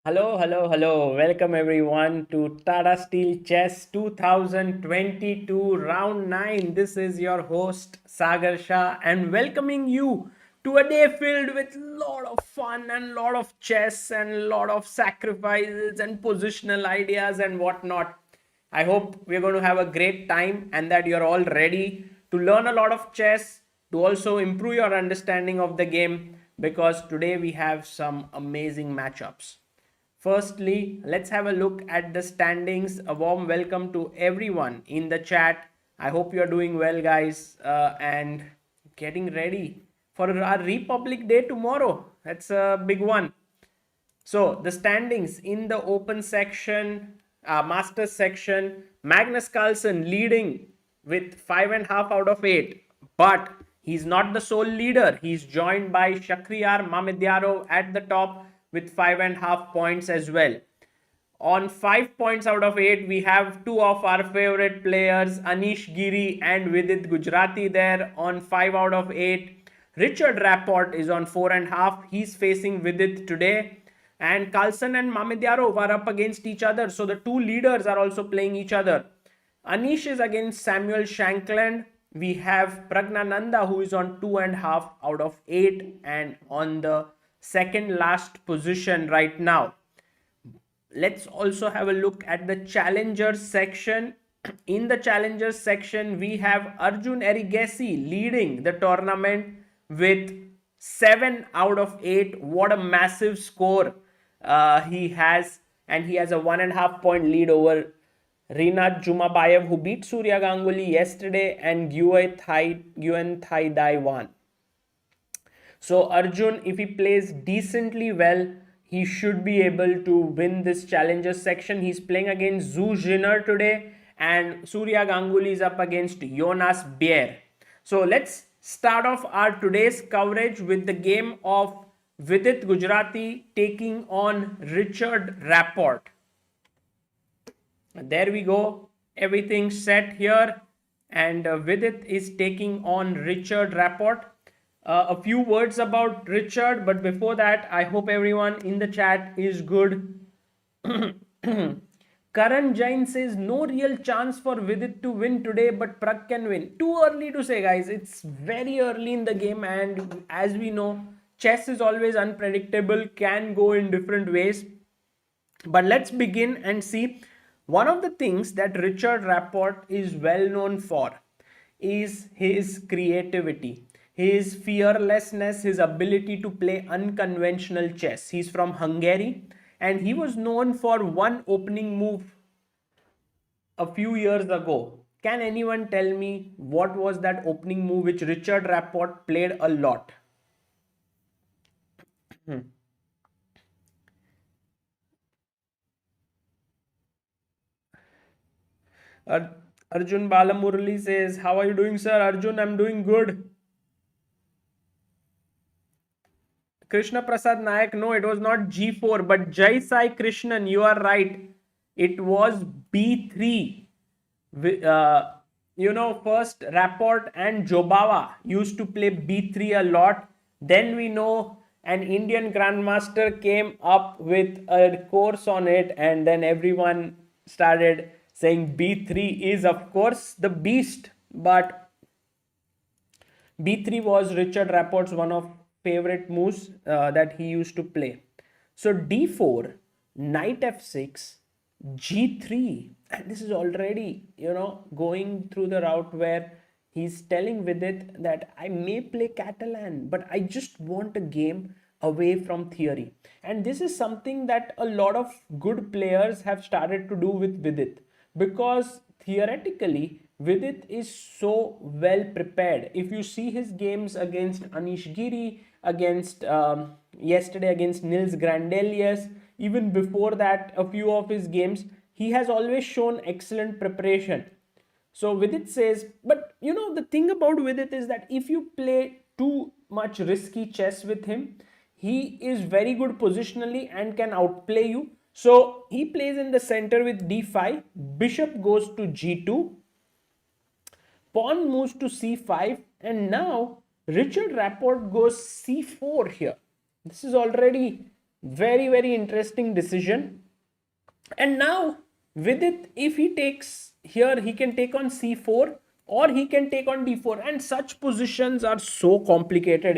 Hello, hello, hello. Welcome everyone to Tata Steel Chess 2022 Round 9. This is your host Sagar Shah and welcoming you to a day filled with lot of fun and lot of chess and lot of sacrifices and positional ideas and whatnot. I hope we're going to have a great time and that you're all ready to learn a lot of chess, to also improve your understanding of the game because today we have some amazing matchups. Firstly, let's have a look at the standings. A warm welcome to everyone in the chat. I hope you're doing well, guys, and getting ready for our Republic Day tomorrow. That's a big one. So, the standings in the open section, Masters section, Magnus Carlsen leading with 5.5 out of 8. But he's not the sole leader. He's joined by Shakhriyar Mamedyarov at the top with 5.5 points as well. On 5 points out of 8, we have two of our favorite players, Anish, Giri and Vidit Gujrathi there on 5 out of 8. Richard Rapport is on 4.5. He's facing Vidit today. And Carlsen and Mamedyarov are up against each other. So the two leaders are also playing each other. Anish is against Samuel Shankland. We have Praggnanandhaa who is on 2.5 out of 8 and on the second last position right now. Let's also have a look at the challengers section. In the challengers section, we have Arjun Erigaisi leading the tournament with 7 out of 8. What a massive score he has, and he has a 1.5 point lead over Rinat Jumabayev, who beat Surya Ganguly yesterday, and Nguyen Thai Dai Wan. So Arjun, if he plays decently well, he should be able to win this challengers section. He's playing against Zhu Jinner today, and Surya Ganguly is up against Jonas Bjerre. So let's start off our today's coverage with the game of Vidit Gujrathi taking on Richard Rapport. There we go. Everything set here, and Vidit is taking on Richard Rapport. A few words about Richard, but before that, I hope everyone in the chat is good. Karan Jain says no real chance for Vidit to win today, but Pragg can win. Too early to say, guys. It's very early in the game, and as we know, chess is always unpredictable, can go in different ways. But let's begin and see. One of the things that Richard Rapport is well known for is his creativity, his fearlessness, his ability to play unconventional chess. He's from Hungary and he was known for one opening move a few years ago. Can anyone tell me what was that opening move which Richard Rapport played a lot? Ar- Arjun Balamurali says, how are you doing, sir? Arjun, I'm doing good. Krishna Prasad Nayak, no, it was not G4, but Jai Sai Krishnan, you are right. It was B3. First Rapport and Jobawa used to play B3 a lot. Then we know an Indian Grandmaster came up with a course on it, and then everyone started saying B3 is, of course, the beast. But B3 was Richard Rapport's one of favorite moves that he used to play. So D4, knight F6, G3, and this is already, going through the route where he's telling Vidit that I may play Catalan, but I just want a game away from theory. And this is something that a lot of good players have started to do with Vidit, because theoretically Vidit is so well prepared. If you see his games against Anish Giri, against yesterday against Nils Grandelius, even before that, a few of his games, he has always shown excellent preparation. So Vidit says, but the thing about Vidit is that if you play too much risky chess with him, he is very good positionally and can outplay you. So he plays in the center with d5, bishop goes to g2, pawn moves to c5, and now Richard Rapport goes c4 here. This is already Very, very interesting decision. And now Vidit, if he takes here, he can take on c4 or he can take on d4. And such positions are so complicated.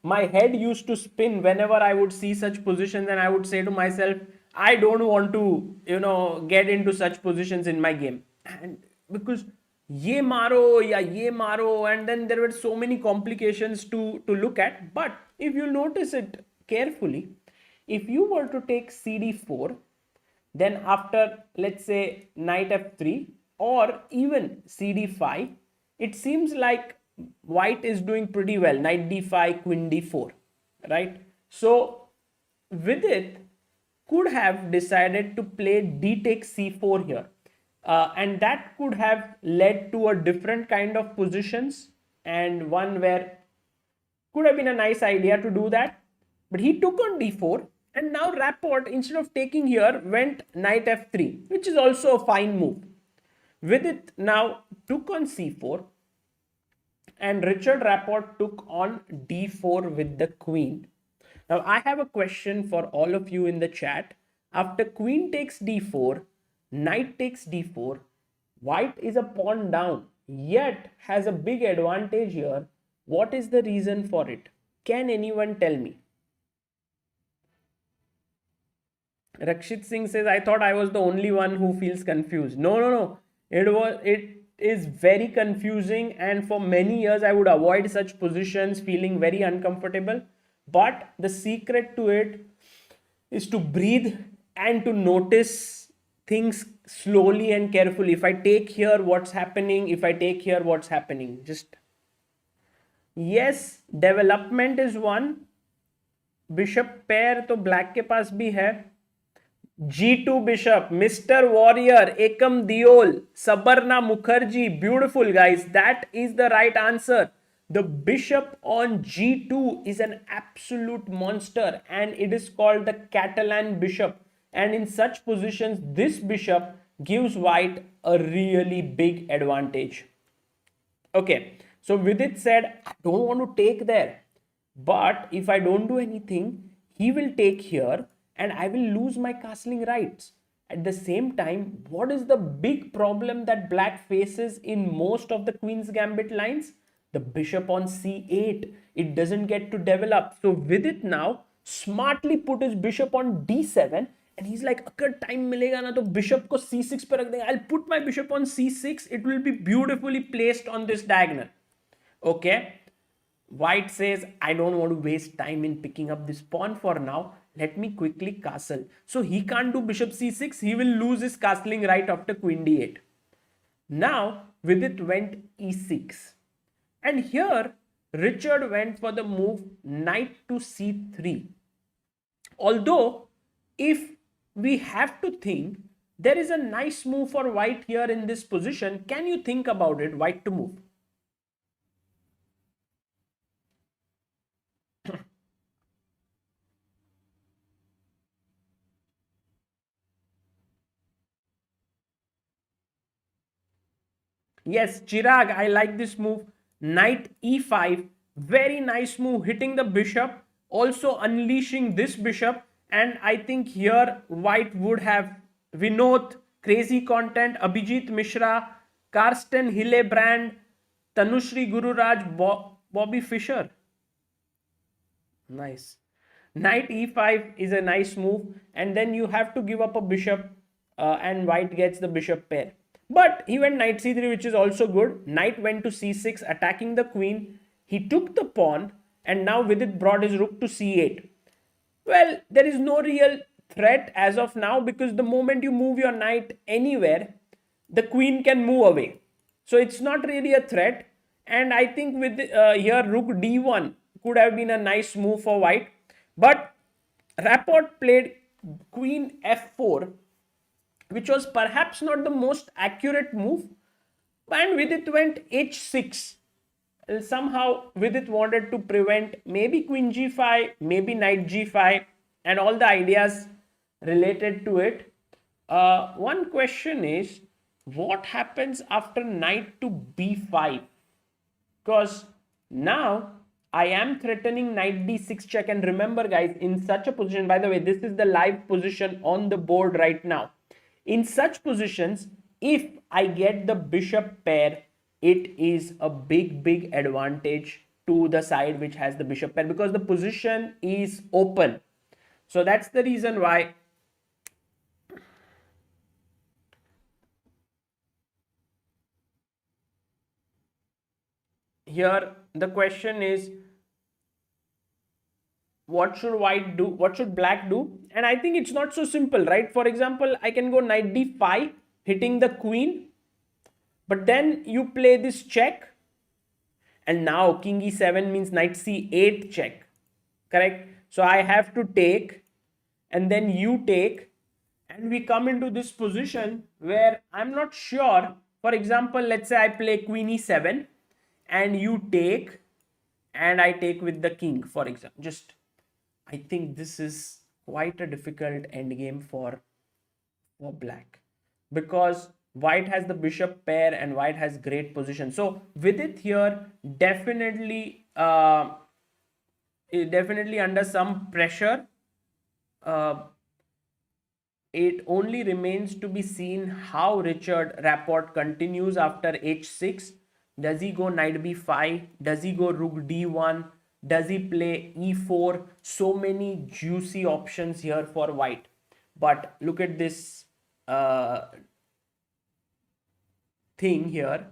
My head used to spin whenever I would see such positions, and I would say to myself, I don't want to, get into such positions in my game. And because ye maro ya ye maro, and then there were so many complications to look at. But if you notice it carefully, if you were to take cd4, then after, let's say, knight f3 or even cd5, it seems like white is doing pretty well. Knight d5, queen d4, right? So Vidit could have decided to play d takes c4 here. And that could have led to a different kind of positions, and one where could have been a nice idea to do that. But he took on d4, and now Rapport, instead of taking here, went knight f3, which is also a fine move. Vidit now took on c4, and Richard Rapport took on d4 with the queen. Now I have a question for all of you in the chat. After queen takes d4, knight takes d4, white is a pawn down, yet has a big advantage here. What is the reason for it? Can anyone tell me? Rakshit Singh says, I thought I was the only one who feels confused. No. It is very confusing, and for many years I would avoid such positions, feeling very uncomfortable. But the secret to it is to breathe and to notice things slowly and carefully. If I take here, what's happening? If I take here, what's happening? Just, yes, development is one. Bishop pair तो black के पास भी है. G2 bishop, Mr. Warrior, Ekam Diol, Sabarna Mukherjee. Beautiful, guys. That is the right answer. The bishop on G2 is an absolute monster, and it is called the Catalan bishop. And in such positions, this bishop gives white a really big advantage. Okay, so Vidit said, I don't want to take there. But if I don't do anything, he will take here and I will lose my castling rights. At the same time, what is the big problem that black faces in most of the Queen's Gambit lines? The bishop on c8. It doesn't get to develop. So Vidit now smartly put his bishop on d7, and he's like, अगर time मिलेगा ना तो bishop को c6 पे रख देंगे. I'll put my bishop on c6. It will be beautifully placed on this diagonal. Okay. White says, I don't want to waste time in picking up this pawn for now. Let me quickly castle. So he can't do bishop c6. He will lose his castling right after queen d8. Now Vidit went e6. And here Richard went for the move knight to c3. Although if we have to think, there is a nice move for white here in this position. Can you think about it? White to move. Yes, Chirag, I like this move. Knight e5, very nice move, hitting the bishop, also unleashing this bishop. And I think here white would have Vinod, Crazy Content, Abhijit Mishra, Karsten Hillebrand, Tanushri Gururaj, Bobby Fischer. Nice. Knight e5 is a nice move, and then you have to give up a bishop and white gets the bishop pair. But he went knight c3, which is also good. Knight went to c6, attacking the queen. He took the pawn, and now Vidit brought his rook to c8. Well, there is no real threat as of now, because the moment you move your knight anywhere, the queen can move away. So it's not really a threat. And I think with here rook d1 could have been a nice move for white. But Rapport played queen f4, which was perhaps not the most accurate move. And Vidit went h6. Somehow Vidit wanted to prevent maybe queen g5, maybe knight g5, and all the ideas related to it. One question is, what happens after knight to b5? Because now I am threatening knight d6 check. And remember guys, in such a position, by the way, this is the live position on the board right now. In such positions, if I get the bishop pair, it is a big advantage to the side which has the bishop pair, because the position is open. So that's the reason why here the question is, what should white do, what should black do? And I think it's not so simple, right? For example, I can go knight d5 hitting the queen, but then you play this check, and now king e7 means knight c8 check, correct? So I have to take, and then you take, and we come into this position where I'm not sure. For example, let's say I play queen e7 and you take, and I take with the king, for example. Just, I think this is quite a difficult endgame for black, because white has the bishop pair and white has great position. So with it here, definitely under some pressure. It only remains to be seen how Richard Rapport continues after h6. Does he go knight b5? Does he go rook d1? Does he play e4? So many juicy options here for white. But look at this thing here.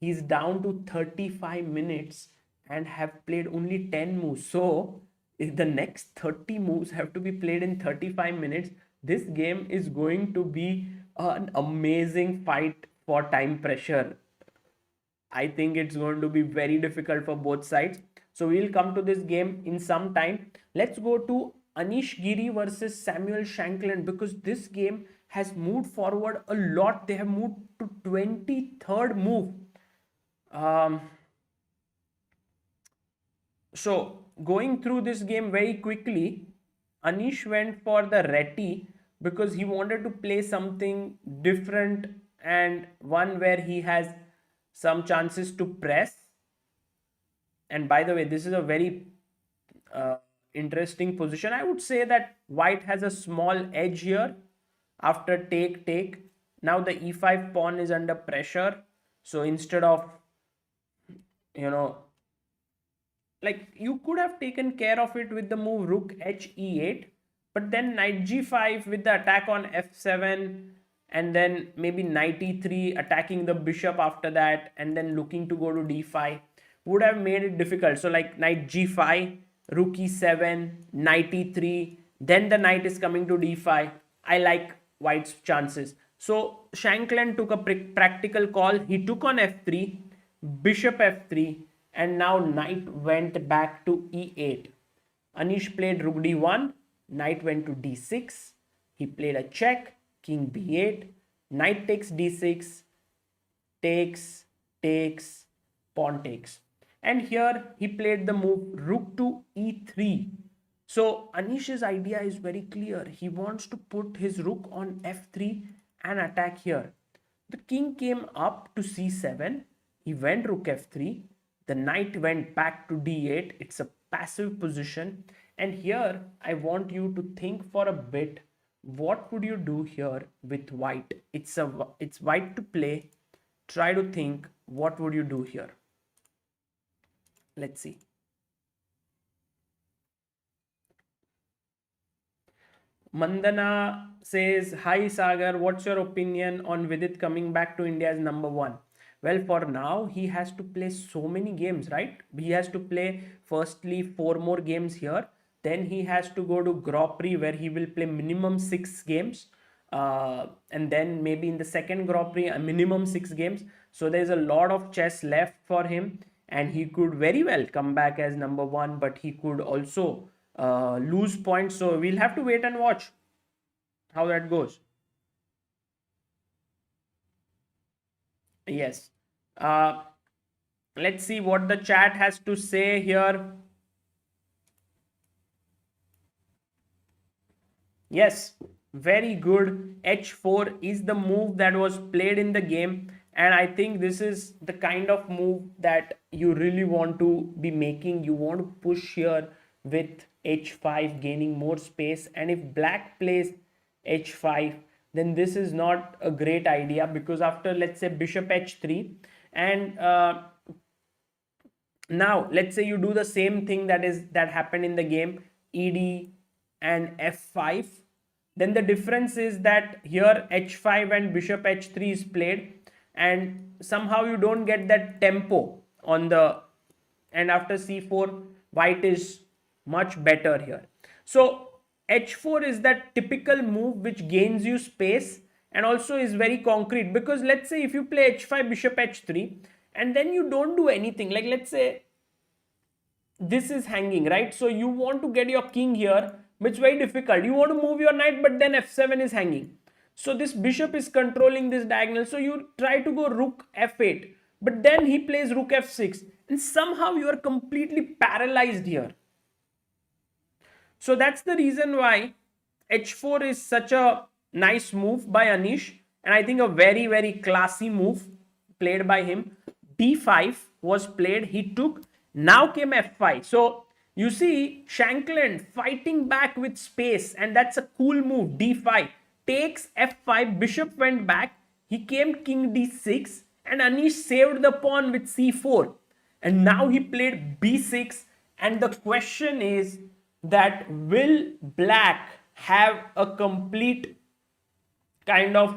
He's down to 35 minutes and have played only 10 moves. So if the next 30 moves have to be played in 35 minutes, this game is going to be an amazing fight for time pressure. I think it's going to be very difficult for both sides. So we'll come to this game in some time. Let's go to Anish Giri versus Samuel Shankland, because this game has moved forward a lot. They have moved to 23rd move. So going through this game very quickly, Anish went for the Reti because he wanted to play something different and one where he has some chances to press. And by the way, this is a very interesting position. I would say that white has a small edge here after take. Now the e5 pawn is under pressure. So instead of, like, you could have taken care of it with the move rook h e8, but then knight g5 with the attack on f7, and then maybe knight e3 attacking the bishop after that, and then looking to go to d5 would have made it difficult. So like knight g5, rook e7, knight e3, then the knight is coming to d5. I like white's chances. So Shankland took a practical call. He took on f3, bishop f3, and now knight went back to e8. Anish played rook d1, knight went to d6. He played a check, king b8, knight takes d6, takes, pawn takes. And here he played the move rook to e3. So Anish's idea is very clear. He wants to put his rook on f3 and attack here. The king came up to c7. He went rook f3. The knight went back to d8. It's a passive position. And here I want you to think for a bit. What would you do here with white? It's white to play. Try to think, what would you do here? Let's see. Mandana says, hi Sagar, what's your opinion on Vidit coming back to India as number one? Well, for now, he has to play so many games, right? He has to play firstly 4 more games here. Then he has to go to Grand Prix where he will play minimum 6 games. And then maybe in the second Grand Prix, a minimum 6 games. So there's a lot of chess left for him. And he could very well come back as number one, but he could also lose points. So we'll have to wait and watch how that goes. Yes. Let's see what the chat has to say here. Yes, very good. h4 is the move that was played in the game. And I think this is the kind of move that you really want to be making. You want to push here with h5, gaining more space. And if black plays h5, then this is not a great idea, because after, let's say, bishop h3, and now let's say you do the same thing that happened in the game, ed and f5, then the difference is that here h5 and bishop h3 is played, and somehow you don't get that tempo on the, and after c4 white is much better here. So h4 is that typical move which gains you space and also is very concrete, because let's say if you play h5 bishop h3 and then you don't do anything, like let's say this is hanging, right? So you want to get your king here, which is very difficult. You want to move your knight, but then f7 is hanging. So this bishop is controlling this diagonal. So you try to go rook f8, but then he plays rook f6, and somehow you are completely paralyzed here. So that's the reason why h4 is such a nice move by Anish, and I think a very, very classy move played by him. d5 was played, he took, now came f5. So you see Shankland fighting back with space, and that's a cool move. d5 takes f5, bishop went back, he came king d6, and Anish saved the pawn with c4, and now he played b6. And the question is that will black have a complete kind of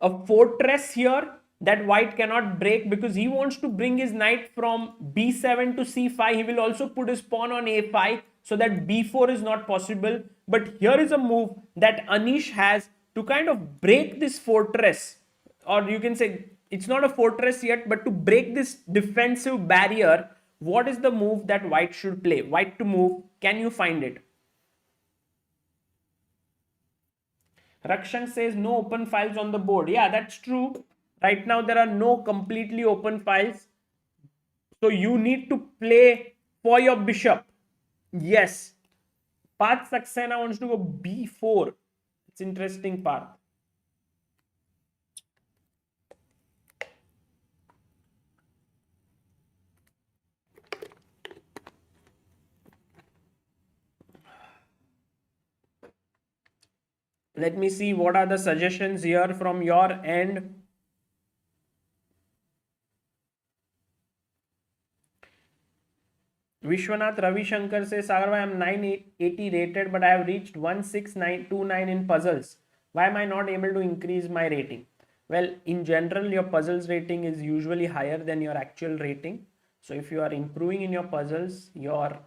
a fortress here that white cannot break, because he wants to bring his knight from b7 to c5. He will also put his pawn on a5 so that b4 is not possible. But here is a move that Anish has to kind of break this fortress, or you can say it's not a fortress yet, but to break this defensive barrier. What is the move that white should play? White to move, can you find it? Rakshan says no open files on the board. Yeah, that's true. Right now there are no completely open files. So you need to play for your bishop. Yes. Path Saxena wants to go b4. It's interesting path. Let me see what are the suggestions here from your end. Vishwanath Ravi Shankar says, Sagar, I am 980 rated, but I have reached 16929 in puzzles. Why am I not able to increase my rating? Well, in general, your puzzles rating is usually higher than your actual rating. So if you are improving in your puzzles, your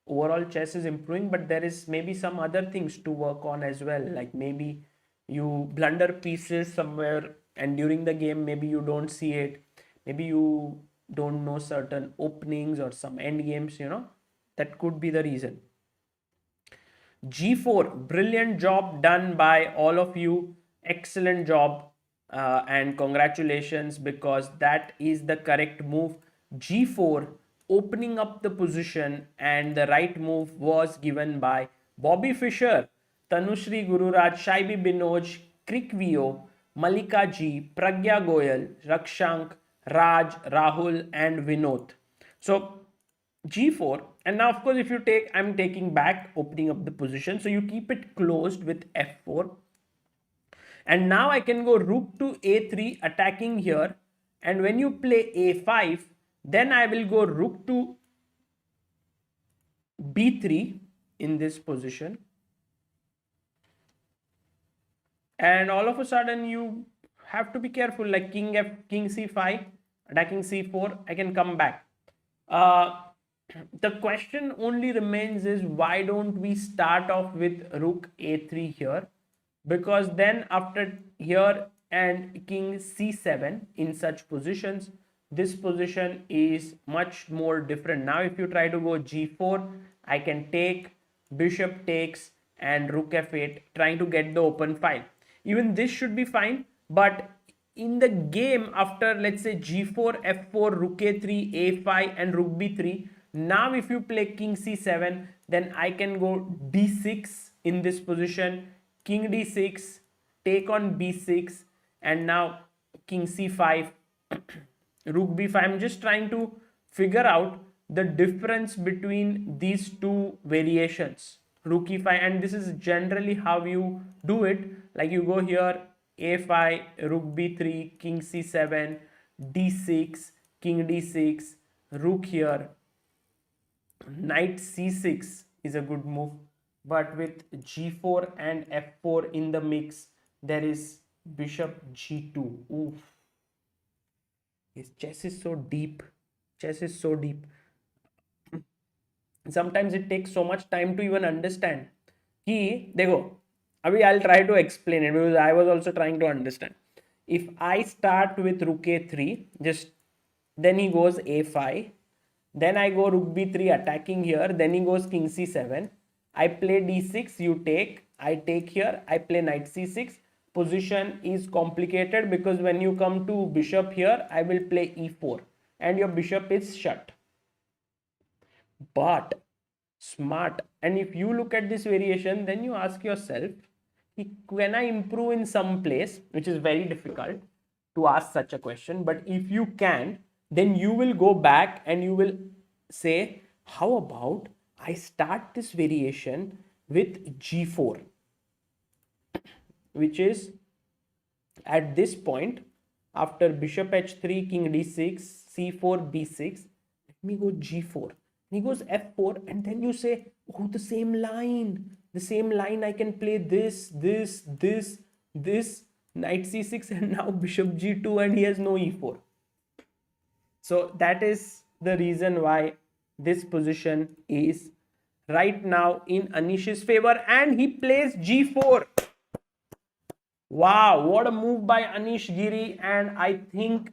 overall chess is improving, but there is maybe some other things to work on as well. Like maybe you blunder pieces somewhere, and during the game, maybe you don't see it. Maybe you don't know certain openings or some end games, that could be the reason. g4, brilliant job done by all of you. Excellent job, and congratulations, because that is the correct move. g4, opening up the position, and the right move was given by Bobby Fischer, Tanushri Gururaj, Shaibi Binoj, Krikvio, Malika G, Pragya Goyal, Rakshank, Raj, Rahul, and Vinod. So g4, and now of course if you take, I'm taking back, opening up the position, so you keep it closed with f4, and now I can go rook to a3, attacking here, and when you play a5, then I will go rook to b3 in this position, and all of a sudden you have to be careful, like king c5, attacking c4, I can come back. The question only remains is, why don't we start off with rook a3 here? Because then after here and king c7 in such positions, this position is much more different. Now if you try to go g4, I can take, bishop takes, and rook f8, trying to get the open file. Even this should be fine, but in the game after, let's say, g4, f4, rook a3, a5, and rook b3, now if you play king c7, then I can go d6 in this position, king d6, take on b6, and now king c5, Rook b5. I'm just trying to figure out the difference between these two variations, rook e5, and this is generally how you do it. Like you go here, a5, rook b3, king c7, d6, king d6, rook here, knight c6 is a good move, but with g4 and f4 in the mix, there is bishop g2. Oof. Yes, chess is so deep. Chess is so deep. Sometimes it takes so much time to even understand. He, देखो, अभी I'll try to explain it because I was also trying to understand. If I start with rook a3, just then he goes a5, then I go rook b3 attacking here, then he goes king c7. I play d6, you take, I take here, I play knight c6. Position is complicated because when you come to bishop here, I will play e4 and your bishop is shut. But smart, and if you look at this variation, then you ask yourself, can I improve in some place, which is very difficult to ask such a question, but if you can, then you will go back and you will say, how about I start this variation with g4, which is at this point after bishop h3, king d6, c4, b6, let me go g4. And he goes f4, and then you say, oh, the same line, I can play this, knight c6, and now bishop g2, and he has no e4. So that is the reason why this position is right now in Anish's favor, and he plays g4. Wow, what a move by Anish Giri, and I think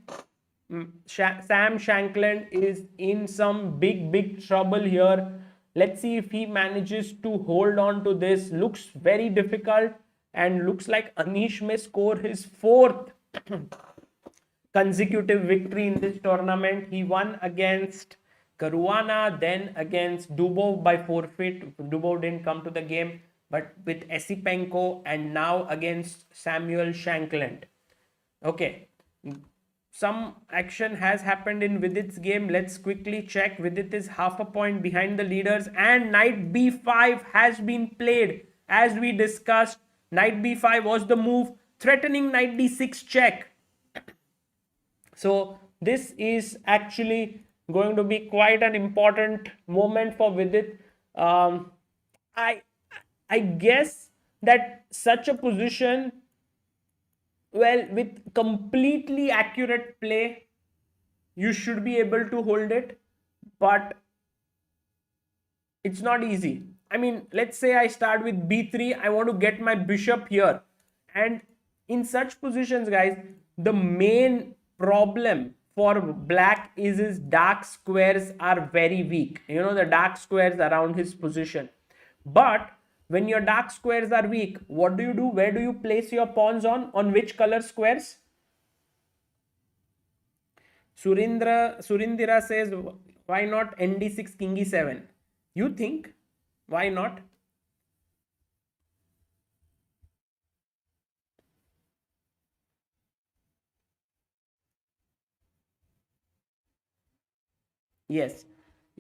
Sam Shankland is in some big trouble here. Let's see if he manages to hold on to this. Looks very difficult, and looks like Anish may score his fourth consecutive victory in this tournament. He won against Caruana, then against Dubov by forfeit. Dubov didn't come to the game, but with Esipenko, and now against Samuel Shankland. Okay, some action has happened in Vidit's game. Let's quickly check. Vidit is half a point behind the leaders, and knight b5 has been played. As we discussed, knight b5 was the move, threatening knight d6 check. So this is actually going to be quite an important moment for Vidit. I guess that such a position, well, with completely accurate play, you should be able to hold it, but it's not easy. I mean, let's say I start with b3, I want to get my bishop here, and in such positions, guys, the main problem for black is his dark squares are very weak. You know, the dark squares around his position. But when your dark squares are weak, what do you do? Where do you place your pawns on? On which color squares? Surindira says, why not nd6 king e7? You think, why not? Yes,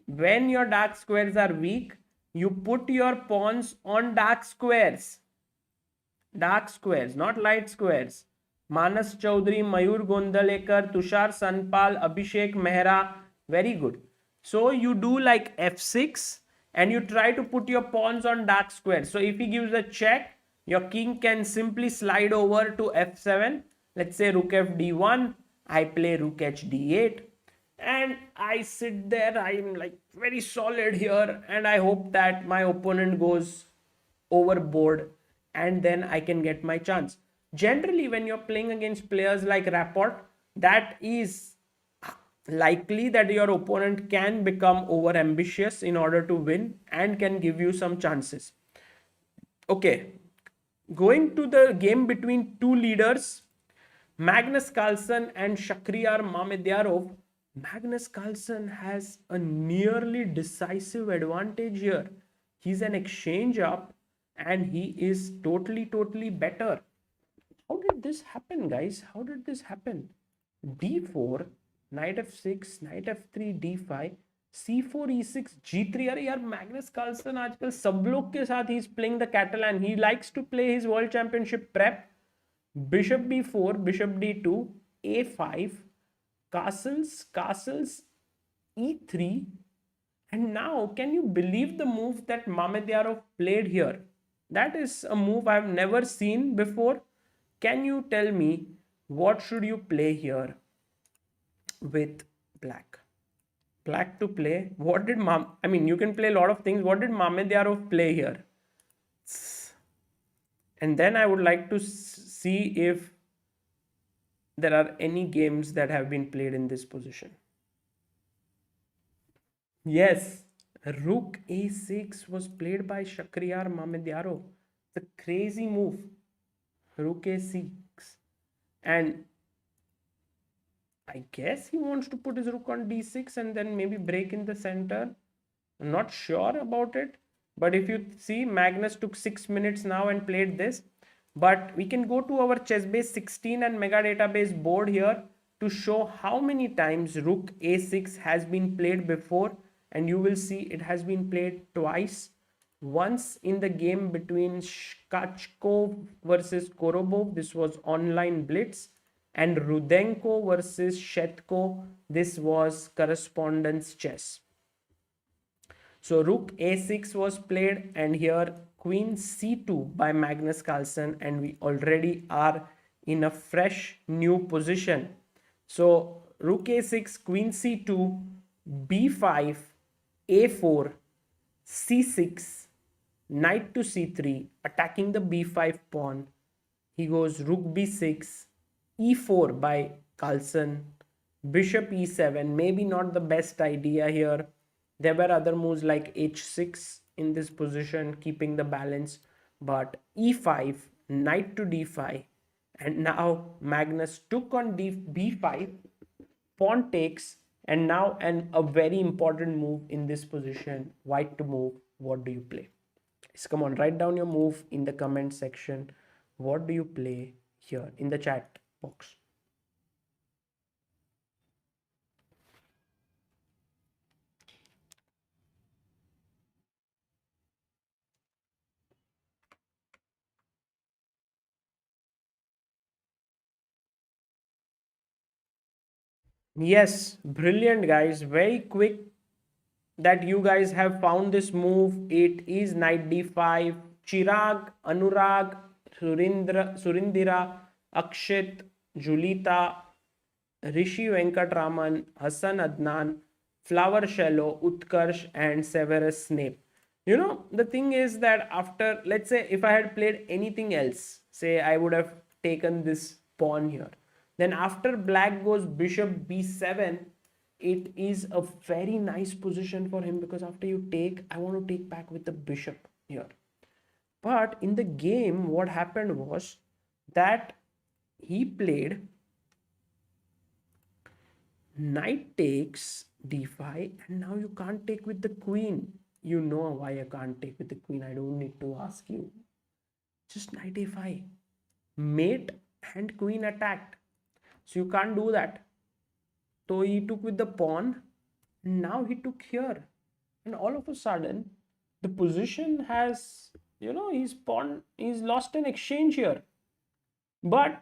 when your dark squares are weak, you put your pawns on dark squares. Dark squares, not light squares. Manas Chaudhary, Mayur Gondalekar, Tushar Sanpal, Abhishek Mehra, very good. So you do like f6 and you try to put your pawns on dark squares. So if he gives a check, your king can simply slide over to f7. Let's say rook f d1, I play rook h d8, and I sit there, I'm like very solid here, and I hope that my opponent goes overboard and then I can get my chance. Generally, when you're playing against players like Rapport, that is likely that your opponent can become over ambitious in order to win and can give you some chances. Okay, going to the game between two leaders, Magnus Carlsen and Shakhriyar Mamedyarov. Magnus Carlsen has a nearly decisive advantage here. He's an exchange up and he is totally better. How did this happen, guys? How did this happen? d4, knight f6, knight f3, d5, c4, e6, g3. अरे यार Magnus Carlsen आजकल सब लोग के साथ he is playing the Catalan. He likes to play his world championship prep. Bishop b4, bishop d2, a5, castles, e3. And now, can you believe the move that Mamedyarov played here? That is a move I've never seen before. Can you tell me what should you play here with black? Black to play. What did I mean, you can play a lot of things. What did Mamedyarov play here? And then I would like to see if there are any games that have been played in this position. Yes, Rook a6 was played by Shakhriyar Mamedyarov. The crazy move. Rook a6. And I guess he wants to put his rook on d6 and then maybe break in the center. I'm not sure about it. But if you see, Magnus took 6 minutes now and played this. But we can go to our ChessBase 16 and Mega Database board here to show how many times Rook a6 has been played before. And you will see it has been played twice. Once in the game between Shkachkov versus Korobov. This was online blitz. And Rudenko versus Shetko. This was correspondence chess. So Rook a6 was played, and here Queen c2 by Magnus Carlsen, and we already are in a fresh new position. So Rook a6, Queen c2, b5, a4, c6, knight to c3, attacking the b5 pawn. He goes Rook b6, e4 by Carlsen, bishop e7, maybe not the best idea here. There were other moves like h6 in this position, keeping the balance, but e5, knight to d5, and now Magnus took on b5, pawn takes, and now a very important move in this position, white to move. What do you play? Please come on, write down your move in the comment section. What do you play here in the chat box? Yes, brilliant guys. Very quick that you guys have found this move. It is knight d5. Chirag, Anurag, Surindira, Akshit, Julita, Rishi Venkatraman, Hassan Adnan, Flower Shallow, Utkarsh, and Severus Snape. You know, the thing is that after, let's say, if I had played anything else, say I would have taken this pawn here. Then after black goes bishop b7, it is a very nice position for him, because after you take, I want to take back with the bishop here. But in the game, what happened was that he played knight takes d5, and now you can't take with the queen. You know why I can't take with the queen. I don't need to ask you. Just knight a5. Mate and queen attacked. So you can't do that. So he took with the pawn. And now he took here. And all of a sudden, the position has, you know, his pawn is lost in exchange here. But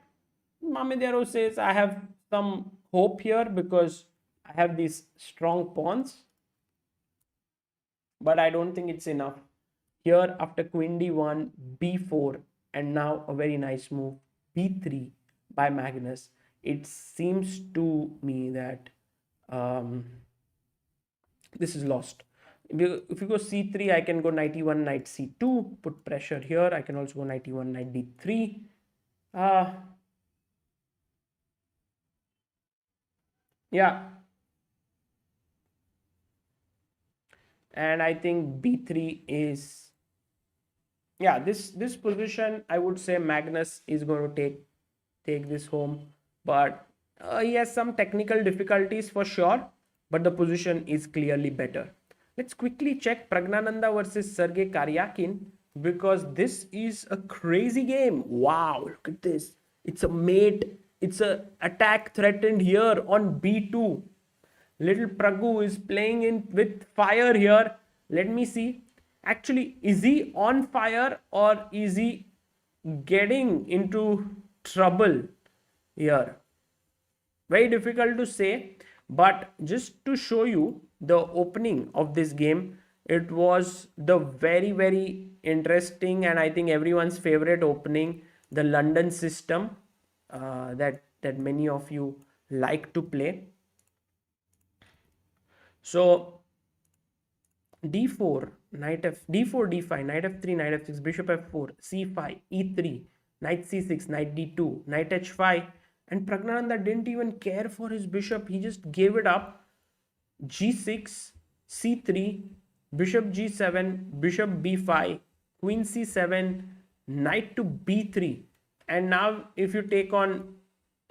Mamedyarov says, I have some hope here because I have these strong pawns. But I don't think it's enough. Here after queen d1, b4, and now a very nice move, b3 by Magnus. It seems to me that this is lost. If you go c3, I can go knight e1, knight c2, put pressure here. I can also go knight e1, knight d3. Yeah. And I think b3 is, yeah, this position, I would say Magnus is going to take this home. But he has some technical difficulties for sure, but the position is clearly better. Let's quickly check Praggnanandhaa versus Sergey Karjakin, because this is a crazy game. Wow, look at this. It's a mate it's a attack threatened here on b2. Little Pragg is playing in with fire here. Let me see. Actually, is he on fire or is he getting into trouble here? Very difficult to say, but just to show you the opening of this game, it was the very interesting and I think everyone's favorite opening, the London system that many of you like to play. So d4, knight f, d4, d5, knight f3, knight f6, bishop f4, c5, e3, knight c6, knight d2, knight h5, and Praggnanandhaa didn't even care for his bishop. He just gave it up. g6, c3, bishop g7, bishop b5, queen c7, knight to b3. And now if you take on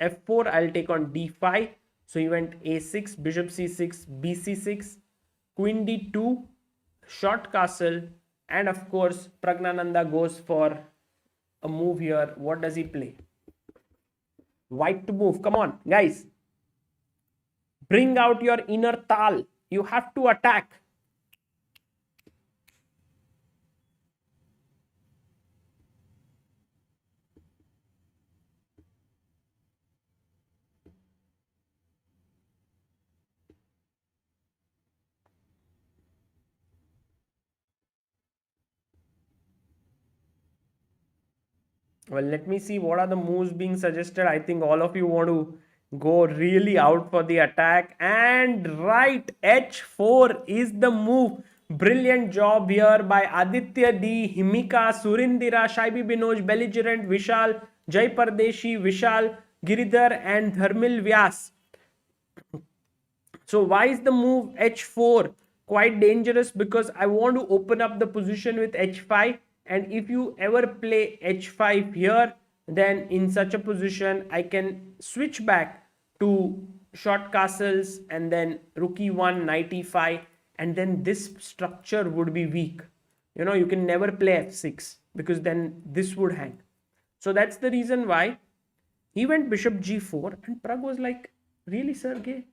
f4, I'll take on d5. So he went a6, bishop c6, bc6, queen d2, short castle, and of course Praggnanandhaa goes for a move here. What does he play? White to move. Come on, guys. Bring out your inner Tal. You have to attack. Well, let me see what are the moves being suggested. I think all of you want to go really out for the attack. And right, h4 is the move. Brilliant job here by Aditya D, Himika, Surindira, Shaibi Binoj, Belligerent, Vishal, Jai Pardeshi, Vishal, Giridhar and Dharmil Vyas. So why is the move h4 quite dangerous? Because I want to open up the position with h5, and if you ever play h5 here, then in such a position I can switch back to short castles and then rook e1, knight e5, and then this structure would be weak. You know, you can never play f6 because then this would hang. So that's the reason why he went bishop g4, and Pragg was like, really, Sergey?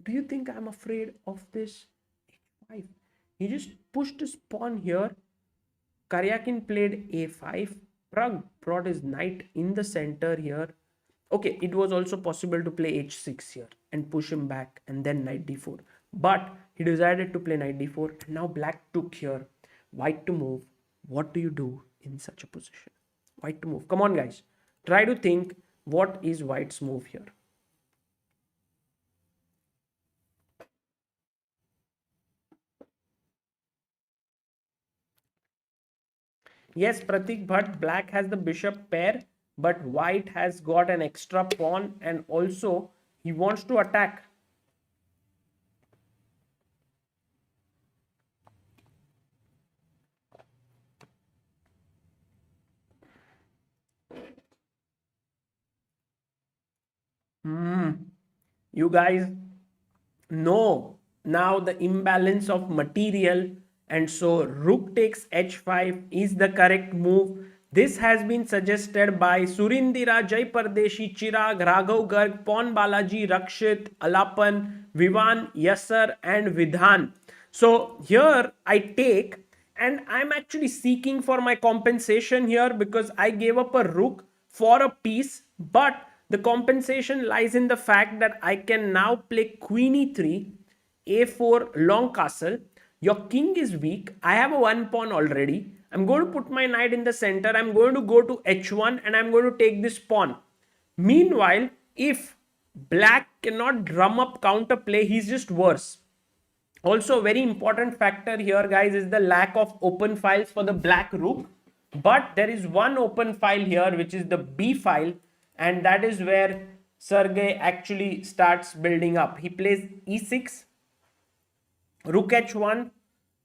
Do you think I'm afraid of this h5? He just pushed his pawn here. Karjakin played a5. Pragg brought his knight in the center here. Okay, it was also possible to play h6 here and push him back and then knight d4. But he decided to play knight d4, and now black took here. White to move. What do you do in such a position? White to move. Come on, guys. Try to think, what is white's move here? Yes, Pratik Bhatt, black has the bishop pair, but white has got an extra pawn and also he wants to attack. You guys know now the imbalance of material, and so rook takes h5 is the correct move. This has been suggested by Surindira, Jai Pardeshi, Chirag, Raghav Garg, Pawn Balaji, Rakshit, Alapan, Vivan, Yasser and Vidhan. So here I take, and I'm actually seeking for my compensation here because I gave up a rook for a piece, but the compensation lies in the fact that I can now play queen e3, a4 long castle. Your king is weak. I have a one pawn already. I'm going to put my knight in the center. I'm going to go to h1 and I'm going to take this pawn. Meanwhile, if black cannot drum up counterplay, he's just worse. Also, very important factor here, guys, is the lack of open files for the black rook. But there is one open file here, which is the B file, and that is where Sergey actually starts building up. He plays e6, rook h1,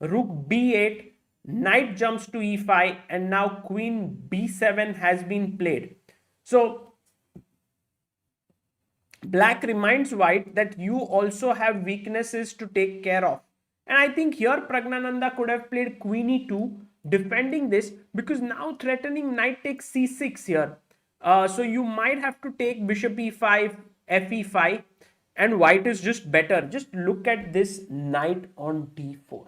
rook b8, knight jumps to e5, and now queen b7 has been played. So black reminds white that you also have weaknesses to take care of. And I think here Praggnanandhaa could have played queen e2, defending this, because now threatening knight takes c6 here. So you might have to take bishop e5, fe5, and white is just better. Just look at this knight on d4.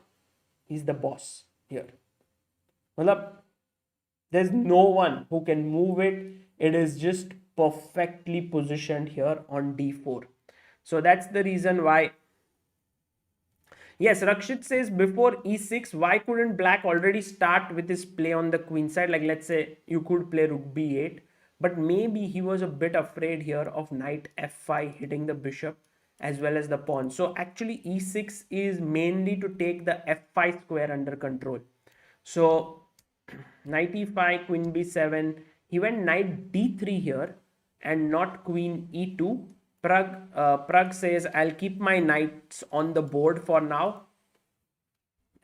He's the boss here. Matlab, there's no one who can move it. It is just perfectly positioned here on d4. So that's the reason why. Yes, Rakshit says before e6, why couldn't black already start with his play on the queen side? Like, let's say you could play rook b8, but maybe he was a bit afraid here of knight f5 hitting the bishop as well as the pawn. So actually e6 is mainly to take the f5 square under control. So knight e5, queen b7. He went knight d3 here and not queen e2. Pragg says, I'll keep my knights on the board for now.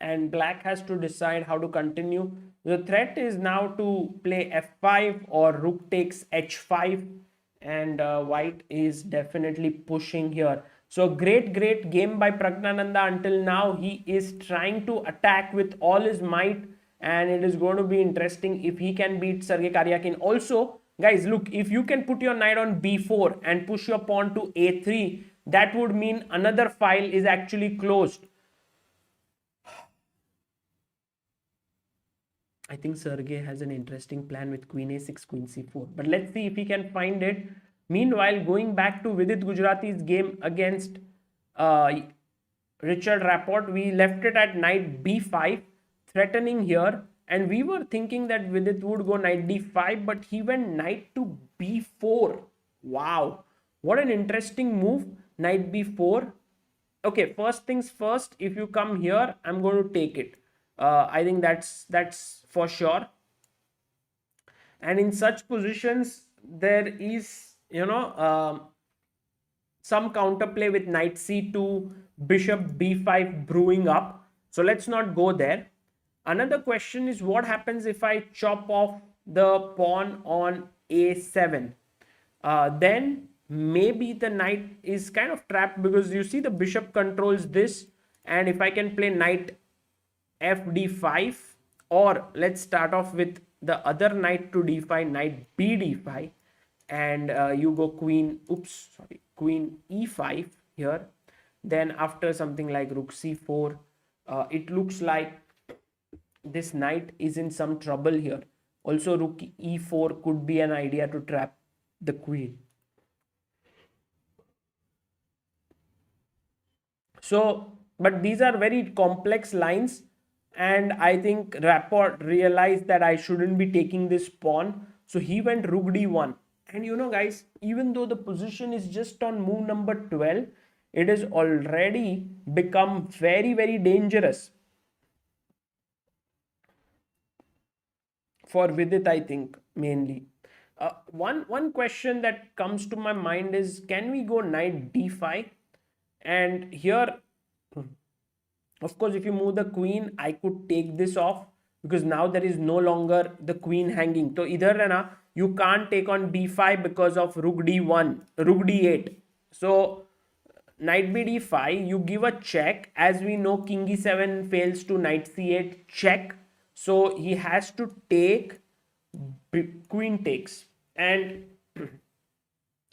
And black has to decide how to continue. The threat is now to play f5 or rook takes h5. And white is definitely pushing here. So great game by Praggnanandhaa until now. He is trying to attack with all his might. And it is going to be interesting if he can beat Sergei Karjakin. Also, guys, look, if you can put your knight on b4 and push your pawn to a3, that would mean another file is actually closed. I think Sergei has an interesting plan with queen a6, queen c4. But let's see if he can find it. Meanwhile, going back to Vidit Gujrathi's game against Richard Rapport, we left it at knight b5, threatening here. And we were thinking that Vidit would go knight d5, but he went knight to b4. Wow, what an interesting move, knight b4. Okay, first things first, if you come here, I'm going to take it. I think that's for sure. And in such positions, there is, some counterplay with knight c2, bishop b5 brewing up. So let's not go there. Another question is, what happens if I chop off the pawn on a7? Then maybe the knight is kind of trapped, because you see the bishop controls this. And if I can play knight fd5, or let's start off with the other knight to d5, knight bd5, and you go queen e5 here. Then after something like rook c4, it looks like this knight is in some trouble here. Also, rook e4 could be an idea to trap the queen. So, but these are very complex lines, and I think Rapport realized that I shouldn't be taking this pawn. So he went rook d1. And guys, even though the position is just on move number 12, it has already become very dangerous for Vidit, I think, mainly. One question that comes to my mind is, can we go knight d5? And here, of course, if you move the queen, I could take this off, because now there is no longer the queen hanging. So either you can't take on b5 because of rook d1, rook d8. So knight bd5, you give a check. As we know, king e7 fails to knight c8 check. So he has to take, queen takes. And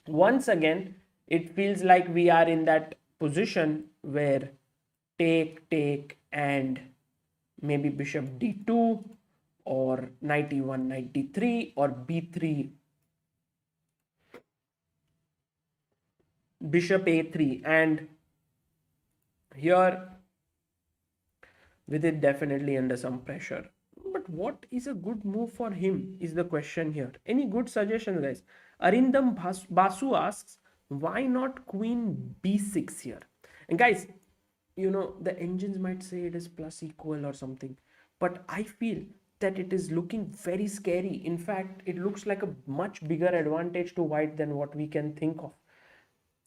once again, it feels like we are in that position where take, and maybe bishop d2, or knight e1, knight d3, or b3, bishop a3. And here, with it definitely under some pressure. But what is a good move for him is the question here. Any good suggestions, guys? Arindam Basu asks, why not queen b6 here? And guys, the engines might say it is plus equal or something, but I feel that it is looking very scary. In fact, it looks like a much bigger advantage to white than what we can think of.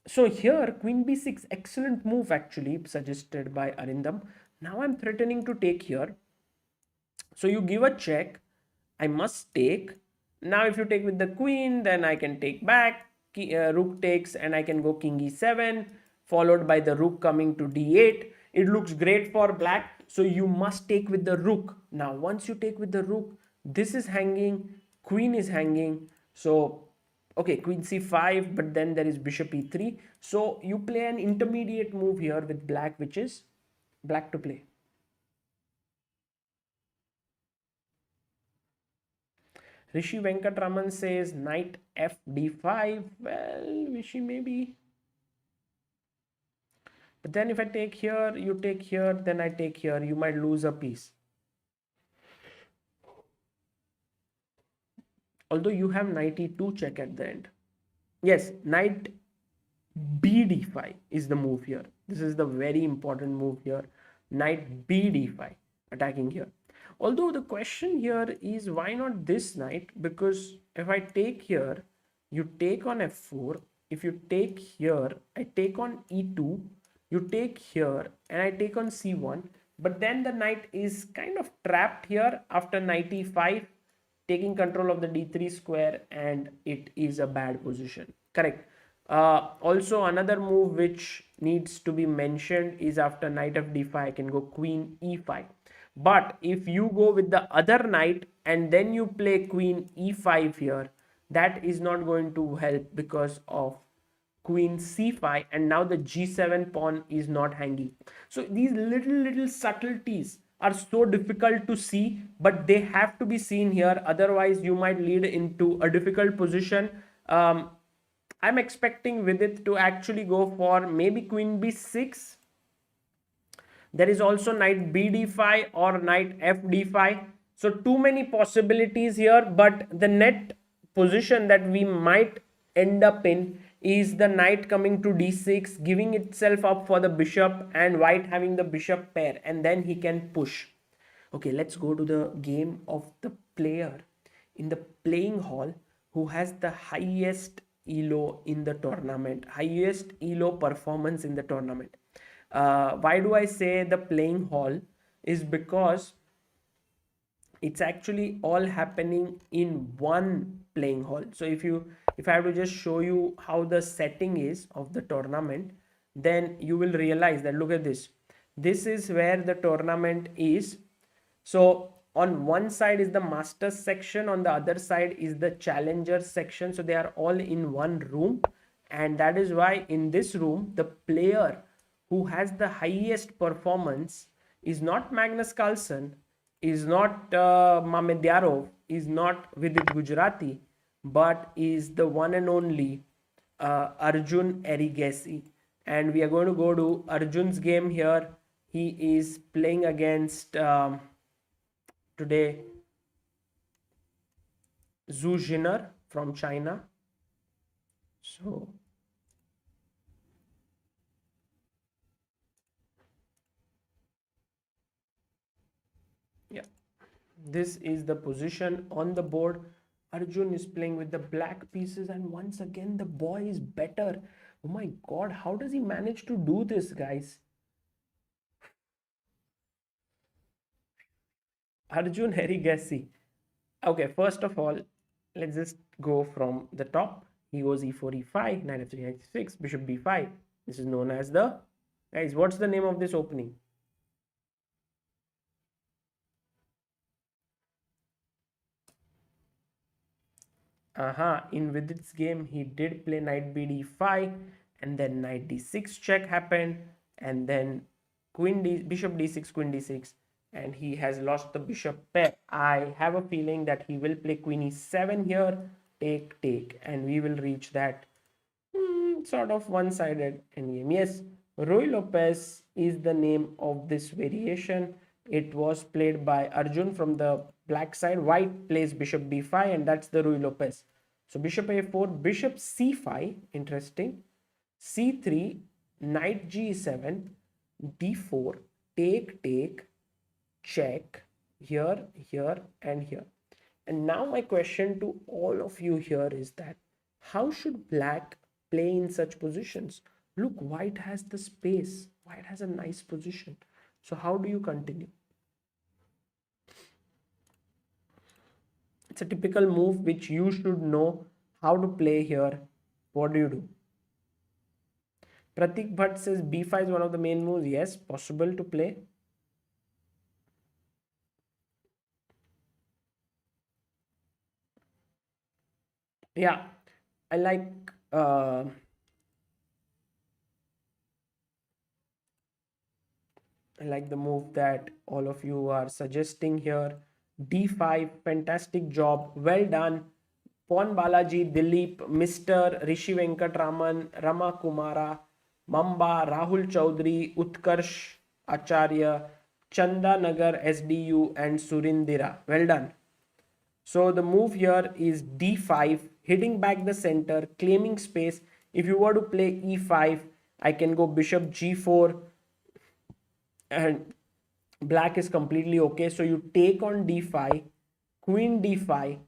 So here, queen b6, excellent move actually, suggested by Arindam. Now I'm threatening to take here. So you give a check, I must take. Now if you take with the queen, then I can take back, rook takes, and I can go king e7, followed by the rook coming to d8. It looks great for black, so you must take with the rook. Now once you take with the rook, this is hanging, queen is hanging, So okay, queen c5, but then there is bishop e3. So you play an intermediate move here with black, which is black to play. Rishi Venkatraman says knight f d5. Well, Rishi, maybe. But then if I take here, you take here, then I take here, you might lose a piece. Although you have knight e2 check at the end. Yes, knight b d5 is the move here. This is the very important move here. Knight b d5, attacking here. Although the question here is, why not this knight? Because if I take here, you take on f4. If you take here, I take on e2. You take here and I take on c1. But then the knight is kind of trapped here after knight e5, taking control of the d3 square, and it is a bad position. Correct. Also, another move which needs to be mentioned is after knight of d5, I can go queen e5. But if you go with the other knight and then you play queen e5 here, that is not going to help because of queen c5, and now the g7 pawn is not hanging. So these little subtleties are so difficult to see, but they have to be seen here, otherwise you might lead into a difficult position. I'm expecting Vidit to actually go for maybe queen b6. There is also knight b d5 or knight f d5. So too many possibilities here, but the net position that we might end up in is the knight coming to d6, giving itself up for the bishop, and white having the bishop pair, and then he can push. Okay, let's go to the game of the player in the playing hall who has the highest elo in the tournament, highest elo performance in the tournament. Why do I say the playing hall? Is because it's actually all happening in one playing hall. So if I have to just show you how the setting is of the tournament, then you will realize that, look at this. This is where the tournament is. So on one side is the masters section, on the other side is the challengers section. So they are all in one room, and that is why in this room the player who has the highest performance is not Magnus Carlsen, is not Mamedyarov, is not Vidit Gujrathi, but is the one and only Arjun Erigaisi. And we are going to go to Arjun's game here. He is playing against today Zhu Jiner from China. So yeah, this is the position on the board. Arjun is playing with the black pieces, and once again the boy is better. Oh my god, how does he manage to do this, guys? Arjun Erigaisi. Okay, first of all, let's just go from the top. He goes e4, e5, knight f3, knight c6, bishop b5. This is known as the, guys, what's the name of this opening? In Vidit's game, he did play knight b d5, and then knight d6 check happened, and then bishop d6, queen d6, and he has lost the bishop pair. I have a feeling that he will play queen e7 here, take, and we will reach that sort of one-sided endgame. Yes, Ruy Lopez is the name of this variation. It was played by Arjun from the black side. White plays bishop b5, and that's the Ruy Lopez. So bishop a4, bishop c5, interesting. c3, knight g7, d4, take, check, here, and here. And now my question to all of you here is that, how should black play in such positions? Look, white has the space. White has a nice position. So how do you continue? It's a typical move which you should know how to play here. What do you do? Pratik Bhatt says b5 is one of the main moves. Yes, possible to play. Yeah, I like uh, I like the move that all of you are suggesting here. D5, fantastic job. Well done. Pon Balaji, Dilip, Mr. Rishi Venkatraman, Rama Kumara, Mamba, Rahul Chaudhary, Utkarsh Acharya, Chanda Nagar SDU, and Surindira. Well done. So the move here is d5, hitting back the center, claiming space. If you were to play e5, I can go bishop g4, and black is completely okay. So you take on d5, queen d5,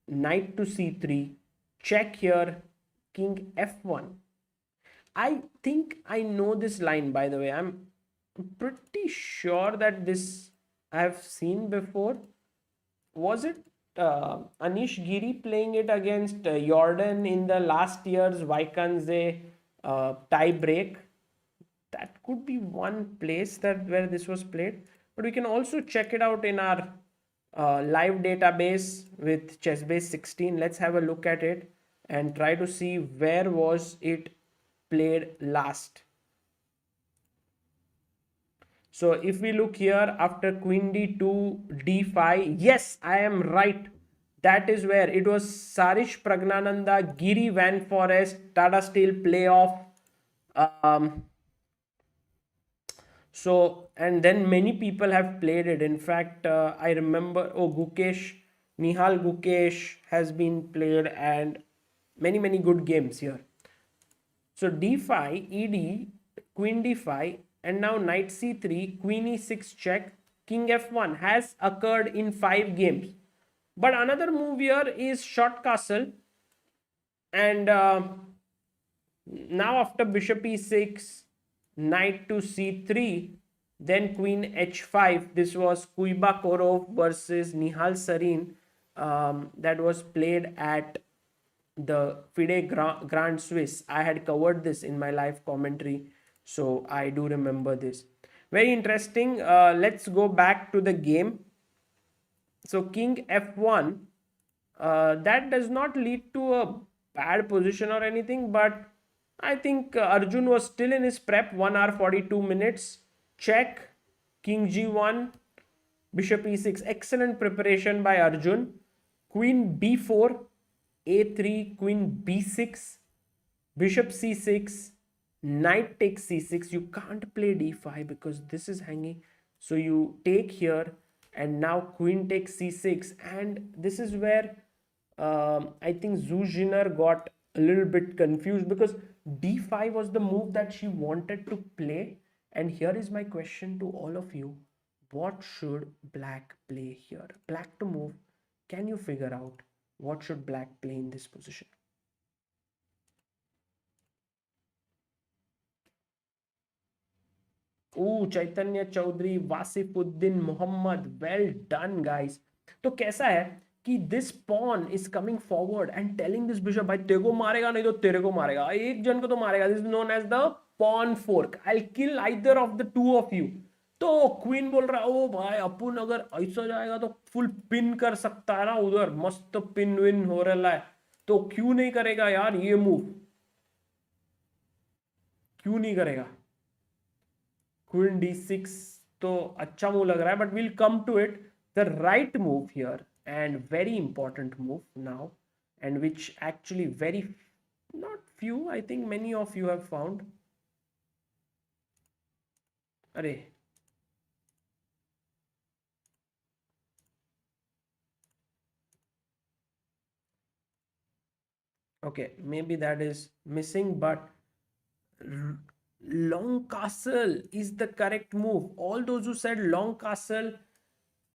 knight to c3, check here, king f1. I think I know this line, by the way. I'm pretty sure that this I have seen before. Was it Anish Giri playing it against Jordan in the last year's Vaikanze tie break? That could be one place that where this was played, but we can also check it out in our live database with ChessBase 16. Let's have a look at it and try to see where was it played last. So if we look here after queen d2, d5, yes, I am right. That is where it was. Sarish Praggnanandhaa, Giri Van Foreest, Tata Steel playoff. Um, so, and then many people have played it. In fact, I remember, oh, Gukesh, Nihal Gukesh has been played, and many good games here. So d5, ed, queen d5, and now knight c3, queen e6 check, king f1 has occurred in 5 games. But another move here is short castle, and now after bishop e6, knight to c3, then queen h5. This was Kuiba Korov versus Nihal Sarin, that was played at the FIDE Grand Swiss. I had covered this in my live commentary, so I do remember this. Very interesting. Let's go back to the game. So king f1, that does not lead to a bad position or anything, but I think Arjun was still in his prep. 1 hour 42 minutes. Check, king g1, bishop e6. Excellent preparation by Arjun. Queen b4, a3, queen b6, bishop c6, knight takes c6. You can't play d5 because this is hanging. So you take here, and now queen takes c6. And this is where I think Zuziner got a little bit confused, because d5 was the move that she wanted to play. And here is my question to all of you. What should black play here? Black to move. Can you figure out what should black play in this position? Oh, Chaitanya Chaudhary, Wasifuddin Muhammad, well done, guys. तो कैसा है कि this pawn is coming forward and telling this bishop, भाई तेरे को मारेगा नहीं तो तेरे को मारेगा, एक जन को तो मारेगा. This is known as the pawn fork. I'll kill either of the two of you. तो क्वीन बोल रहा है, ओ भाई अपन अगर ऐसा जाएगा तो फुल पिन कर सकता है ना, उधर मस्त पिन विन हो रहा है, तो क्यों नहीं करेगा यार ये मूव, क्यों नहीं करेगा. क्वीन d6 तो अच्छा मूव लग रहा है, but will come to it. The right move here and very important move now, and which actually very not few, I think many of you have found. Arey, okay, maybe that is missing, but long castle is the correct move. All those who said long castle,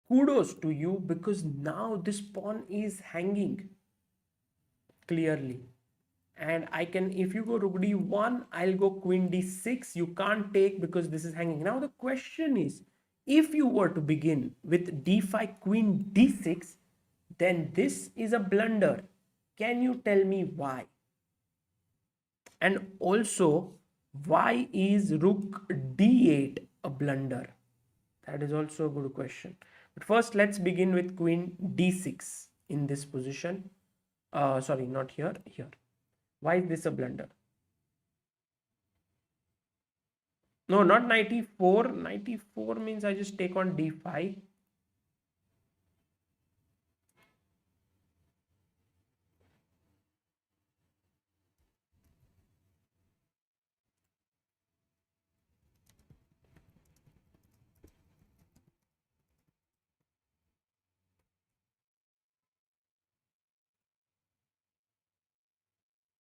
kudos to you, because now this pawn is hanging clearly. And I can, if you go rook d1, I'll go queen d6. You can't take because this is hanging. Now the question is, if you were to begin with d5 queen d6, then this is a blunder. Can you tell me why? And also, why is rook d8 a blunder? That is also a good question. But first, let's begin with queen d6 in this position. Sorry, not here, here. Why is this a blunder? No, not 94. 94 means I just take on d5.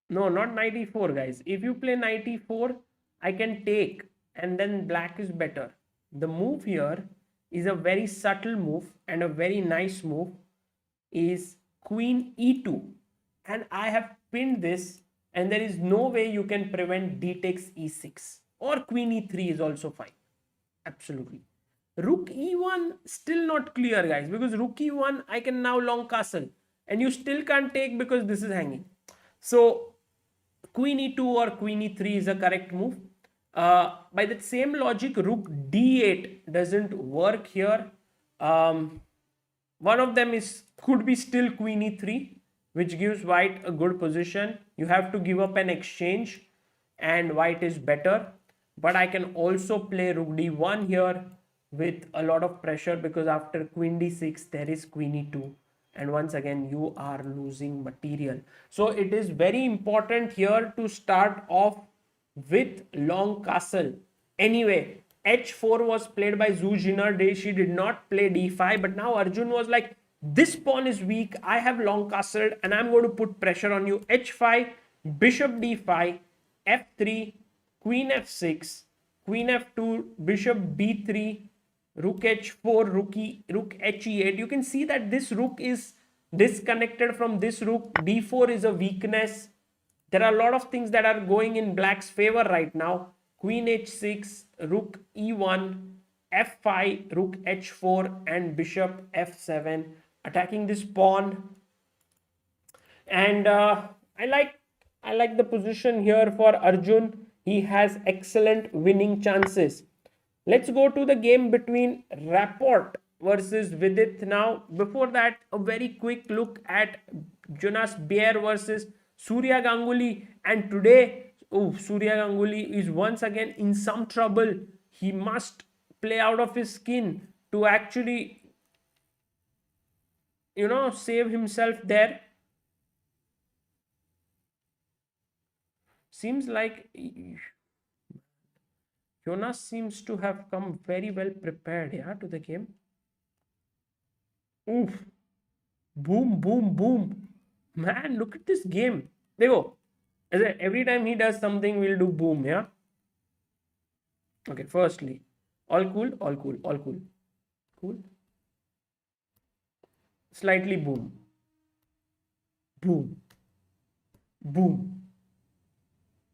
No, not 94, guys. If you play 94, I can take, and then black is better. The move here is a very subtle move and a very nice move, is queen e2, and I have pinned this, and there is no way you can prevent d takes e6, or queen e3 is also fine. Absolutely. Rook e1 still not clear, guys, because rook e1 I can now long castle, and you still can't take because this is hanging. So queen e2 or queen e3 is a correct move. By that same logic, rook d8 doesn't work here. One of them could be still queen e3, which gives white a good position. You have to give up an exchange, and white is better. But I can also play rook d1 here with a lot of pressure, because after queen d6 there is queen e2, and once again you are losing material. So it is very important here to start off with long castle. Anyway, h4 was played by Zhu Jinar. She did not play d5, but now Arjun was like, this pawn is weak, I have long castled and I'm going to put pressure on you. H5, bishop d5, f3, queen f6, queen f2, bishop b3, rook h4, rook he8. You can see that this rook is disconnected from this rook. d4 is a weakness. There are a lot of things that are going in black's favor right now. Queen h6, rook e1, f5, rook h4, and bishop f7, attacking this pawn. And I like the position here for Arjun. He has excellent winning chances. Let's go to the game between Rapport versus Vidit now. Before that, a very quick look at Jonas Bjerre versus Surya Ganguly. And today, Surya Ganguly is once again in some trouble. He must play out of his skin to actually, save himself there. Seems like Jonas seems to have come very well prepared, yeah, to the game. Oof. Boom, boom, boom. Man, look at this game. There you go. Every time he does something, we'll do boom, yeah? Okay, firstly, all cool, all cool, all cool. Cool. Slightly boom. Boom. Boom.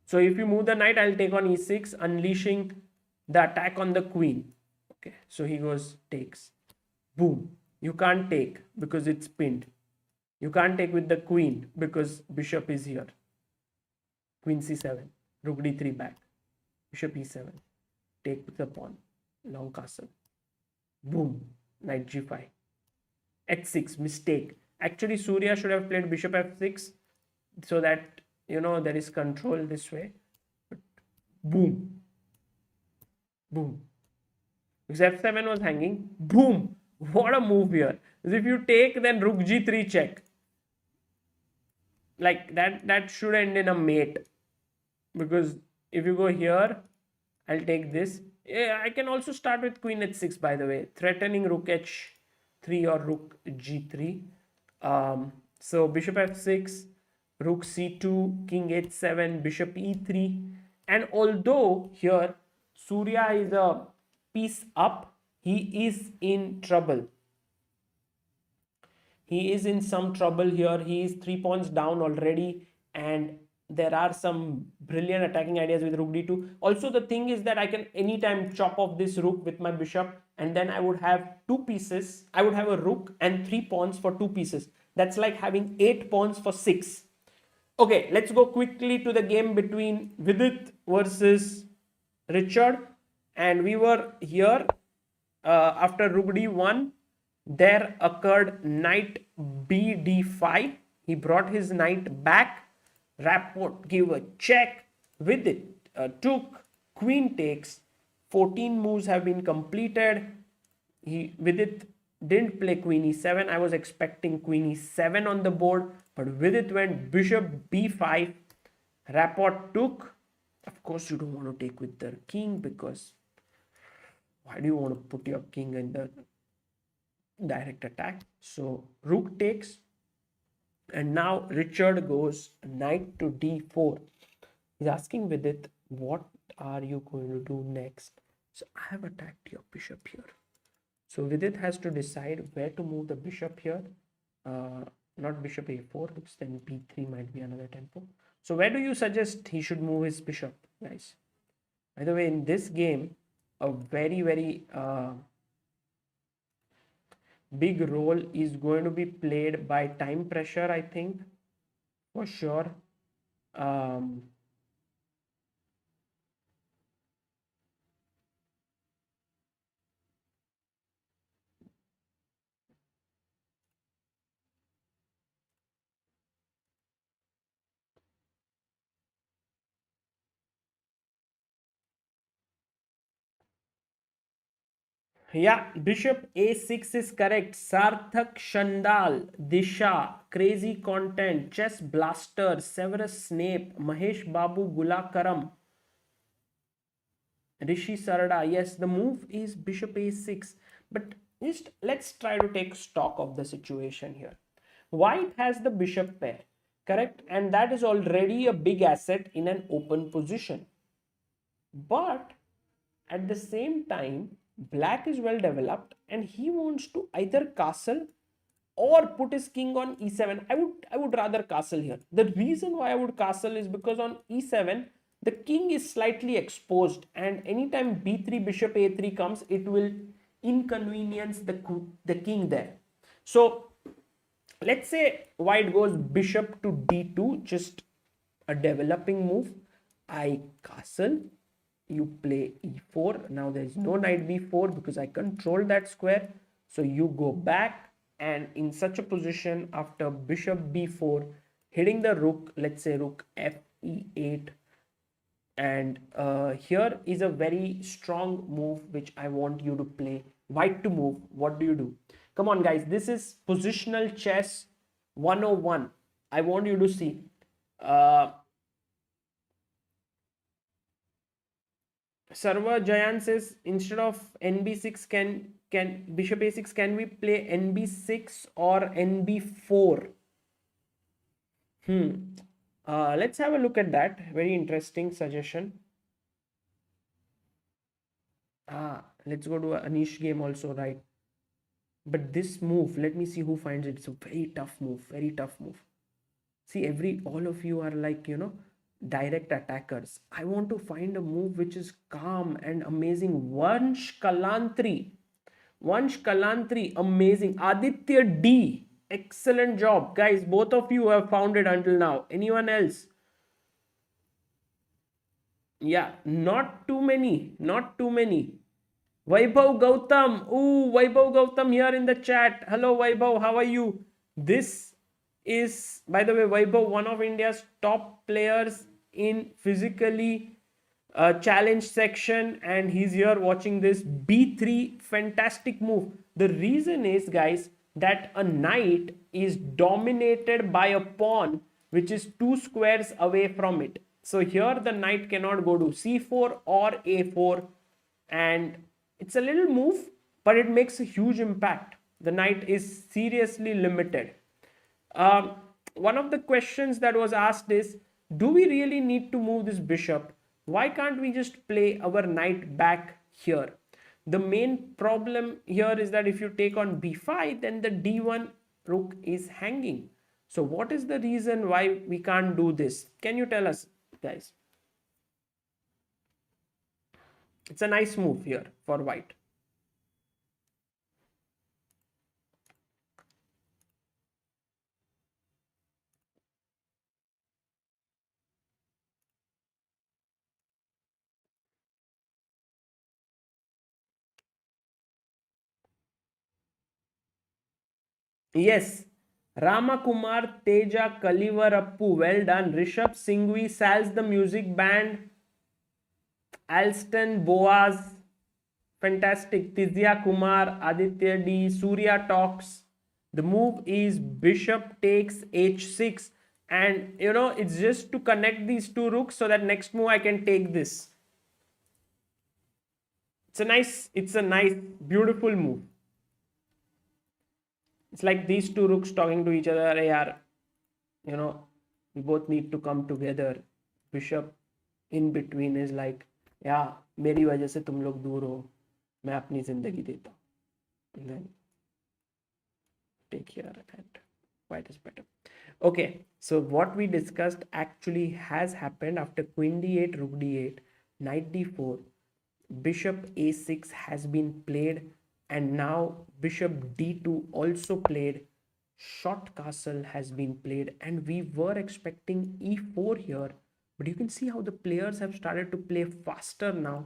So if you move the knight, I'll take on e6, unleashing the attack on the queen. Okay, so he goes, takes. Boom. You can't take because it's pinned. You can't take with the queen because bishop is here. Queen c7, rook d3 back, bishop e7, take with the pawn, long castle. Boom, knight g5, h6, mistake. Actually, Surya should have played bishop f6 so that, there is control this way. But boom, boom. Because f7 was hanging. Boom. What a move here. If you take, then rook g3 check. Like that should end in a mate. Because if you go here, I'll take this. Yeah, I can also start with queen h6, by the way, threatening rook h3 or rook g3. So bishop f6, rook c2, king h7, bishop e3. And although here Surya is a piece up, he is in trouble. He is in some trouble here. He is 3 pawns down already, and there are some brilliant attacking ideas with rook d2. Also, the thing is that I can anytime chop off this rook with my bishop, and then I would have 2 pieces. I would have a rook and 3 pawns for 2 pieces. That's like having 8 pawns for 6. Okay, let's go quickly to the game between Vidit versus Richard. And we were here after rook d1. There occurred knight b d5. He brought his knight back. Rapport gave a check. With it, took. Queen takes. 14 moves have been completed. Vidit didn't play queen e7. I was expecting queen e7 on the board, but Vidit went bishop b5. Rapport took. Of course, you don't want to take with the king, because why do you want to put your king in the direct attack? So rook takes, and now Richard goes knight to d4. He's asking Vidit, what are you going to do next? So I have attacked your bishop here. So Vidit has to decide where to move the bishop here. Not bishop a4, because then b3 might be another tempo. So where do you suggest he should move his bishop, guys? By the way, in this game, a very big role is going to be played by time pressure, I think, for sure. Yeah, bishop a6 is correct. Sarthak Shandal, Disha, Crazy Content, Chess Blaster, Severus Snape, Mahesh Babu Gulakaram, Rishi Sarada. Yes, the move is bishop a6. But just let's try to take stock of the situation here. White has the bishop pair, correct? And that is already a big asset in an open position. But at the same time, black is well developed and he wants to either castle or put his king on e7. I would rather castle here. The reason why I would castle is because on e7 the king is slightly exposed, and anytime b3 bishop a3 comes, it will inconvenience the king there. So let's say white goes bishop to d2, just a developing move. I castle, you play e4. Now there is no knight b4 because I control that square. So you go back, and in such a position, after bishop b4, hitting the rook, let's say rook f e8, and here is a very strong move which I want you to play. White to move. What do you do? Come on, guys. This is positional chess 101. I want you to see. Sarva Jayan says, instead of nb6, can bishop a6, can we play nb6 or nb4? Let's have a look at that. Very interesting suggestion. Let's go to a Anish game also, right? But this move, let me see who finds it. It's a very tough move, very tough move. See, all of you are like, direct attackers. I want to find a move which is calm and amazing. Vansh Kalantri, amazing. Aditya D, excellent job. Guys, both of you have found it until now. Anyone else? Yeah, not too many, not too many. Vaibhav Gautam. Ooh, Vaibhav Gautam here in the chat. Hello, Vaibhav. How are you? This is, by the way, Vaibhav, one of India's top players in physically challenge section, and he's here watching this b3. Fantastic move. The reason is, guys, that a knight is dominated by a pawn which is 2 squares away from it. So here the knight cannot go to c4 or a4, and it's a little move, but it makes a huge impact. The knight is seriously limited. One of the questions that was asked is, do we really need to move this bishop? Why can't we just play our knight back here? The main problem here is that if you take on b5, then the d1 rook is hanging. So what is the reason why we can't do this? Can you tell us, guys? It's a nice move here for white. Yes, Ramakumar Teja Kalivarappu, well done. Rishabh Singhvi, Sal's the music band. Alston Boaz, fantastic. Tizya Kumar, Aditya D, Surya talks. The move is bishop takes h6, and it's just to connect these two rooks so that next move I can take this. It's a nice, beautiful move. It's like these two rooks talking to each other. Hey, yaar, we both need to come together. Bishop in between is like, yeah, मेरी वजह से तुम लोग दूर हो, मैं अपनी जिंदगी देता हूँ. And then take here and white is better. Okay, so what we discussed actually has happened after queen d8, rook d8, knight d4, bishop a6 has been played, and now bishop d2 also played, short castle has been played, and we were expecting e4 here, but you can see how the players have started to play faster now,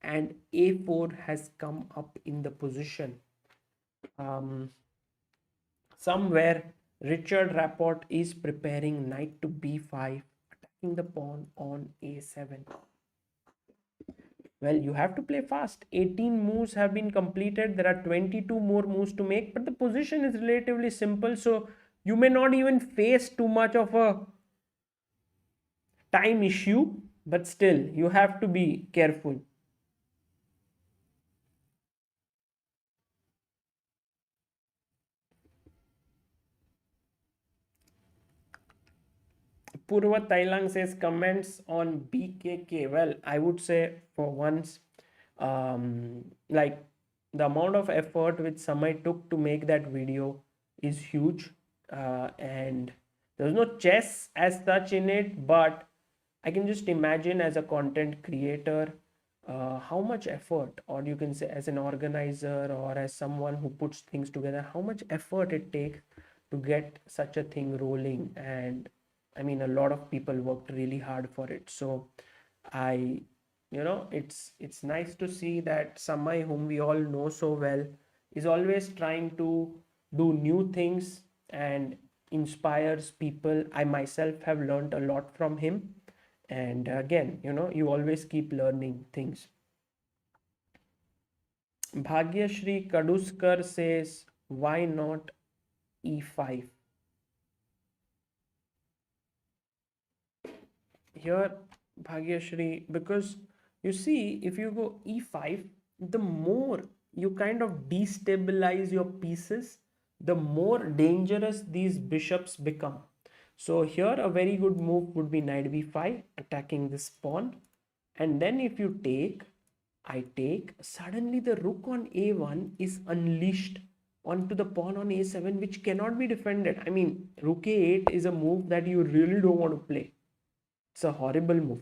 and a4 has come up in the position. Somewhere Richard Rapport is preparing knight to b5, attacking the pawn on a7. Well, you have to play fast. 18 moves have been completed. There are 22 more moves to make, but the position is relatively simple, so you may not even face too much of a time issue, but still you have to be careful. Purva Thailang says comments on BKK. Well, I would say for once, like the amount of effort which Samay took to make that video is huge, and there's no chess as such in it, but I can just imagine as a content creator how much effort, or you can say as an organizer or as someone who puts things together, how much effort it takes to get such a thing rolling. And I mean, a lot of people worked really hard for it. So it's nice to see that Samay, whom we all know so well, is always trying to do new things and inspires people. I myself have learned a lot from him. And again, you always keep learning things. Bhagyashri Kaduskar says, why not e5? Here, Bhagyashri, because you see, if you go e5, the more you kind of destabilize your pieces, the more dangerous these bishops become. So here a very good move would be knight b5, attacking this pawn. And then if you take, I take, suddenly the rook on a1 is unleashed onto the pawn on a7, which cannot be defended. I mean, rook a8 is a move that you really don't want to play. It's a horrible move.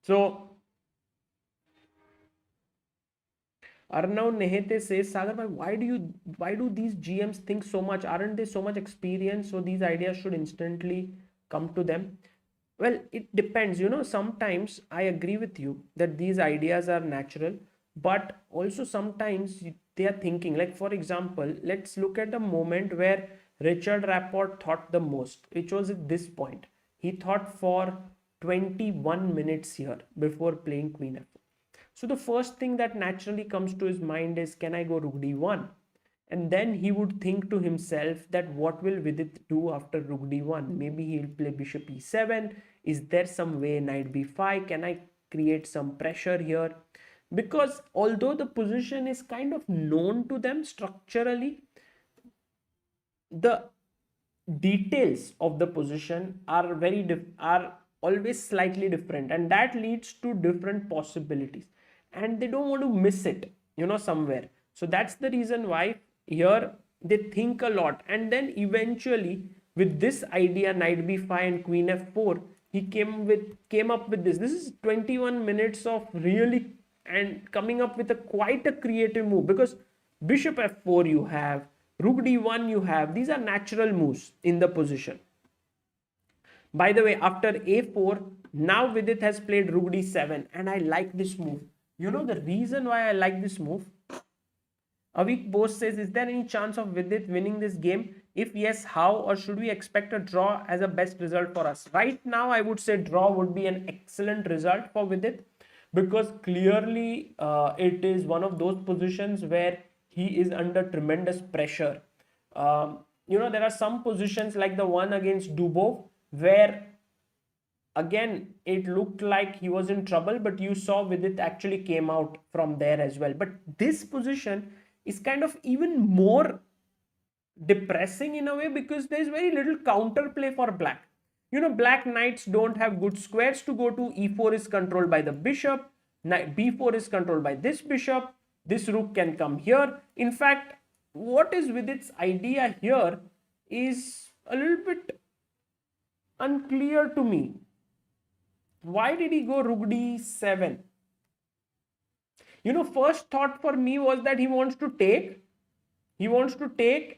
So Arnav Nehete says, Sagar bhai, why do these GMs think so much? Aren't they so much experienced? So these ideas should instantly come to them. Well, it depends. Sometimes I agree with you that these ideas are natural, but also sometimes they are thinking. Like, for example, let's look at the moment where Richard Rapport thought the most, which was at this point. He thought for 21 minutes here before playing Queen f4. So the first thing that naturally comes to his mind is, can I go rook d1? And then he would think to himself that what will Vidit do after rook d1? Maybe he'll play bishop e7. Is there some way knight b5? Can I create some pressure here? Because although the position is kind of known to them structurally, the details of the position are always slightly different, and that leads to different possibilities, and they don't want to miss it somewhere. So that's the reason why here they think a lot, and then eventually with this idea knight b5 and queen f4, he came up with this is 21 minutes of really and coming up with quite a creative move, because bishop f4 you have, rook d1 you have, these are natural moves in the position. By the way, after a4, now Vidit has played rook d7, and I like this move. The reason why I like this move, Avik Bose says, is there any chance of Vidit winning this game? If yes, how? Or should we expect a draw as a best result for us? Right now, I would say draw would be an excellent result for Vidit, because clearly it is one of those positions where he is under tremendous pressure. There are some positions like the one against Dubov where again it looked like he was in trouble, but you saw Vidit actually came out from there as well. But this position is kind of even more depressing in a way, because there's very little counterplay for black. Black knights don't have good squares to go to. E4 is controlled by the bishop, b4 is controlled by this bishop, this rook can come here. In fact, what is Vidit's idea here is a little bit unclear to me. Why did he go rook d7? First thought for me was that he wants to take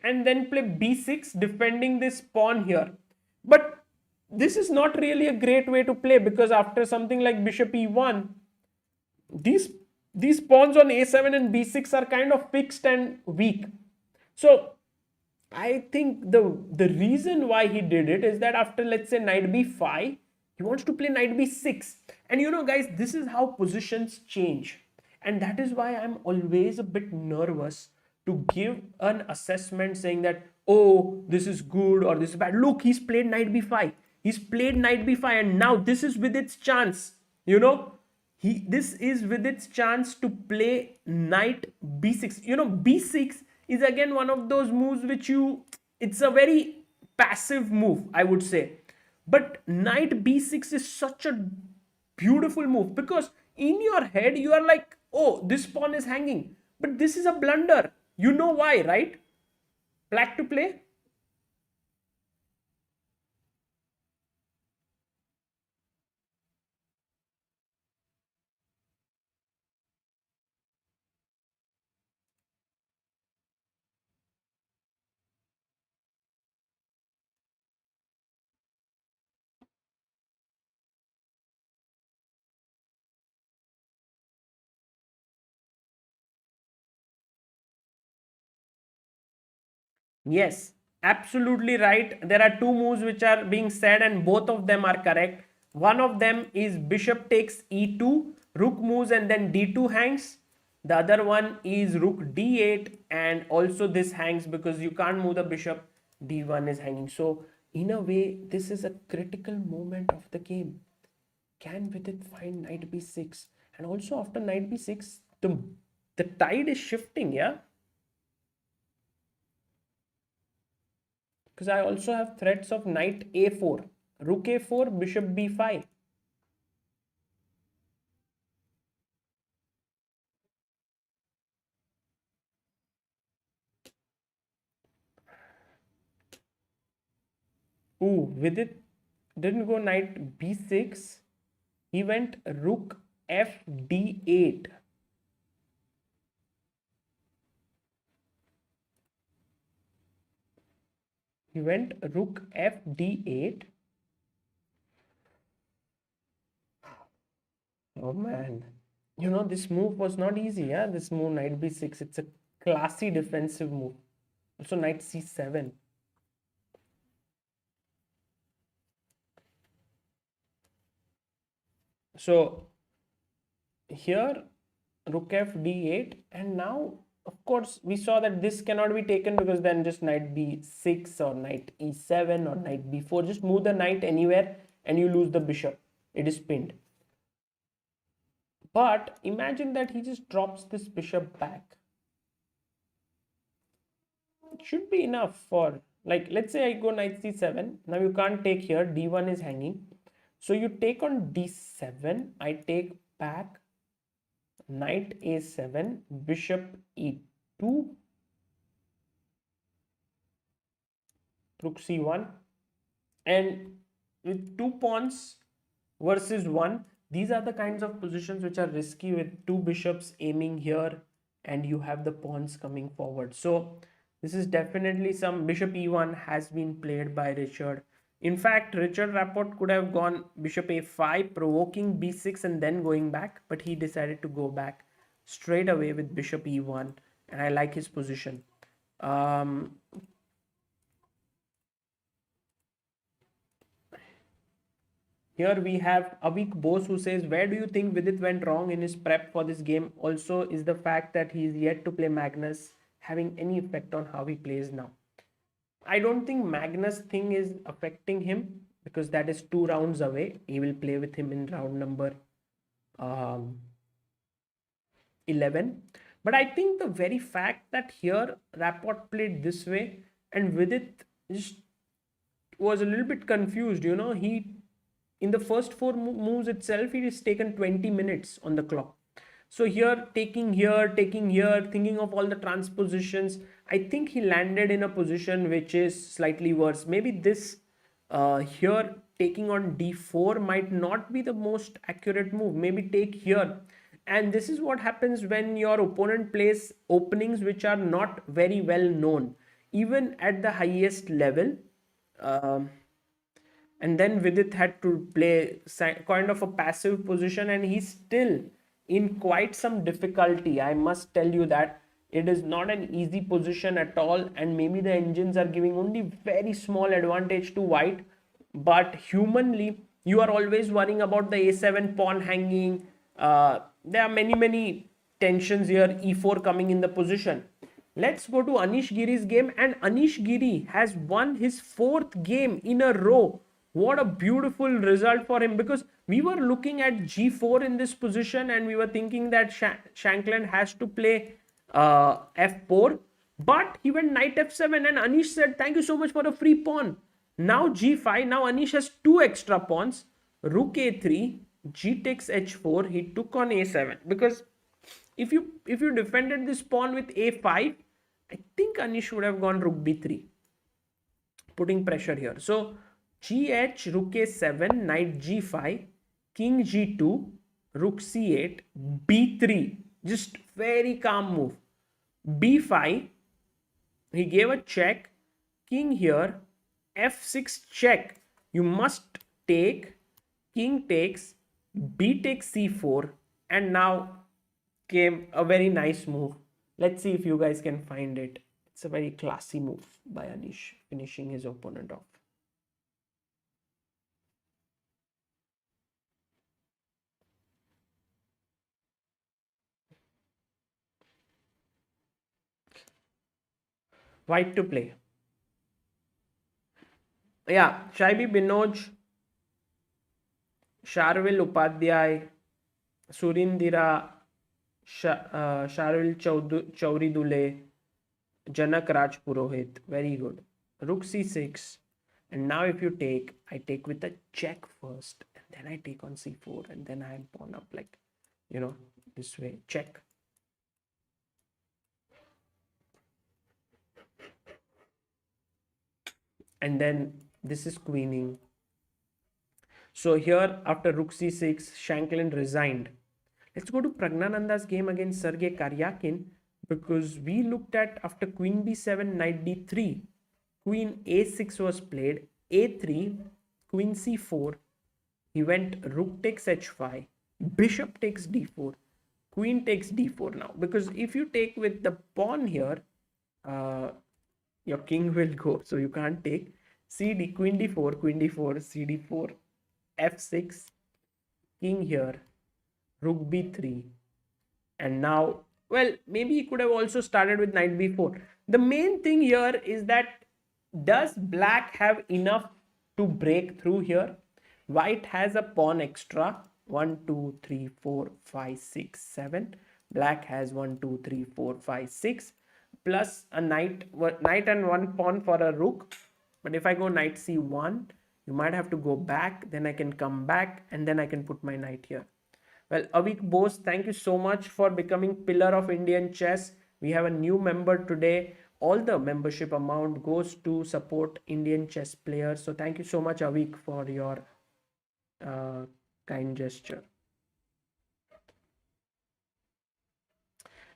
and then play b6, defending this pawn here. But this is not really a great way to play, because after something like bishop e1, these pawns on a7 and b6 are kind of fixed and weak. So I think the reason why he did it is that after, let's say, knight b5, he wants to play knight b6. And guys, this is how positions change. And that is why I'm always a bit nervous to give an assessment saying that, oh, this is good or this is bad. Look, he's played knight b5. And now this is Vidit's chance. This is Vidit's chance to play knight b6. B6 is again one of those moves which it's a very passive move, I would say. But knight b6 is such a beautiful move, because in your head you are like, oh, this pawn is hanging. But this is a blunder. You know why, right? Black to play. Yes, absolutely right. There are two moves which are being said and both of them are correct. One of them is bishop takes e2, rook moves and then d2 hangs. The other one is rook d8 and also this hangs because you can't move the bishop, d1 is hanging. So in a way, this is a critical moment of the game. Can Vidit find knight b6? And also after knight b6, the tide is shifting, yeah? Because I also have threats of knight a4, rook a4, bishop b5. Ooh, Vidit didn't go knight b6. He went rook f d8. He went rook f d8. Oh man. This move was not easy, yeah? This move, knight b6. It's a classy defensive move. Also, knight c7. So, here, rook f d8. And now, of course, we saw that this cannot be taken because then just knight b6 or knight e7 or knight b4. Just move the knight anywhere and you lose the bishop. It is pinned. But imagine that he just drops this bishop back. It should be enough for, like, let's say I go knight c7. Now you can't take here. d1 is hanging. So you take on d7. I take back. Knight a7, bishop e2, rook c1, and with two pawns versus one, these are the kinds of positions which are risky, with two bishops aiming here and you have the pawns coming forward. So this is definitely some bishop e1 has been played by Richard. In fact, Richard Rapport could have gone bishop a5, provoking b6 and then going back, but he decided to go back straight away with bishop e1. and I like his position. Um, Here we have Avik Bose who says, where do you think Vidit went wrong in his prep for this game? Also, is the fact that he is yet to play Magnus having any effect on how he plays now? I don't think Magnus thing is affecting him because that is 2 rounds away. He will play with him in round number um, 11. But I think the very fact that here Rapport played this way and Vidit just was a little bit confused. He in the first 4 moves itself, he has taken 20 minutes on the clock. So here, taking here, thinking of all the transpositions, I think he landed in a position which is slightly worse. Maybe this here taking on d4 might not be the most accurate move. Maybe take here. And this is what happens when your opponent plays openings which are not very well known, even at the highest level. And then Vidit had to play kind of a passive position, and he's still in quite some difficulty. I must tell you that it is not an easy position at all, and maybe the engines are giving only very small advantage to white, but humanly you are always worrying about the a7 pawn hanging. There are many tensions here, e4 coming in the position. Let's go to Anish Giri's game, and Anish Giri has won his 4th game in a row. What a beautiful result for him, because we were looking at g4 in this position and we were thinking that Shankland has to play f4, but he went knight f7 and Anish said, thank you so much for a free pawn. Now g5. Now Anish has 2 extra pawns. Rook a3, g takes h4. He took on a7, because if you defended this pawn with a5, I think Anish would have gone rook b3, putting pressure here. So gh, rook a7, knight g5, king g2, rook c8, b3. Just very calm move. b5, he gave a check. King here, f6 check. You must take. King takes, b takes c4, and now came a very nice move. Let's see if you guys can find it. It's a very classy move by Anish, finishing his opponent off. White to play. Yeah, Shaibi Binoj, Sharvil Upadhyay, Surindira, Sharvil Chauri Dule, Janak Raj Purohit. Very good. Rook c6. And now if you take, I take with a check first. And then I take on c4. And then I am pawn up like, this way. Check. And then this is queening. So here after rook c6, Shankland resigned. Let's go to Praggnanandhaa's game against Sergei Karjakin, because we looked at after queen b7, knight d3, queen a6 was played, a3, queen c4, he went rook takes h5, bishop takes d4, queen takes d4 now, because if you take with the pawn here, your king will go, so you can't take. cd, queen d4, cd4, f6, king here, rook b3, and now, well, maybe he could have also started with knight b4. The main thing here is that, does black have enough to break through here? White has a pawn extra, 1 2 3 4 5 6 7. Black has 1 2 3 4 5 6, plus a knight and 1 pawn for a rook. But if I go knight c1, you might have to go back, then I can come back, and then I can put my knight here. Well, Avik Bose, thank you so much for becoming pillar of Indian chess. We have a new member today. All the membership amount goes to support Indian chess players. So thank you so much, Avik, for your kind gesture.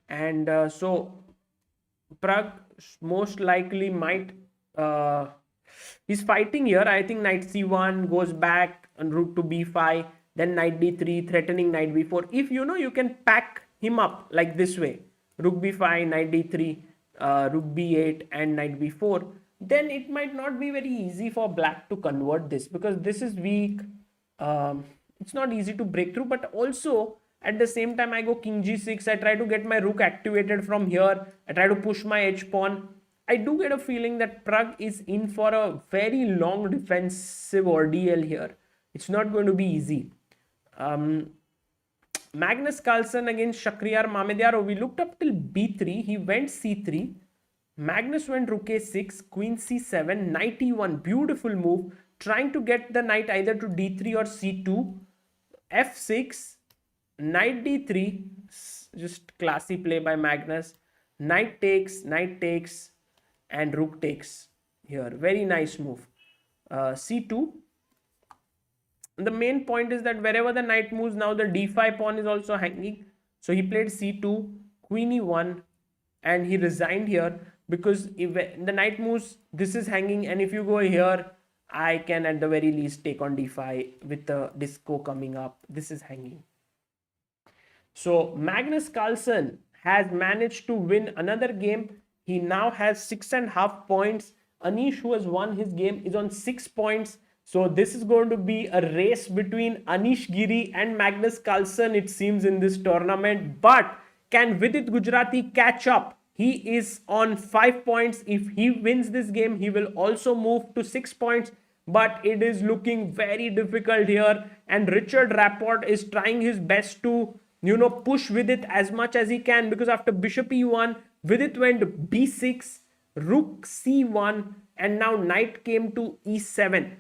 And so Pragg most likely might he's fighting here. I think knight c1 goes back and rook to b5, then knight d3, threatening knight b4. If you can pack him up like this way, rook b5, knight d3, rook b8 and knight b4, then it might not be very easy for black to convert this, because this is weak. It's not easy to break through. But also at the same time, I go king g6, I try to get my rook activated from here, I try to push my h pawn. I do get a feeling that Pragg is in for a very long defensive ordeal here. It's not going to be easy. Magnus Carlsen against Shakhriyar Mamedyarov, we looked up till b3, he went c3, Magnus went rook a6, queen c7, knight e1, beautiful move, trying to get the knight either to d3 or c2, f6, knight d3, just classy play by Magnus, knight takes, and rook takes here, very nice move. C2. The main point is that wherever the knight moves, now the d5 pawn is also hanging. So he played c2, queen e1, and he resigned here, because if the knight moves, this is hanging, and if you go here, I can at the very least take on d5 with the disco coming up. This is hanging. So Magnus Carlsen has managed to win another game. He now has 6.5 points. Anish, who has won his game, is on 6 points. So this is going to be a race between Anish Giri and Magnus Carlsen, it seems, in this tournament. But can Vidit Gujrathi catch up? He is on 5 points. If he wins this game, he will also move to 6 points. But it is looking very difficult here. And Richard Rapport is trying his best to, push Vidit as much as he can. Because after bishop e1, Vidit went b6, rook c1, and now knight came to e7.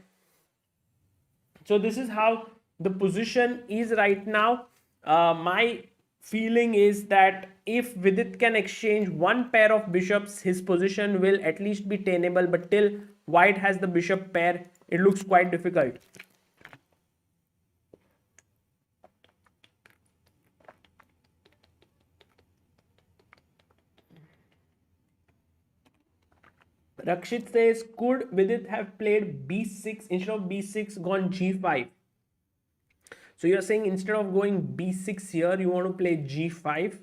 So this is how the position is right now. My feeling is that if Vidit can exchange one pair of bishops, his position will at least be tenable. But till white has the bishop pair, it looks quite difficult. Rakshit says, could Vidit have played b6 instead of b6, gone g5? So you're saying instead of going b6 here, you want to play g5,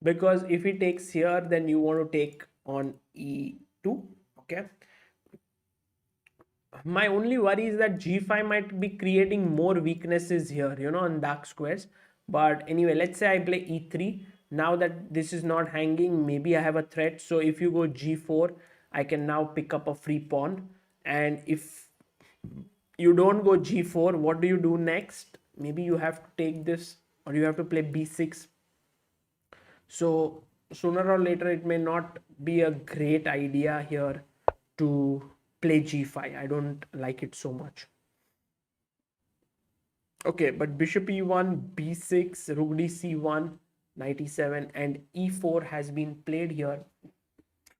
because if he takes here, then you want to take on e2. Okay. My only worry is that g5 might be creating more weaknesses here, on dark squares. But anyway, let's say I play e3. Now that this is not hanging, maybe I have a threat. So if you go g4, I can now pick up a free pawn. And if you don't go g4, what do you do next? Maybe you have to take this, or you have to play b6. So sooner or later, it may not be a great idea here to play g5. I don't like it so much. Okay, but bishop e1, b6, rook d c1, knight e7, and e4 has been played here.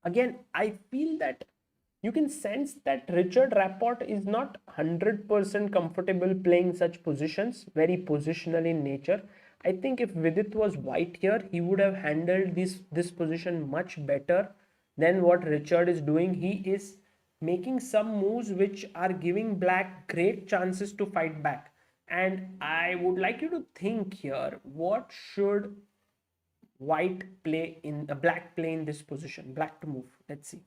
Again, I feel that you can sense that Richard Rapport is not 100% comfortable playing such positions, very positional in nature. I think if Vidit was white here, he would have handled this position much better than what Richard is doing. He is making some moves which are giving black great chances to fight back. And I would like you to think here, what should white play in black play in this position? Black to move. Let's see.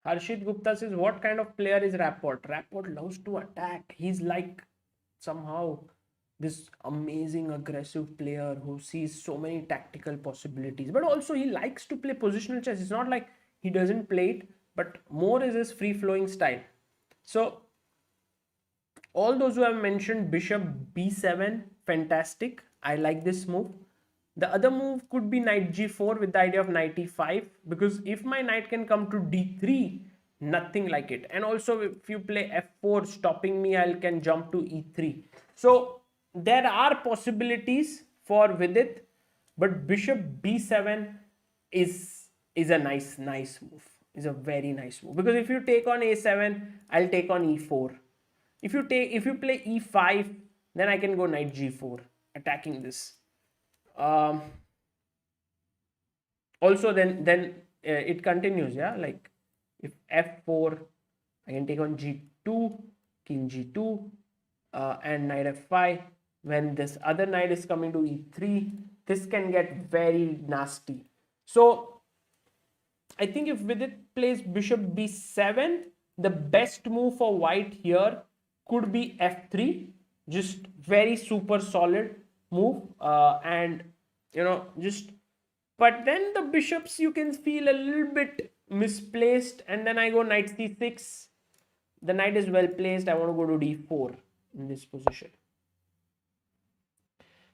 Harshit Gupta says, what kind of player is Rapport? Rapport loves to attack. He's like somehow this amazing aggressive player who sees so many tactical possibilities. But also he likes to play positional chess. It's not like he doesn't play it, but more is his free-flowing style. So all those who have mentioned bishop b7, fantastic. I like this move. The other move could be knight g4 with the idea of knight e5, because if my knight can come to d3, nothing like it. And also if you play f4 stopping me, I can jump to e3. So there are possibilities for Vidit, but bishop b7 is a nice move. is a very nice move, because if you take on a7, I'll take on e4. If you play e5, then I can go knight g4, attacking this. Also, then it continues, yeah. Like if f4, I can take on g2, king g2, and knight f5. When this other knight is coming to e3, this can get very nasty. So I think if Vidit plays bishop b7, the best move for white here could be f3. Just very super solid move, and just. But then the bishops, you can feel a little bit misplaced, and then I go knight c6. The knight is well placed. I want to go to d4 in this position.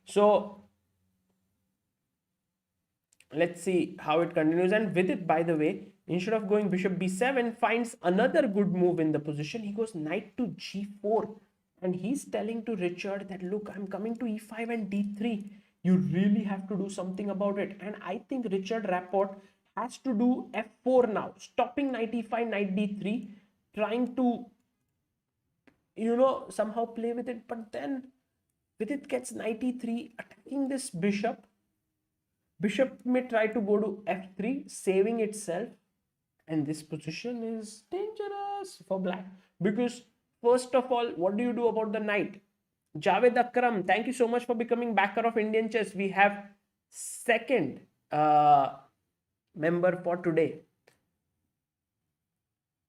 So let's see how it continues. And with it, by the way, instead of going bishop b7, finds another good move in the position. He goes knight to g4, and he's telling to Richard that, look, I'm coming to e5 and d3. You really have to do something about it. And I think Richard Rapport has to do f4 now, stopping knight e5, knight d3, trying to somehow play with it. But then Vidit gets knight e3, attacking this bishop. Bishop may try to go to f3, saving itself. And this position is dangerous for black, because first of all, what do you do about the knight? Javed Akram, thank you so much for becoming backer of Indian Chess. We have second member for today.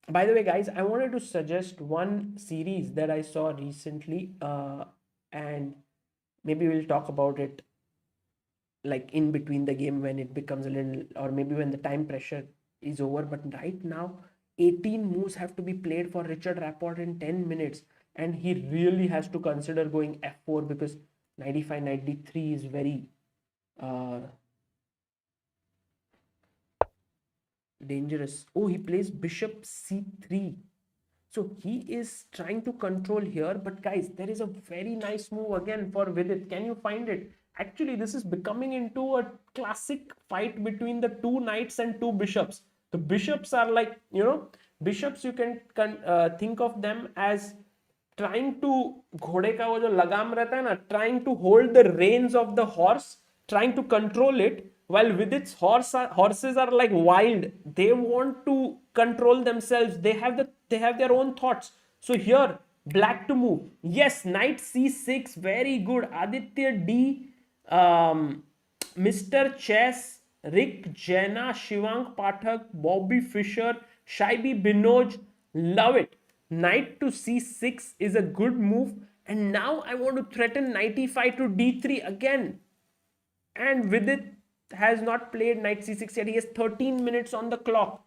By the way, guys, I wanted to suggest one series that I saw recently, and maybe we'll talk about it like in between the game when it becomes a little, or maybe when the time pressure is over. But right now, 18 moves have to be played for Richard Rapport in 10 minutes. And he really has to consider going f4, because knight e5, knight d3 is very dangerous. Oh, he plays bishop c3. So he is trying to control here. But guys, there is a very nice move again for Vidit. Can you find it? Actually, this is becoming into a classic fight between the two knights and two bishops. The bishops are like, bishops, you can think of them as trying to, घोड़े का वो जो लगाम रहता है ना, trying to hold the reins of the horse, trying to control it, while Vidit's horses are like wild. They want to control themselves. They have their own thoughts. So here, black to move. Yes, knight c6, very good. Aditya D, Mr. Chess, Rick, Jenna, Shivank Pathak, Bobby Fisher, Shaibi Binoj, love it. Knight to c6 is a good move. And now I want to threaten knight e5 to d3 again. And Vidit has not played knight c6 yet. He has 13 minutes on the clock.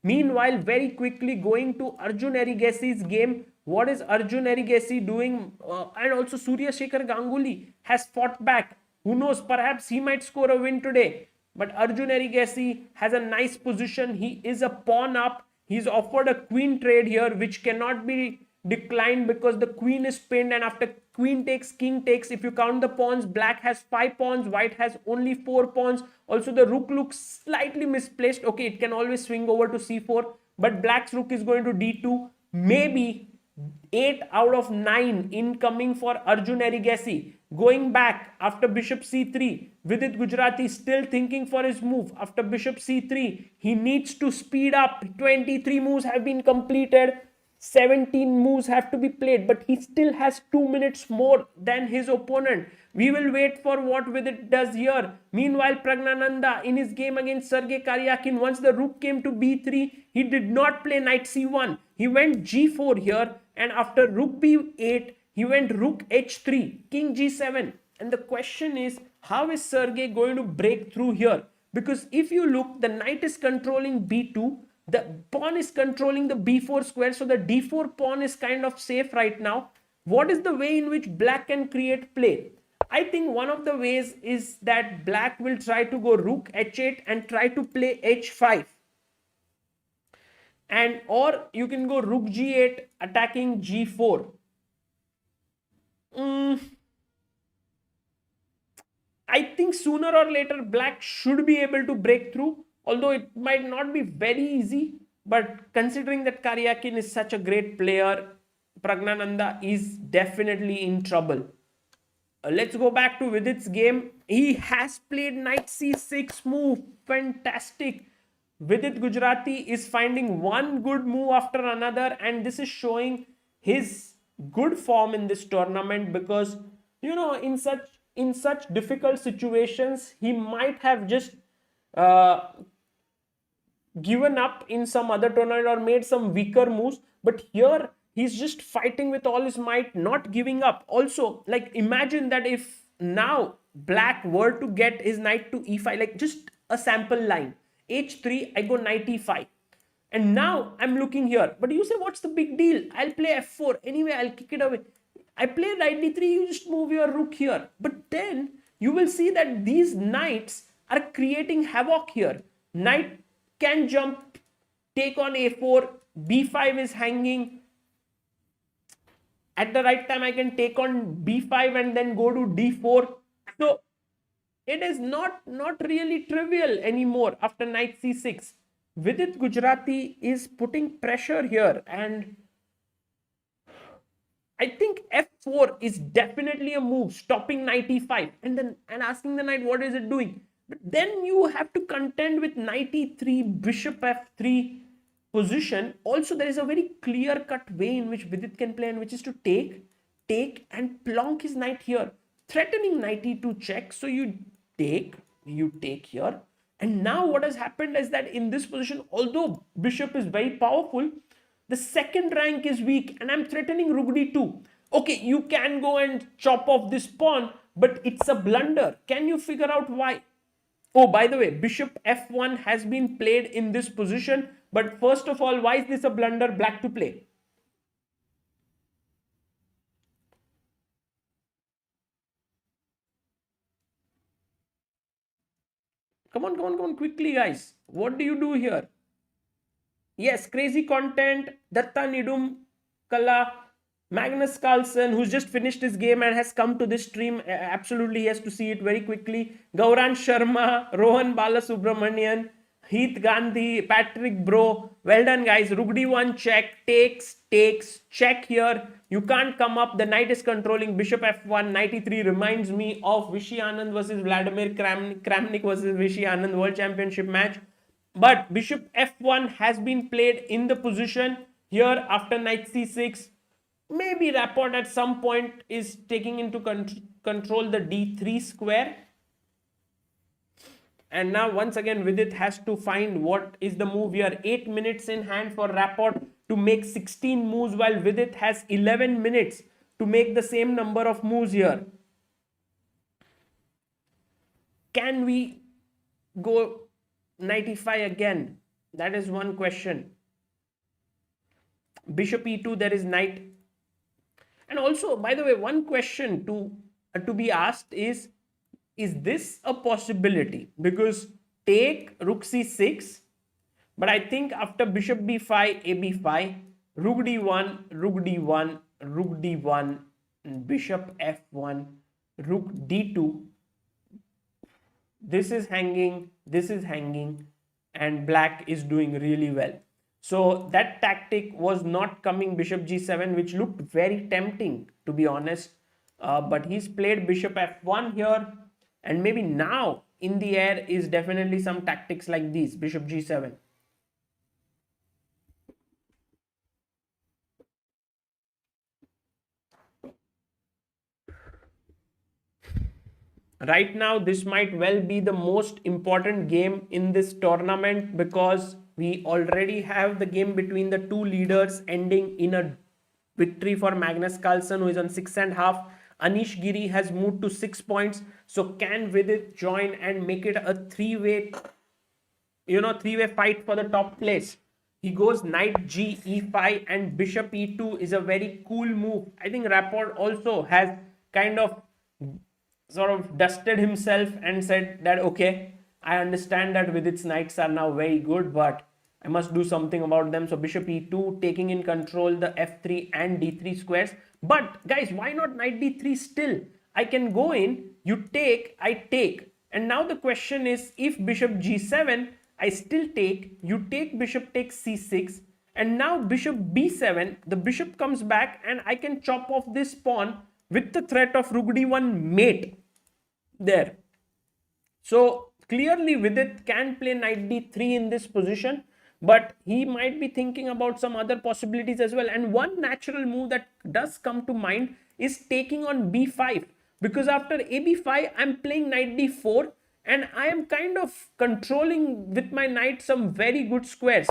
Meanwhile, very quickly going to Arjun Erigaisi's game. What is Arjun Erigaisi doing? And also Surya Ganguly has fought back. Who knows? Perhaps he might score a win today. But Arjun Erigaisi has a nice position. He is a pawn up. He's offered a queen trade here, which cannot be declined because the queen is pinned, and after queen takes, king takes, if you count the pawns, black has 5 pawns, white has only 4 pawns. Also, the rook looks slightly misplaced. Okay, it can always swing over to c4, but black's rook is going to d2. Maybe 8 out of 9 incoming for Arjun Erigaisi. Going back after bishop c3, Vidit Gujrathi still thinking for his move. After bishop c3, he needs to speed up. 23 moves have been completed. 17 moves have to be played, but he still has 2 minutes more than his opponent. We will wait for what Vidit does here. Meanwhile, Praggnanandhaa in his game against Sergey Karjakin, once the rook came to b3, he did not play knight c1. He went g4 here, and after rook b8, he went rook h3, king g7. And the question is, how is Sergey going to break through here? Because if you look, the knight is controlling b2, the pawn is controlling the b4 square, so the d4 pawn is kind of safe right now. What is the way in which black can create play? I think one of the ways is that black will try to go rook h8 and try to play h5. And or you can go rook g8 attacking g4. I think sooner or later black should be able to break through, although it might not be very easy. But considering that Karjakin is such a great player, Praggnanandhaa is definitely in trouble. Let's go back to Vidit's game. He has played knight c6 move. Fantastic. Vidit Gujrathi is finding one good move after another, and this is showing his good form in this tournament, because in such difficult situations he might have just uh, given up in some other tournament or made some weaker moves, but here he's just fighting with all his might, not giving up. Also, like, imagine that if now black were to get his knight to e5, like just a sample line, h3, I go knight e5, and now I'm looking here, but you say, what's the big deal? I'll play f4 anyway, I'll kick it away. I play knight d3, you just move your rook here, but then you will see that these knights are creating havoc here. Knight can jump, take on a4, b5 is hanging. At the right time, I can take on b5 and then go to d4. So it is not really trivial anymore after knight c6. Vidit Gujrathi is putting pressure here, and I think f4 is definitely a move, stopping knight e5 and asking the knight what is it doing. But then you have to contend with knight e3, bishop f3 position. Also, there is a very clear-cut way in which Vidit can play, and which is to take and plonk his knight here, threatening knight e2 check. So you take here. And now what has happened is that in this position, although bishop is very powerful, the second rank is weak, and I'm threatening rook d2. Okay, you can go and chop off this pawn, but it's a blunder. Can you figure out why? Oh, by the way, bishop f1 has been played in this position. But first of all, why is this a blunder? Black to play. Come on, quickly, guys. What do you do here? Yes, crazy content. Datta Nidum Kala. Magnus Carlsen, who's just finished his game and has come to this stream, absolutely he has to see it very quickly. Gauran Sharma, Rohan Balasubramanian, Heath Gandhi, Patrick Bro. Well done, guys. Rook d1 check, takes, check here. You can't come up. The knight is controlling. Bishop f1, knight e3 reminds me of Vishy Anand versus Vladimir Kramnik versus Vishy Anand World Championship match. But bishop f1 has been played in the position here after knight c6. Maybe Rapport at some point is taking into control the d3 square. And now once again Vidit has to find what is the move here. 8 minutes in hand for Rapport to make 16 moves, while Vidit has 11 minutes to make the same number of moves here. Can we go knight e5 again? That is one question. Bishop e2, there is knight. And also, by the way, one question to be asked is this a possibility? Because take rook c6, but I think after bishop b5, a b5, rook d1, rook d1, rook d1, bishop f1, rook d2, this is hanging, and black is doing really well. So that tactic was not coming, bishop g7, which looked very tempting, to be honest. But he's played bishop f1 here, and maybe now in the air is definitely some tactics like these, bishop g7. Right now, this might well be the most important game in this tournament, because we already have the game between the two leaders ending in a victory for Magnus Carlsen, who is on 6.5. Anish Giri has moved to 6 points. So can Vidit join and make it a three-way fight for the top place? He goes knight g e5 and bishop e2 is a very cool move. I think Rapport also has kind of sort of dusted himself and said that, okay, I understand that Vidit's knights are now very good, but I must do something about them. So bishop e2, taking in control the f3 and d3 squares. But guys, why not knight d3 still? I can go in, you take, I take. And now the question is, if bishop g7, I still take, you take bishop takes c6, and now bishop b7, the bishop comes back and I can chop off this pawn with the threat of rook d1 mate there. So clearly Vidit can play knight d3 in this position, but he might be thinking about some other possibilities as well. And one natural move that does come to mind is taking on b5, because after ab5 I'm playing knight d4 and I am kind of controlling with my knight some very good squares.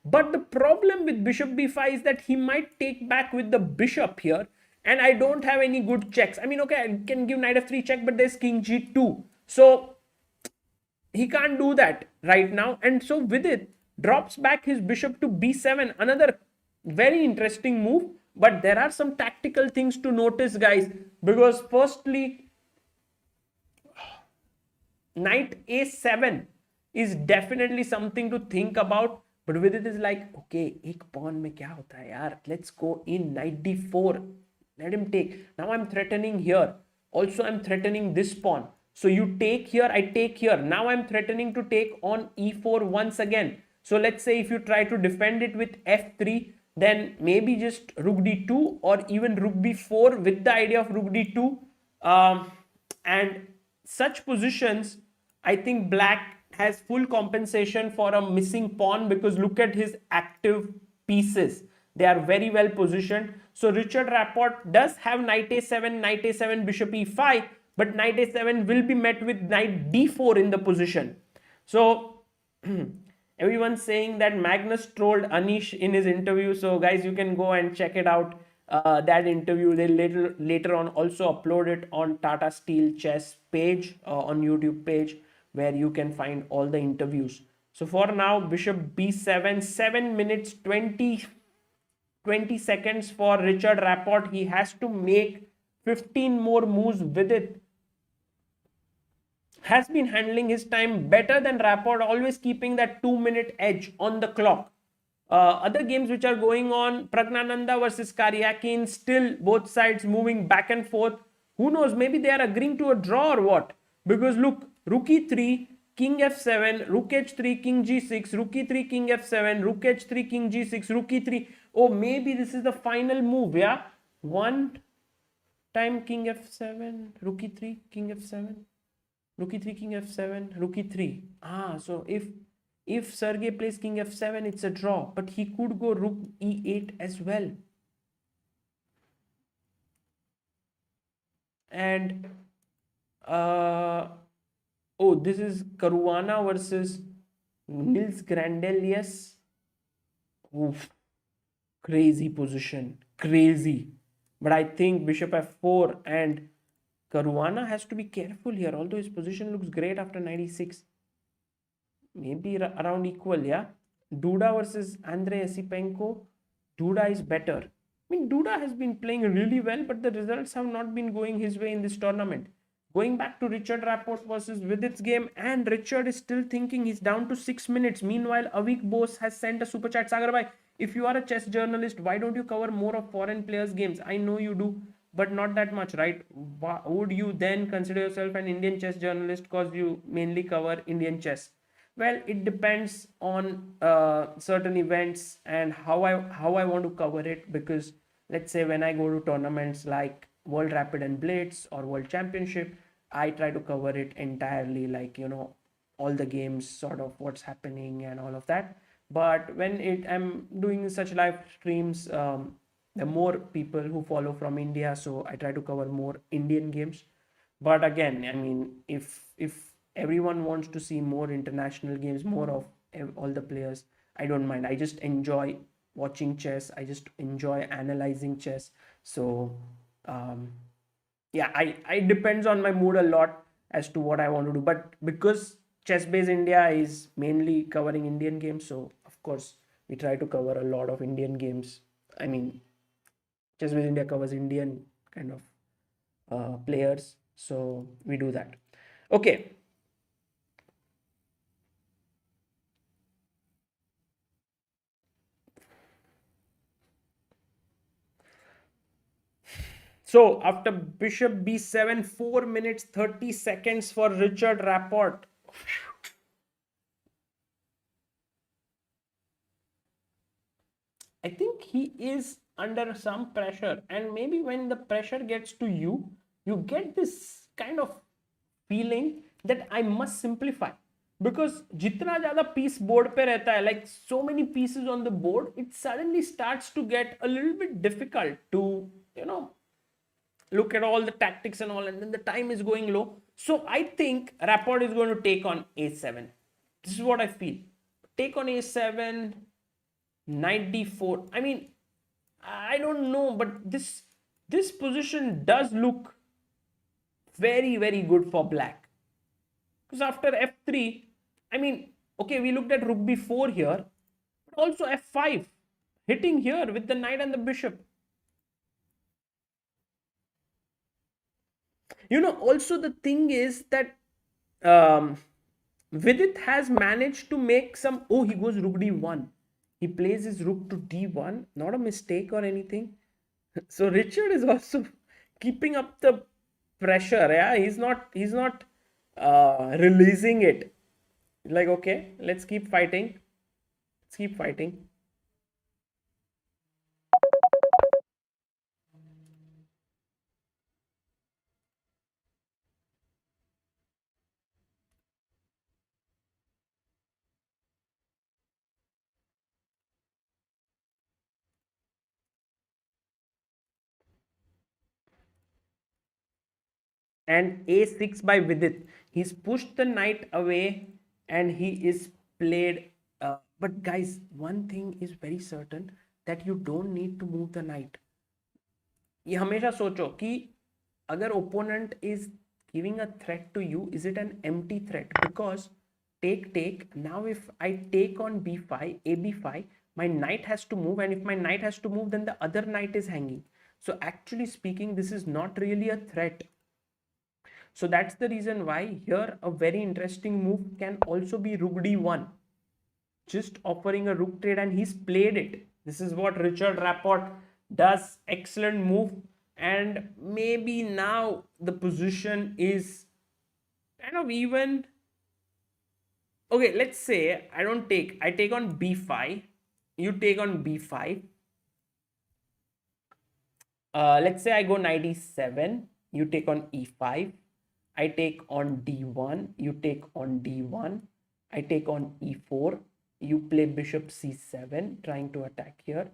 But the problem with bishop b5 is that he might take back with the bishop here, and I don't have any good checks. I mean, okay, I can give knight f3 check, but there's king g2. So he can't do that right now. And so Vidit drops back his bishop to b7, another very interesting move. But there are some tactical things to notice, guys, because firstly, knight a7 is definitely something to think about. But Vidit is like, okay, ek pawn mein kya hota hai yaar, let's go in knight d4, let him take. Now I'm threatening here, also I'm threatening this pawn. So you take here, I take here. Now I'm threatening to take on e4 once again. So let's say if you try to defend it with f3, then maybe just rook d2 or even rook b4 with the idea of rook d2. And such positions, I think black has full compensation for a missing pawn, because look at his active pieces. They are very well positioned. So Richard Rapport does have knight a7, bishop e5, but knight a7 will be met with knight d4 in the position. So everyone's saying that Magnus trolled Anish in his interview. So guys, you can go and check it out. That interview, they later on also upload it on Tata Steel Chess page, on YouTube page, where you can find all the interviews. So for now, bishop b7, 7 minutes 20 seconds for Richard Rapport. He has to make 15 more moves with it. Has been handling his time better than Rapport, always keeping that 2-minute edge on the clock. Other games which are going on, Praggnanandhaa versus Karjakin, still both sides moving back and forth. Who knows, maybe they are agreeing to a draw or what? Because look, rook e3, king f7, rook h3, king g6, rook e3, king f7, rook h3, king g6, rook e3. Oh, maybe this is the final move, yeah? One time king f7, rook e3, king f7. Rook e3, king f7, rook e3. So if Sergey plays king f7, it's a draw. But he could go rook e8 as well. And this is Caruana versus Nils Grandelius. Oof, crazy position, crazy. But I think bishop f4, and Caruana has to be careful here, although his position looks great after 96. Maybe around equal, yeah? Duda versus Andrey Esipenko. Duda is better. I mean, Duda has been playing really well, but the results have not been going his way in this tournament. Going back to Richard Rapport versus Vidit's game, and Richard is still thinking. He's down to 6 minutes. Meanwhile, Avik Bose has sent a super chat. Sagar bhai, if you are a chess journalist, why don't you cover more of foreign players' games? I know you do, but not that much, right? Would you then consider yourself an Indian chess journalist because you mainly cover Indian chess? Well, it depends on certain events and how I want to cover it. Because let's say when I go to tournaments like World Rapid and Blitz or World Championship, I try to cover it entirely, like, all the games, sort of what's happening and all of that. But when I'm doing such live streams, there are more people who follow from India, so I try to cover more Indian games. But again, I mean, if everyone wants to see more international games, more of all the players, I don't mind. I just enjoy watching chess. I just enjoy analyzing chess. So yeah, I depends on my mood a lot as to what I want to do. But because ChessBase India is mainly covering Indian games, so of course we try to cover a lot of Indian games. I mean, ChessBase India covers Indian kind of players, so we do that. Okay. So after bishop b7, 4 minutes 30 seconds for Richard Rapport. I think he is under some pressure, and maybe when the pressure gets to you, you get this kind of feeling that I must simplify, because जितना ज़्यादा piece board पे रहता है, like so many pieces on the board, it suddenly starts to get a little bit difficult to, you know, look at all the tactics and all, and then the time is going low. So I think Rapport is going to take on a7. This is what I feel. Take on a7, knight d4. I mean, I don't know, but this position does look very, very good for black. Because after f3, I mean, okay, we looked at rook b4 here, but also f5, hitting here with the knight and the bishop. You know, also the thing is that Vidit has managed to make some. Oh, he goes rook d1. He plays his rook to d1. Not a mistake or anything. So Richard is also keeping up the pressure. Yeah, he's not releasing it. Like, okay, let's keep fighting. Let's keep fighting. And a6 by Vidit. He's pushed the knight away and he is played. But guys, one thing is very certain, that you don't need to move the knight. ये हमेशा सोचो कि अगर opponent is giving a threat to you, is it an empty threat? Because take, now if I take on b5, ab5, my knight has to move, and if my knight has to move, then the other knight is hanging. So actually speaking, this is not really a threat. So that's the reason why here a very interesting move can also be rook d1, just offering a rook trade, and he's played it. This is what Richard Rapport does. Excellent move. And maybe now the position is kind of even. Okay, let's say I don't take, I take on b5, you take on b5. Let's say I go knight e7, you take on e5. I take on d1, you take on d1, I take on e4, you play bishop c7, trying to attack here.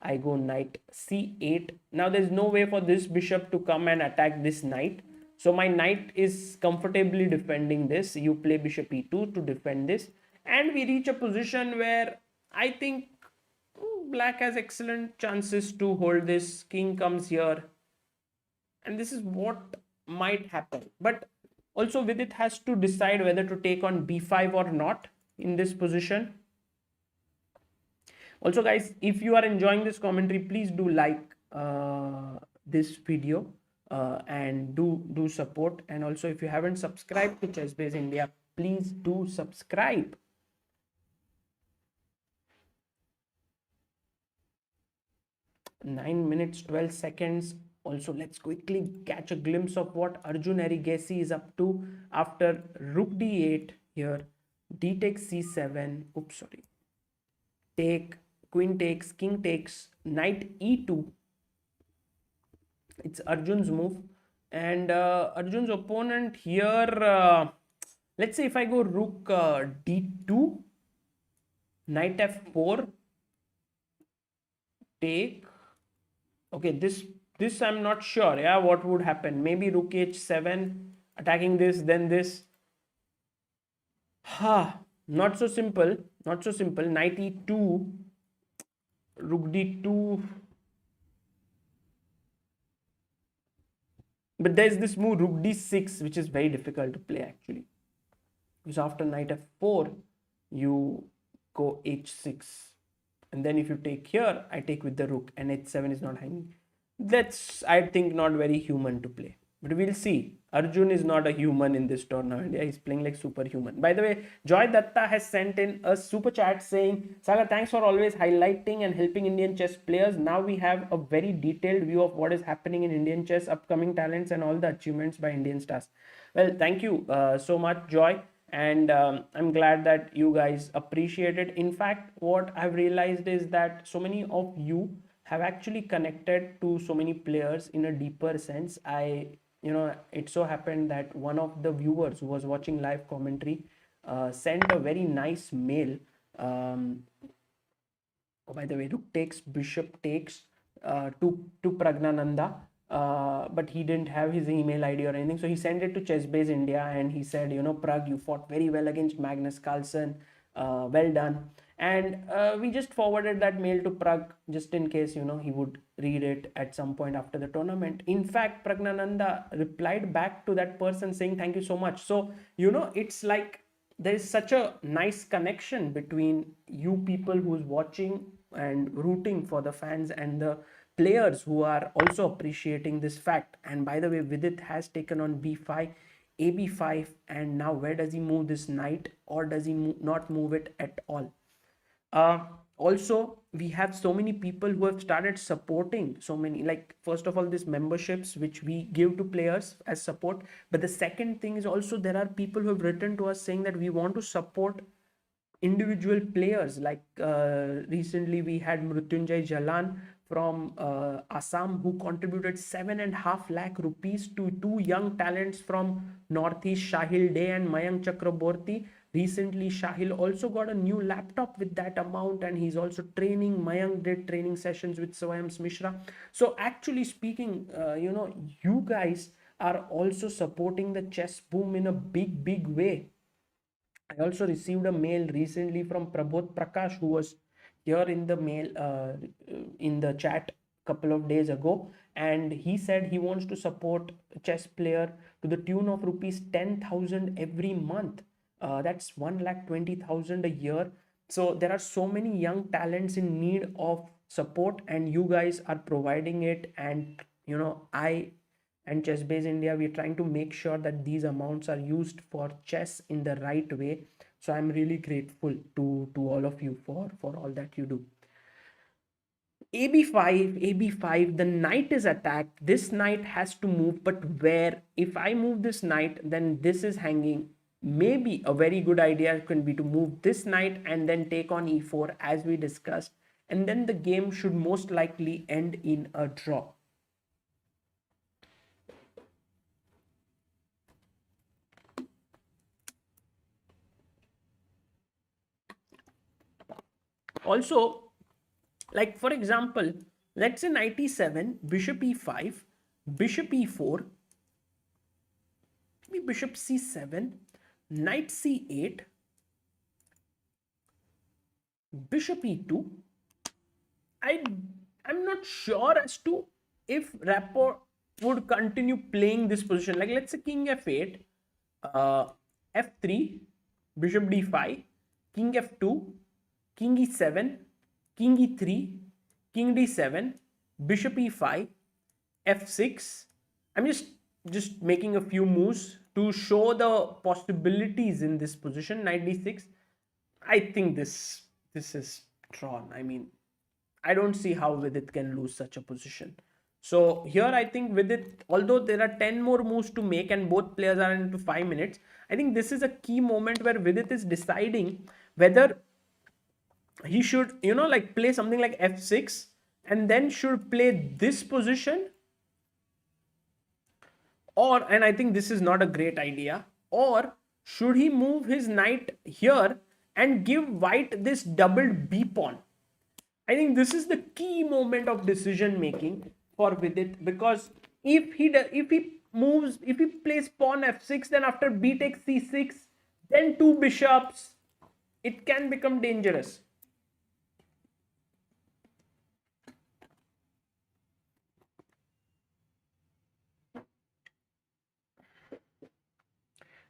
I go knight c8. Now there's no way for this bishop to come and attack this knight. So my knight is comfortably defending this. You play bishop e2 to defend this. And we reach a position where I think black has excellent chances to hold this. King comes here. And this is what might happen. But also Vidit has to decide whether to take on b5 or not in this position. Also guys, if you are enjoying this commentary, please do like this video and do support. And also, if you haven't subscribed to ChessBase India, please do subscribe. Nine minutes 12 seconds. Also, let's quickly catch a glimpse of what Arjun Erigaisi is up to after rook d8 here. D takes c7. Oops, sorry. Take, queen takes, king takes, knight e2. It's Arjun's move. And Arjun's opponent here, let's say if I go rook d2, knight f4, take. Okay, this I'm not sure. Yeah, what would happen? Maybe rook h7, attacking this, then this. Not so simple. Not so simple. Knight e2, rook d2. But there's this move rook d6, which is very difficult to play actually. Because after knight f4, you go h6. And then if you take here, I take with the rook, and h7 is not hanging. That's, I think, not very human to play. But we'll see. Arjun is not a human in this tournament. Yeah, he's playing like superhuman. By the way, Joy Datta has sent in a super chat saying, Saga, thanks for always highlighting and helping Indian chess players. Now we have a very detailed view of what is happening in Indian chess, upcoming talents, and all the achievements by Indian stars. Well, thank you so much, Joy. And I'm glad that you guys appreciate it. In fact, what I've realized is that so many of you have actually connected to so many players in a deeper sense. It so happened that one of the viewers who was watching live commentary sent a very nice mail. Oh, by the way, Rook takes, Bishop takes to Praggnanandhaa, but he didn't have his email ID or anything. So he sent it to ChessBase India and he said, Pragg, you fought very well against Magnus Carlsen. Well done. And we just forwarded that mail to Pragg just in case, he would read it at some point after the tournament. In fact, Praggnanandhaa replied back to that person saying, thank you so much. So, it's like there is such a nice connection between you people who's watching and rooting for the fans and the players who are also appreciating this fact. And by the way, Vidit has taken on b5, ab5, and now where does he move this knight, or does he not move it at all? Also, we have so many people who have started supporting so many, like first of all, these memberships which we give to players as support. But the second thing is also there are people who have written to us saying that we want to support individual players. Like recently we had Mrutyunjay Jalan from Assam, who contributed 7.5 lakh rupees to two young talents from Northeast, Shahil Day and Mayank Chakraborty. Recently, Shahil also got a new laptop with that amount, and he's also training. Mayank did training sessions with Swayams Mishra. So actually speaking, you guys are also supporting the chess boom in a big way. I also received a mail recently from Prabodh Prakash, who was here in the mail in the chat couple of days ago, and he said he wants to support a chess player to the tune of rupees 10,000 every month. That's 1,20,000 a year. So there are so many young talents in need of support, and you guys are providing it. And I and ChessBase India, we're trying to make sure that these amounts are used for chess in the right way. So I'm really grateful to all of you for all that you do. AB5, the knight is attacked. This knight has to move, but where? If I move this knight, then this is hanging. Maybe a very good idea can be to move this knight and then take on e4 as we discussed, and then the game should most likely end in a draw. Also, like for example, let's say knight e7, bishop e5, bishop e4, bishop c7, knight c8, bishop e2. I'm not sure as to if Rapport would continue playing this position. Like let's say king f8, f3, bishop d5, king f2, king e7, king e3, king d7, bishop e5, f6. I'm just making a few moves to show the possibilities in this position. Knight d6. I think this is drawn. I mean, I don't see how Vidit can lose such a position. So here I think Vidit, although there are 10 more moves to make and both players are into 5 minutes, I think this is a key moment where Vidit is deciding whether he should, like play something like f6 and then should play this position, or, and I think this is not a great idea, or should he move his knight here and give white this doubled b pawn. I think this is the key moment of decision making for Vidit, because if he plays pawn f6, then after b takes c6, then two bishops, it can become dangerous.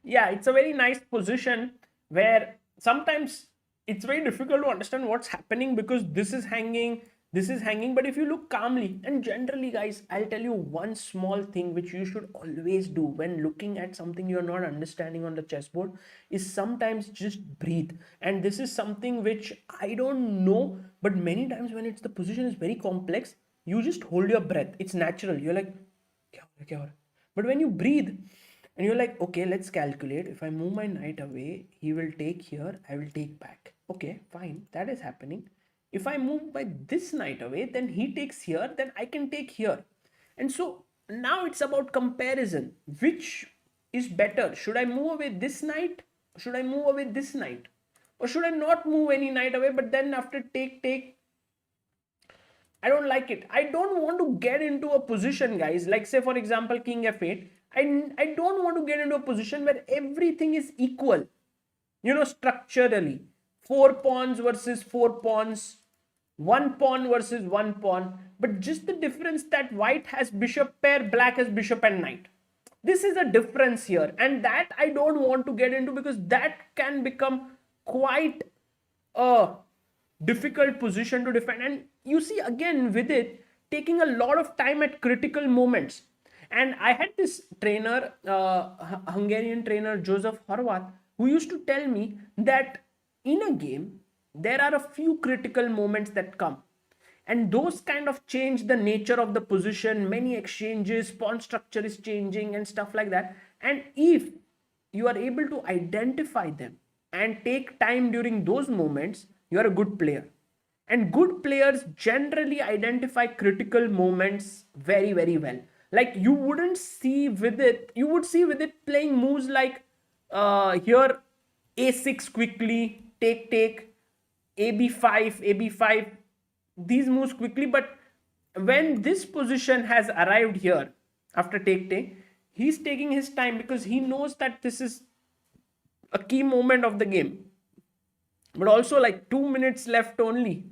Yeah, it's a very nice position where sometimes it's very difficult to understand what's happening, because this is hanging, but if you look calmly, and generally guys, I'll tell you one small thing which you should always do when looking at something you're not understanding on the chessboard is sometimes just breathe. And this is something which I don't know, but many times when the position is very complex, you just hold your breath. It's natural. You're like, kya ho raha? But when you breathe, And you're like, okay, let's calculate. If I move my knight away, he will take here, I will take back. Okay, fine, that is happening. If I move by this knight away, then he takes here, then I can take here. And so now it's about comparison. Which is better? Should I move away this knight? Should I move away this knight? Or should I not move any knight away, but then after take, I don't like it. I don't want to get into a position, guys. Like say for example, king f8. I don't want to get into a position where everything is equal. You know, structurally. 4 pawns versus 4 pawns. 1 pawn versus 1 pawn. But just the difference that white has bishop pair, black has bishop and knight. This is a difference here. And that I don't want to get into, because that can become quite a difficult position to defend. And you see again with it taking a lot of time at critical moments. And I had this trainer, Hungarian trainer Joseph Horvath, who used to tell me that in a game there are a few critical moments that come, and those kind of change the nature of the position. Many exchanges, pawn structure is changing and stuff like that. And if you are able to identify them and take time during those moments, you are a good player. And good players generally identify critical moments very, very well. Like you wouldn't see with it, you would see with it playing moves like here a6 quickly, take, ab5, these moves quickly. But when this position has arrived here after take, he's taking his time, because he knows that this is a key moment of the game. But also like 2 minutes left only.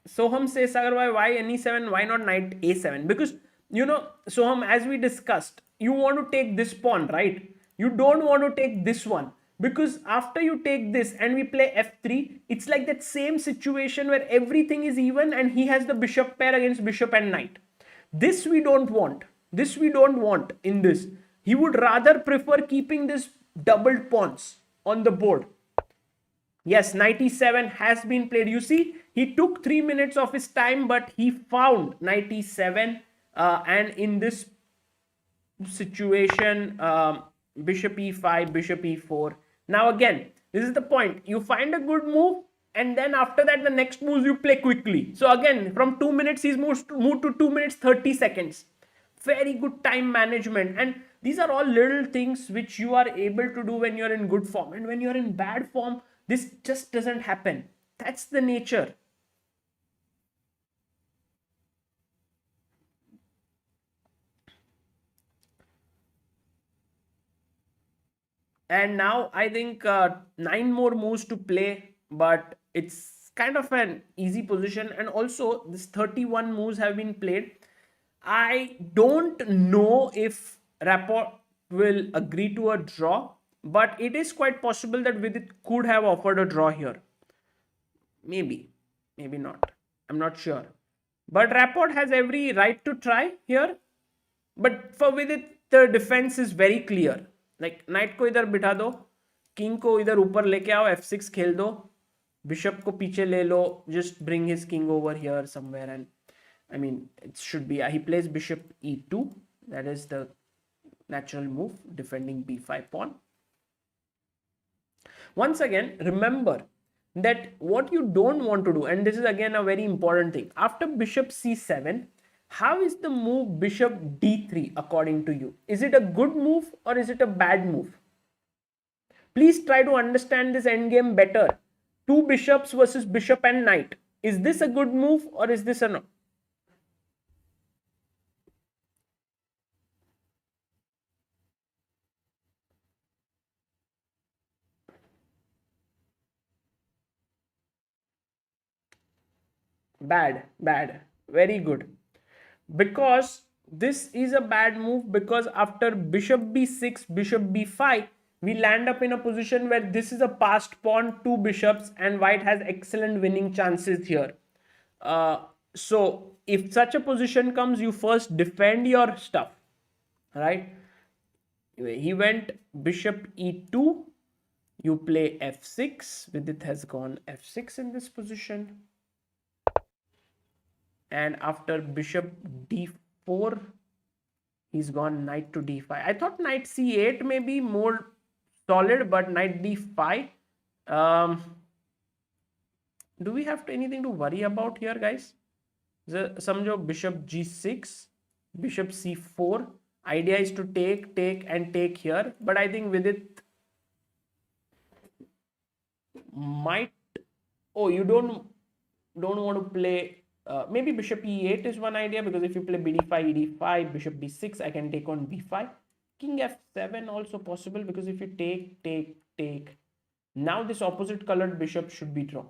Soham says, Sagar, why ne7, why not knight a7? Because, you know, Soham, as we discussed, you want to take this pawn, right? You don't want to take this one. Because after you take this and we play f3, it's like that same situation where everything is even and he has the bishop pair against bishop and knight. This we don't want. This we don't want in this. He would rather prefer keeping this doubled pawns on the board. Yes, knight e7 has been played. You see, he took 3 minutes of his time, but he found knight e7. And in this situation, bishop e5, bishop e4. Now again, this is the point. You find a good move, and then after that, the next moves you play quickly. So again, from 2 minutes, he's moved to 2 minutes 30 seconds. Very good time management. And these are all little things which you are able to do when you're in good form. And when you're in bad form, this just doesn't happen. That's the nature. And now I think 9 more moves to play, but it's kind of an easy position. And also this 31 moves have been played. I don't know if Rapport will agree to a draw, but it is quite possible that Vidit could have offered a draw here. Maybe, maybe not. I'm not sure. But Rapport has every right to try here. But for Vidit, the defense is very clear. Like knight को इधर बिठा दो, king को इधर ऊपर लेके आओ, f6 खेल दो, bishop को पीछे ले लो, just bring his king over here somewhere. And I mean, it should be, he plays bishop e2. That is the natural move, defending b5 pawn. Once again, remember that what you don't want to do, and this is again a very important thing, after bishop c7, how is the move bishop d3 according to you? Is it a good move or is it a bad move? Please try to understand this endgame better. Two bishops versus bishop and knight. Is this a good move or is this a no? Bad. Very good. Because this is a bad move, because after bishop b6, bishop b5, we land up in a position where this is a passed pawn, two bishops, and white has excellent winning chances here. So if such a position comes, you first defend your stuff, right? He went bishop e2, you play f6. Vidit has gone f6 in this position. And after bishop d4, He's gone knight to d5. I thought knight c8 may be more solid, but knight d5. Do we have anything to worry about here, guys? Samjho bishop g6, bishop c4. Idea is to take, and take here. But I think Vidit might... Oh, you don't want to play... maybe bishop e8 is one idea, because if you play bd5, ed5, bishop b6, I can take on b5. King f7 also possible, because if you take, now this opposite colored bishop should be drawn.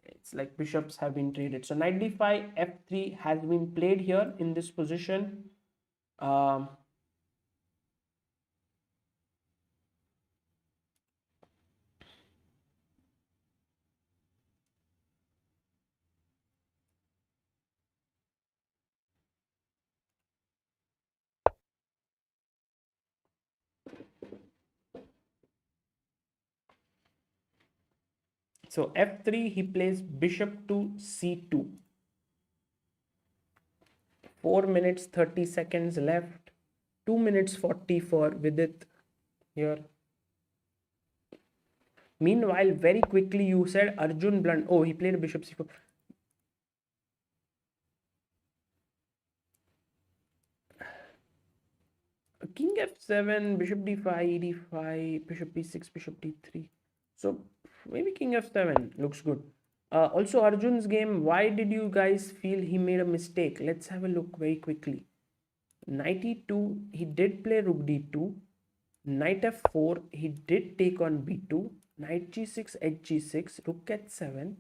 It's like bishops have been traded. So knight d5, f3 has been played here in this position. So f3, he plays bishop to c2. 4 minutes 30 seconds left. 2 minutes 40 for Vidit here. Meanwhile, very quickly, you said Arjun blunt. Oh, he played bishop c4. King f7, bishop d5, e5, bishop b6, bishop d3. So maybe king f7 looks good. Also, Arjun's game, why did you guys feel he made a mistake? Let's have a look very quickly. Knight e2, he did play rook d2. Knight f4, he did take on b2. Knight g6, h6, rook h7,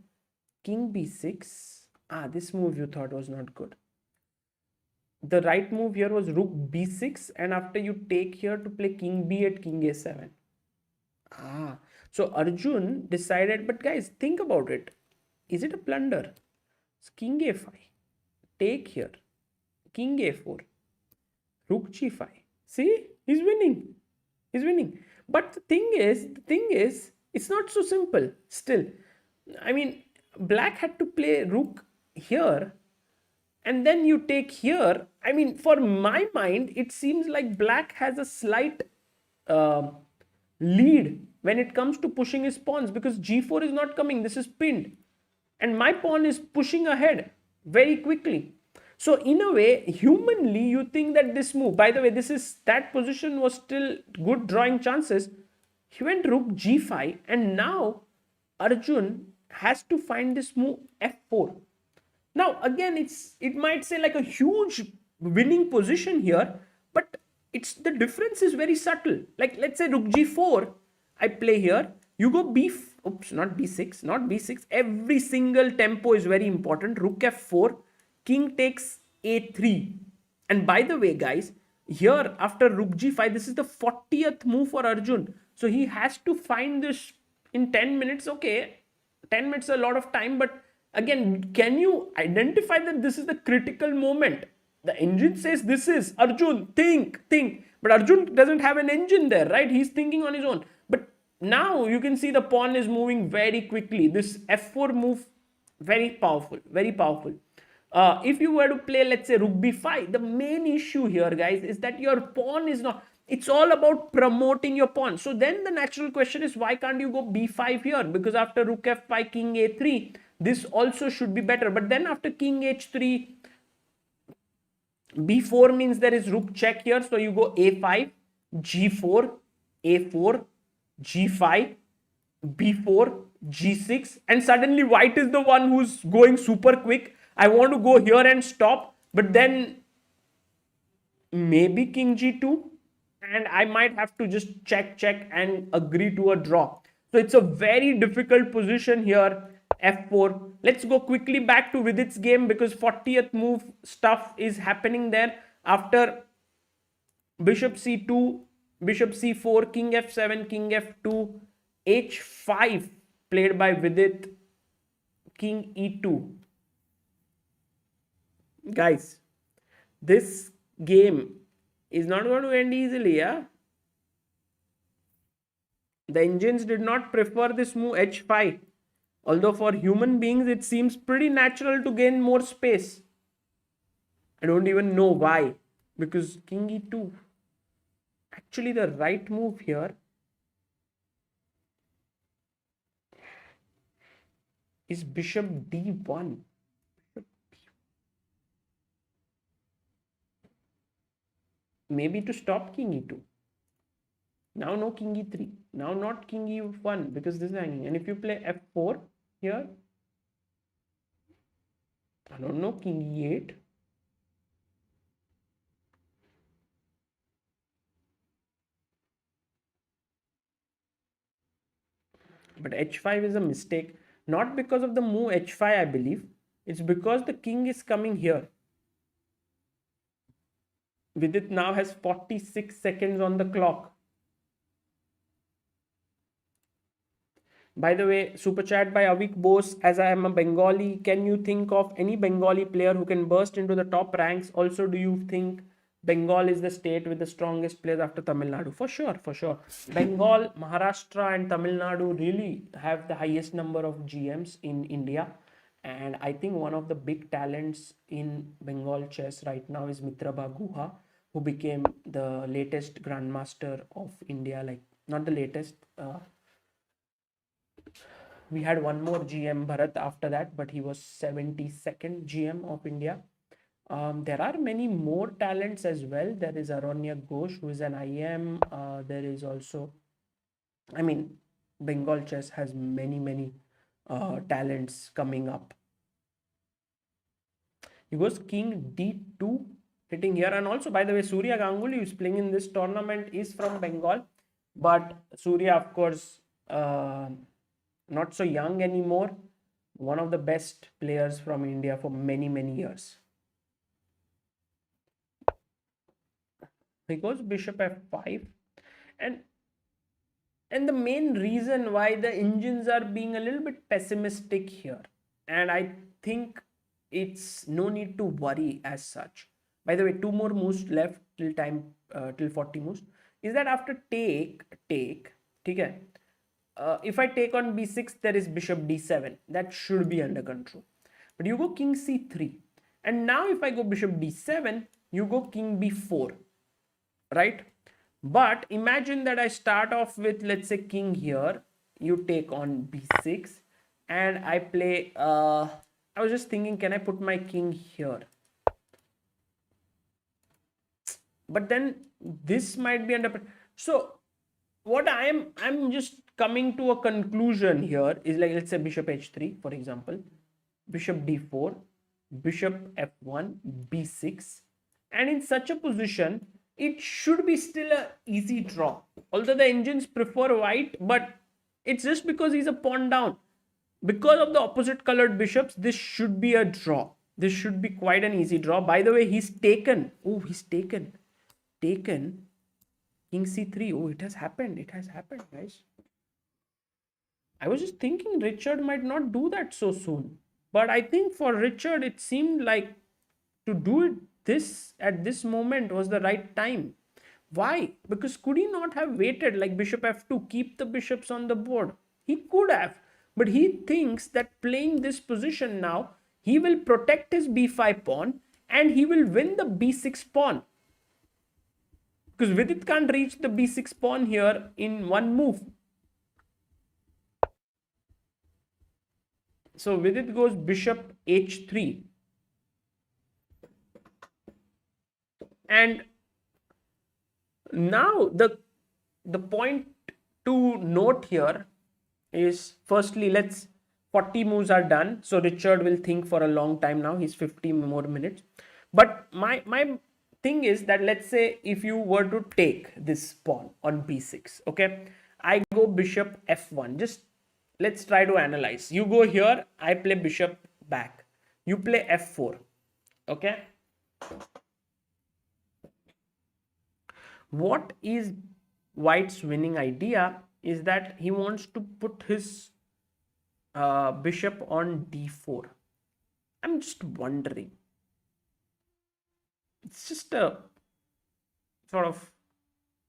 king b6. This move you thought was not good. The right move here was rook b6, and after you take here to play king b8, king a7. So Arjun decided, but guys, think about it. Is it a blunder? It's king a5, take here, king a4, rook g5. See, he's winning. He's winning. But the thing is, it's not so simple still. I mean, black had to play rook here, and then you take here. I mean, for my mind, it seems like black has a slight lead when it comes to pushing his pawns, because g4 is not coming. This is pinned. And my pawn is pushing ahead very quickly. So in a way, humanly, you think that this move, by the way, that position was still good drawing chances. He went rook g5, and now Arjun has to find this move f4. Now again, it might say like a huge winning position here, but the difference is very subtle. Like, let's say rook g4, I play here, you go not b6. Every single tempo is very important. Rook f4, king takes a3. And by the way, guys, here after rook g5, this is the 40th move for Arjun. So he has to find this in 10 minutes. Okay, 10 minutes is a lot of time, but again, can you identify that this is the critical moment? The engine says this is Arjun, think. But Arjun doesn't have an engine there, right? He's thinking on his own. But now you can see the pawn is moving very quickly. This f4 move, very powerful, very powerful. If you were to play, let's say, rook b5, the main issue here, guys, is that your pawn is not... It's all about promoting your pawn. So then the natural question is, why can't you go b5 here? Because after rook f5, king a3, this also should be better. But then after king h3, b4 means there is rook check here. So you go a5, g4, a4, g5, b4, g6. And suddenly white is the one who's going super quick. I want to go here and stop. But then maybe king g2. And I might have to just check and agree to a draw. So it's a very difficult position here, f4. Let's go quickly back to Vidit's game, because 40th move stuff is happening there. After bishop c2, bishop c4, king f7, king f2, h5 played by Vidit, king e2. Guys, this game is not going to end easily, yeah? The engines did not prefer this move h5. Although for human beings, it seems pretty natural to gain more space. I don't even know why. because king e2, actually the right move here is bishop d1. Maybe to stop king e2. Now no king e3. Now not king e1 because this is hanging. And if you play f4 here, I don't know, king e8. But h5 is a mistake. Not because of the move h5, I believe. It's because the king is coming here. Vidit now has 46 seconds on the clock. By the way, super chat by Avik Bose. As I am a Bengali, can you think of any Bengali player who can burst into the top ranks? Also, do you think Bengal is the state with the strongest players after Tamil Nadu? For sure, for sure. Bengal, Maharashtra and Tamil Nadu really have the highest number of GMs in India. And I think one of the big talents in Bengal chess right now is Mitrabha Guha, who became the latest Grandmaster of India. Like, not the latest. We had one more GM, Bharat, after that, but he was 72nd GM of India. There are many more talents as well. There is Aranya Ghosh, who is an IM. There is also, I mean, Bengal chess has many talents coming up. He goes king d2, hitting here. And also, by the way, Surya Ganguly, who is playing in this tournament, is from Bengal. But Surya, of course, not so young anymore. One of the best players from India for many years. He goes bishop f5, and the main reason why the Indians are being a little bit pessimistic here, and I think it's no need to worry as such. By the way, 2 more moves left till time, till 40 moves. Is that after take, okay? If I take on b6, there is bishop d7. That should be under control. But you go king c3. And now if I go bishop d7, you go king b4. Right? But imagine that I start off with, let's say, king here. You take on b6. And I play... I was just thinking, can I put my king here? But then this might be under... So what I'm just coming to a conclusion here is like, let's say bishop h3, for example, bishop d4, bishop f1, b6, and in such a position it should be still a easy draw, although the Indians prefer white, but it's just because he's a pawn down. Because of the opposite colored bishops, this should be a draw. This should be quite an easy draw. By the way, he's taken. Oh, he's taken king c3. Oh, it has happened, guys. I was just thinking Richard might not do that so soon. But I think for Richard, it seemed like to do it this at this moment was the right time. Why? Because could he not have waited like bishop f2, keep the bishops on the board? He could have. But he thinks that playing this position now, he will protect his b5 pawn and he will win the b6 pawn. Because Vidit can't reach the b6 pawn here in one move. So Vidit goes bishop h3. And now the point to note here is, firstly, 40 moves are done. So Richard will think for a long time now. He's 50 more minutes. But my thing is that, let's say if you were to take this pawn on b6, okay, I go bishop f1. Just let's try to analyze. You go here, I play bishop back. You play f4, okay. What is White's winning idea is that he wants to put his bishop on d4. I'm just wondering. It's just a sort of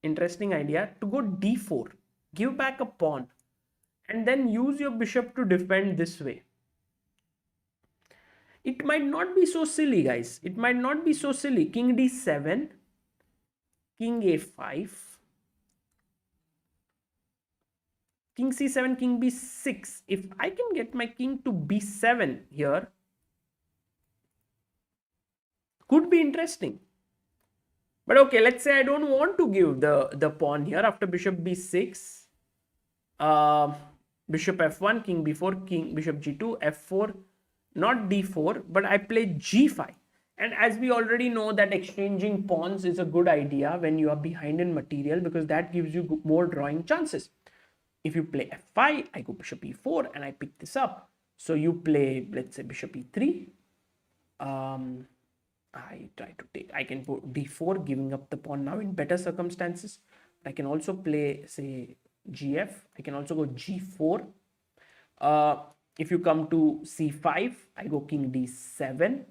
interesting idea to go d4, give back a pawn, and then use your bishop to defend this way. It might not be so silly, guys. It might not be so silly. King d7, king a5, king c7, king b6. If I can get my king to b7 here, could be interesting. But okay, let's say I don't want to give the pawn here after bishop b6. Bishop f1, king b4, king bishop g2, f4, not d4, but I play g5. And as we already know that exchanging pawns is a good idea when you are behind in material, because that gives you more drawing chances. If you play f5, I go bishop e4 and I pick this up. So you play, let's say, bishop e3. I try to take, I can put d4, giving up the pawn now in better circumstances. I can also play, say, gf. I can also go g4. If you come to c5, I go king d7.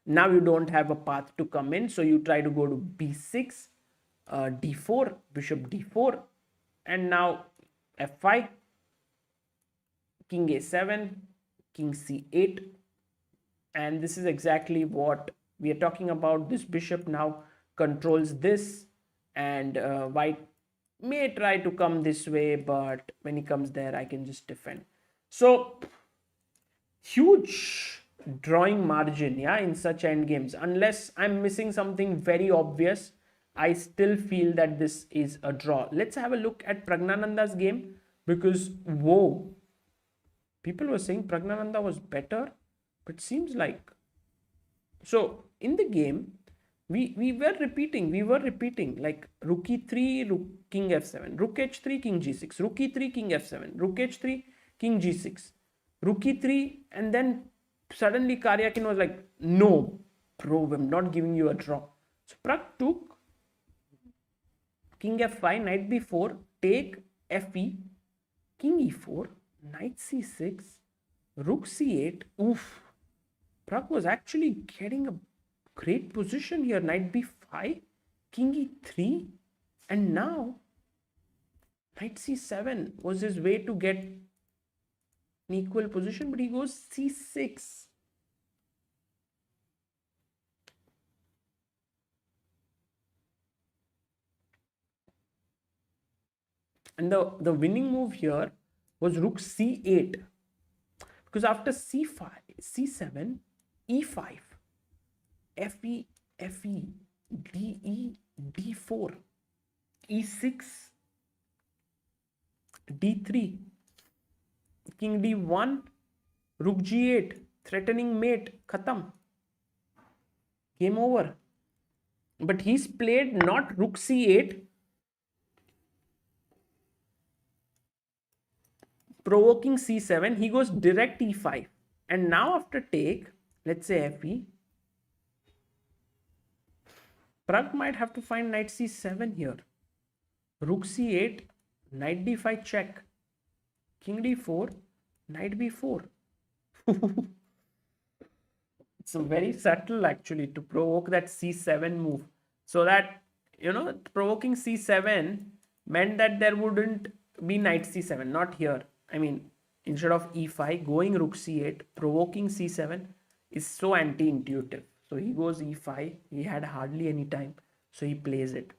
Now you don't have a path to come in, so you try to go to b6, d4, bishop d4, and now f5, king a7, king c8. And this is exactly what we are talking about. This bishop now controls this, and white may try to come this way, but when he comes there, I can just defend. So huge drawing margin, yeah, in such endgames. Unless I'm missing something very obvious, I still feel that this is a draw. Let's have a look at Praggnanandhaa's game, because whoa, people were saying Praggnanandhaa was better, but seems like, so in the game we were repeating like rook e3, rook, king f7, rook h3, king g6, rook e3, king f7, rook h3, king g6, rook e3, and then suddenly Karjakin was like, no, bro, I'm not giving you a draw. So Pragg took king f5, knight b4, take fe, king e4, knight c6, rook c8. Oof, Pragg was actually getting a great position here. Knight b5, king e3, and now knight c7 was his way to get an equal position, but he goes c6. And the winning move here was rook c8, because after c5, c7, e5, fe, fe, de, d4, e6, d3, king d1, rook g8, threatening mate, khatam, game over. But he's played not rook c8, provoking c7, he goes direct e5, and now after take, let's say fe, Pragg might have to find knight c7 here, rook c8, knight d5 check, king d4, knight b4. It's very subtle actually to provoke that c7 move, so that, you know, provoking c7 meant that there wouldn't be knight c7, not here. I mean, instead of e5, going rook c8, provoking c7 is so anti-intuitive. So he goes e5, he had hardly any time, so he plays it.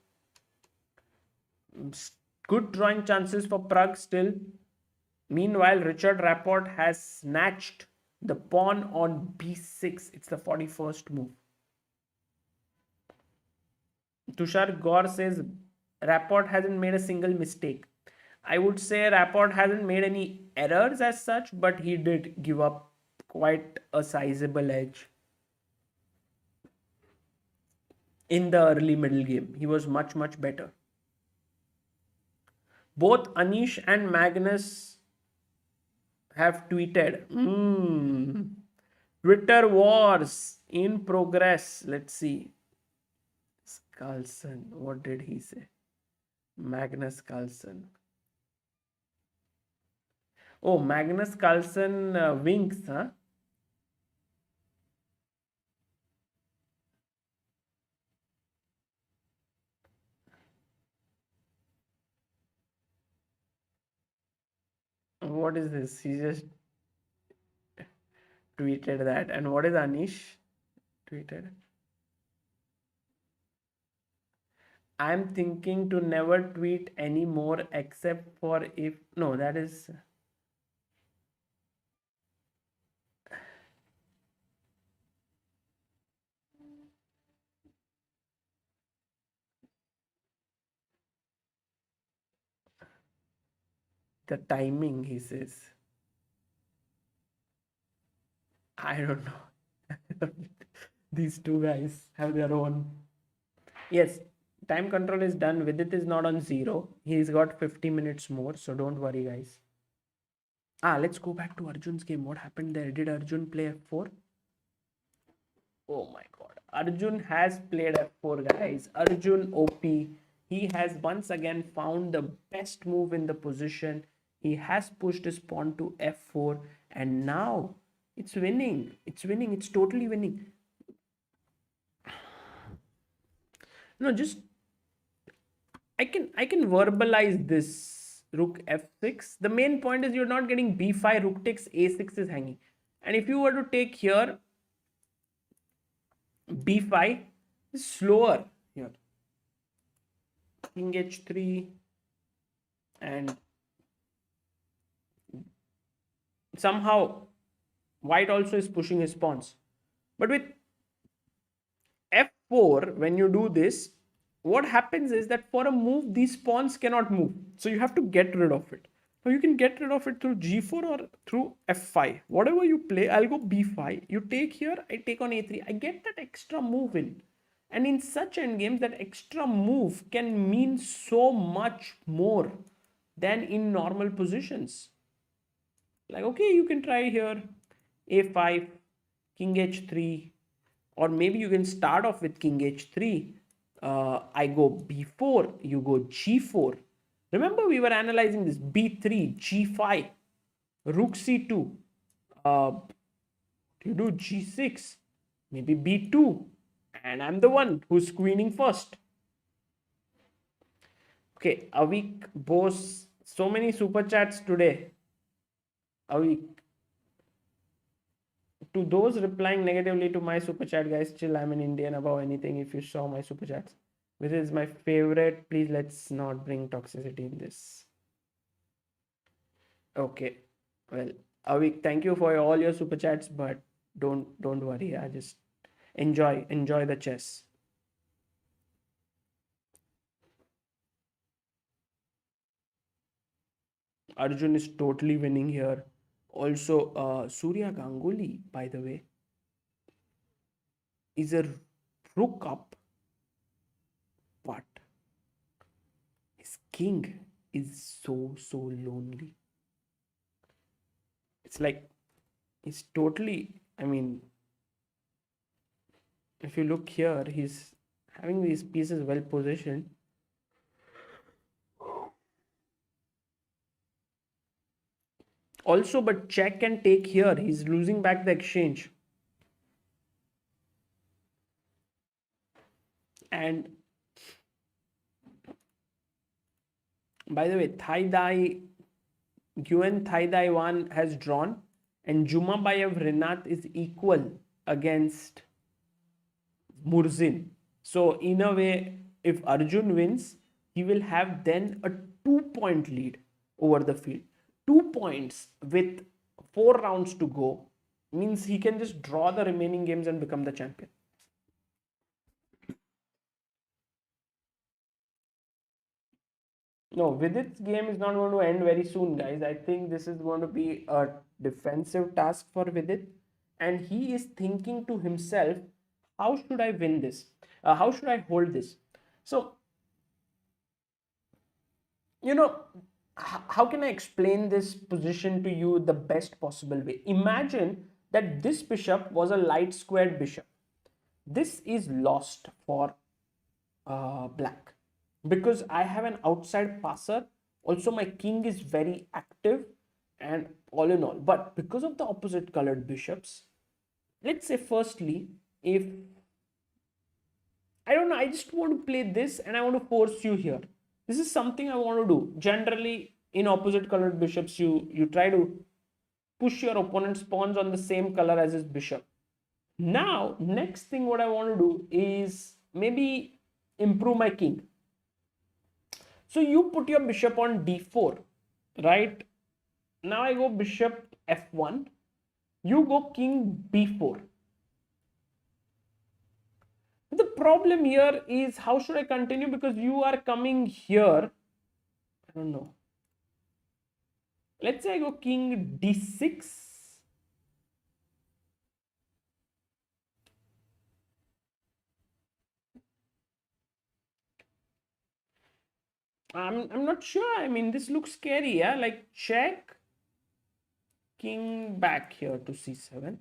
Good drawing chances for Pragg still. Meanwhile, Richard Rapport has snatched the pawn on b6. It's the 41st move. Tushar Gaur says Rapport hasn't made a single mistake. I would say Rapport hasn't made any errors as such, but he did give up quite a sizable edge in the early middle game. He was much, much better. Both Anish and Magnus have tweeted. Twitter wars in progress. Let's see. Carlsen, what did he say? Magnus Carlsen. Oh, Magnus Carlsen winks, huh? What is this? He just tweeted that. And what is Anish tweeted? I'm thinking to never tweet anymore except for if... No, that is... The timing, he says. I don't know. These two guys have their own. Yes, time control is done. Vidit is not on 0. He's got 50 minutes more, so don't worry, guys. Let's go back to Arjun's game. What happened there? Did Arjun play F4? Oh my god. Arjun has played F4, guys. Arjun OP. He has once again found the best move in the position. He has pushed his pawn to F4, and now it's winning. It's winning. It's totally winning. No, just I can verbalize this. Rook F6. The main point is you're not getting B5. Rook takes A6 is hanging. And if you were to take here, B5 is slower here. King H3, and somehow white also is pushing his pawns. But with F4, when you do this, what happens is that for a move, these pawns cannot move. So you have to get rid of it. So you can get rid of it through G4 or through F5. Whatever you play, I'll go B5. You take here, I take on A3. I get that extra move in. And in such endgames, that extra move can mean so much more than in normal positions. Like, okay, you can try here A5, King H3, or maybe you can start off with King H3. I go B4, you go G4. Remember, we were analyzing this B3, G5, Rook C2. You do G6, maybe B2, and I'm the one who's queening first. Okay, a week, boss. So many super chats today. A week. To those replying negatively to my super chat, guys, chill. I'm an Indian above anything. If you saw my super chats, which is my favorite, please let's not bring toxicity in this. Okay, well, a week. Thank you for all your super chats, but don't worry. I just enjoy the chess. Arjun is totally winning here. Also, Surya Ganguly, by the way, is a rook up, but his king is so lonely. It's like he's totally, I mean, if you look here, he's having these pieces well positioned. Also, but check and take here. He's losing back the exchange. And by the way, Yuen Thai 1 has drawn, and Jumabayev Rinat is equal against Murzin. So in a way, if Arjun wins, he will have then a 2-point lead over the field. 2 points with 4 rounds to go means he can just draw the remaining games and become the champion. No, Vidit's game is not going to end very soon, guys. I think this is going to be a defensive task for Vidit, and he is thinking to himself, how should I win this? How should I hold this? So, you know, how can I explain this position to you the best possible way? Imagine that this bishop was a light squared bishop. This is lost for black because I have an outside passer. Also, my king is very active and all in all. But because of the opposite colored bishops, let's say firstly, if I don't know, I just want to play this and I want to force you here. This is something I want to do. Generally, in opposite colored bishops, you try to push your opponent's pawns on the same color as his bishop. Now, next thing what I want to do is maybe improve my king. So you put your bishop on d4, right? Now I go bishop f1. You go king b4. The problem here is how should I continue, because you are coming here. I don't know. Let's say I go king d6. I'm not sure. I mean, this looks scary, yeah? Like check, king back here to c7.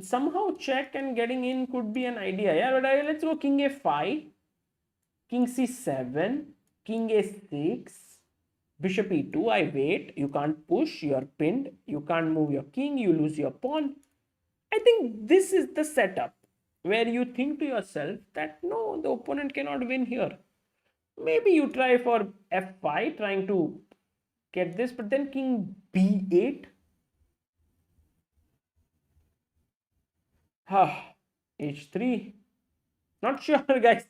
Somehow check and getting in could be an idea, yeah? But let's go king a5, king c7, king a6, bishop e2. I wait. You can't push. You are pinned. You can't move your king. You lose your pawn. I think this is the setup where you think to yourself that no, the opponent cannot win here. Maybe you try for f5, trying to get this, but then king b8. h3. Not sure, guys.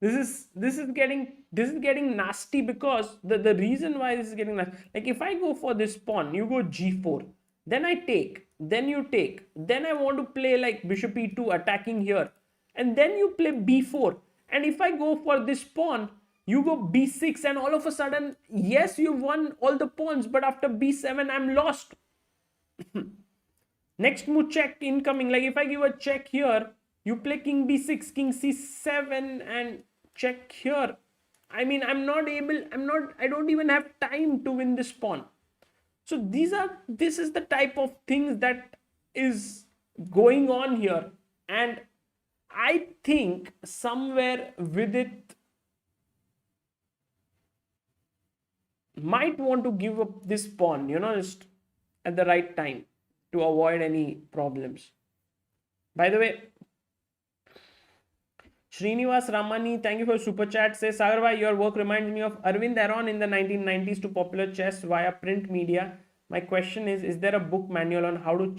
This is getting nasty, because the reason why this is getting nasty, like if I go for this pawn, you go g4, then I take, then you take, then I want to play like bishop e2 attacking here, and then you play b4, and if I go for this pawn, you go b6, and all of a sudden, yes, you won all the pawns, but after b7 I'm lost. Next move, check incoming. Like if I give a check here, you play king b6, king c7, and check here. I mean, I don't even have time to win this pawn. So this is the type of things that is going on here. And I think somewhere Vidit might want to give up this pawn, just at the right time to avoid any problems. By the way, Srinivas Ramani, thank you for super chat. Says, Sagar, your work reminds me of Arvind Aron in the 1990s to popular chess via print media. My question is there a book manual on how to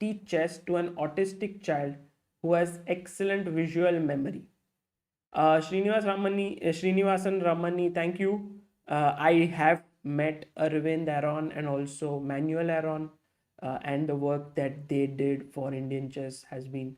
teach chess to an autistic child who has excellent visual memory? Srinivasan Ramani, thank you. I have met Arvind Aron and also Manuel Aron, and the work that they did for Indian chess has been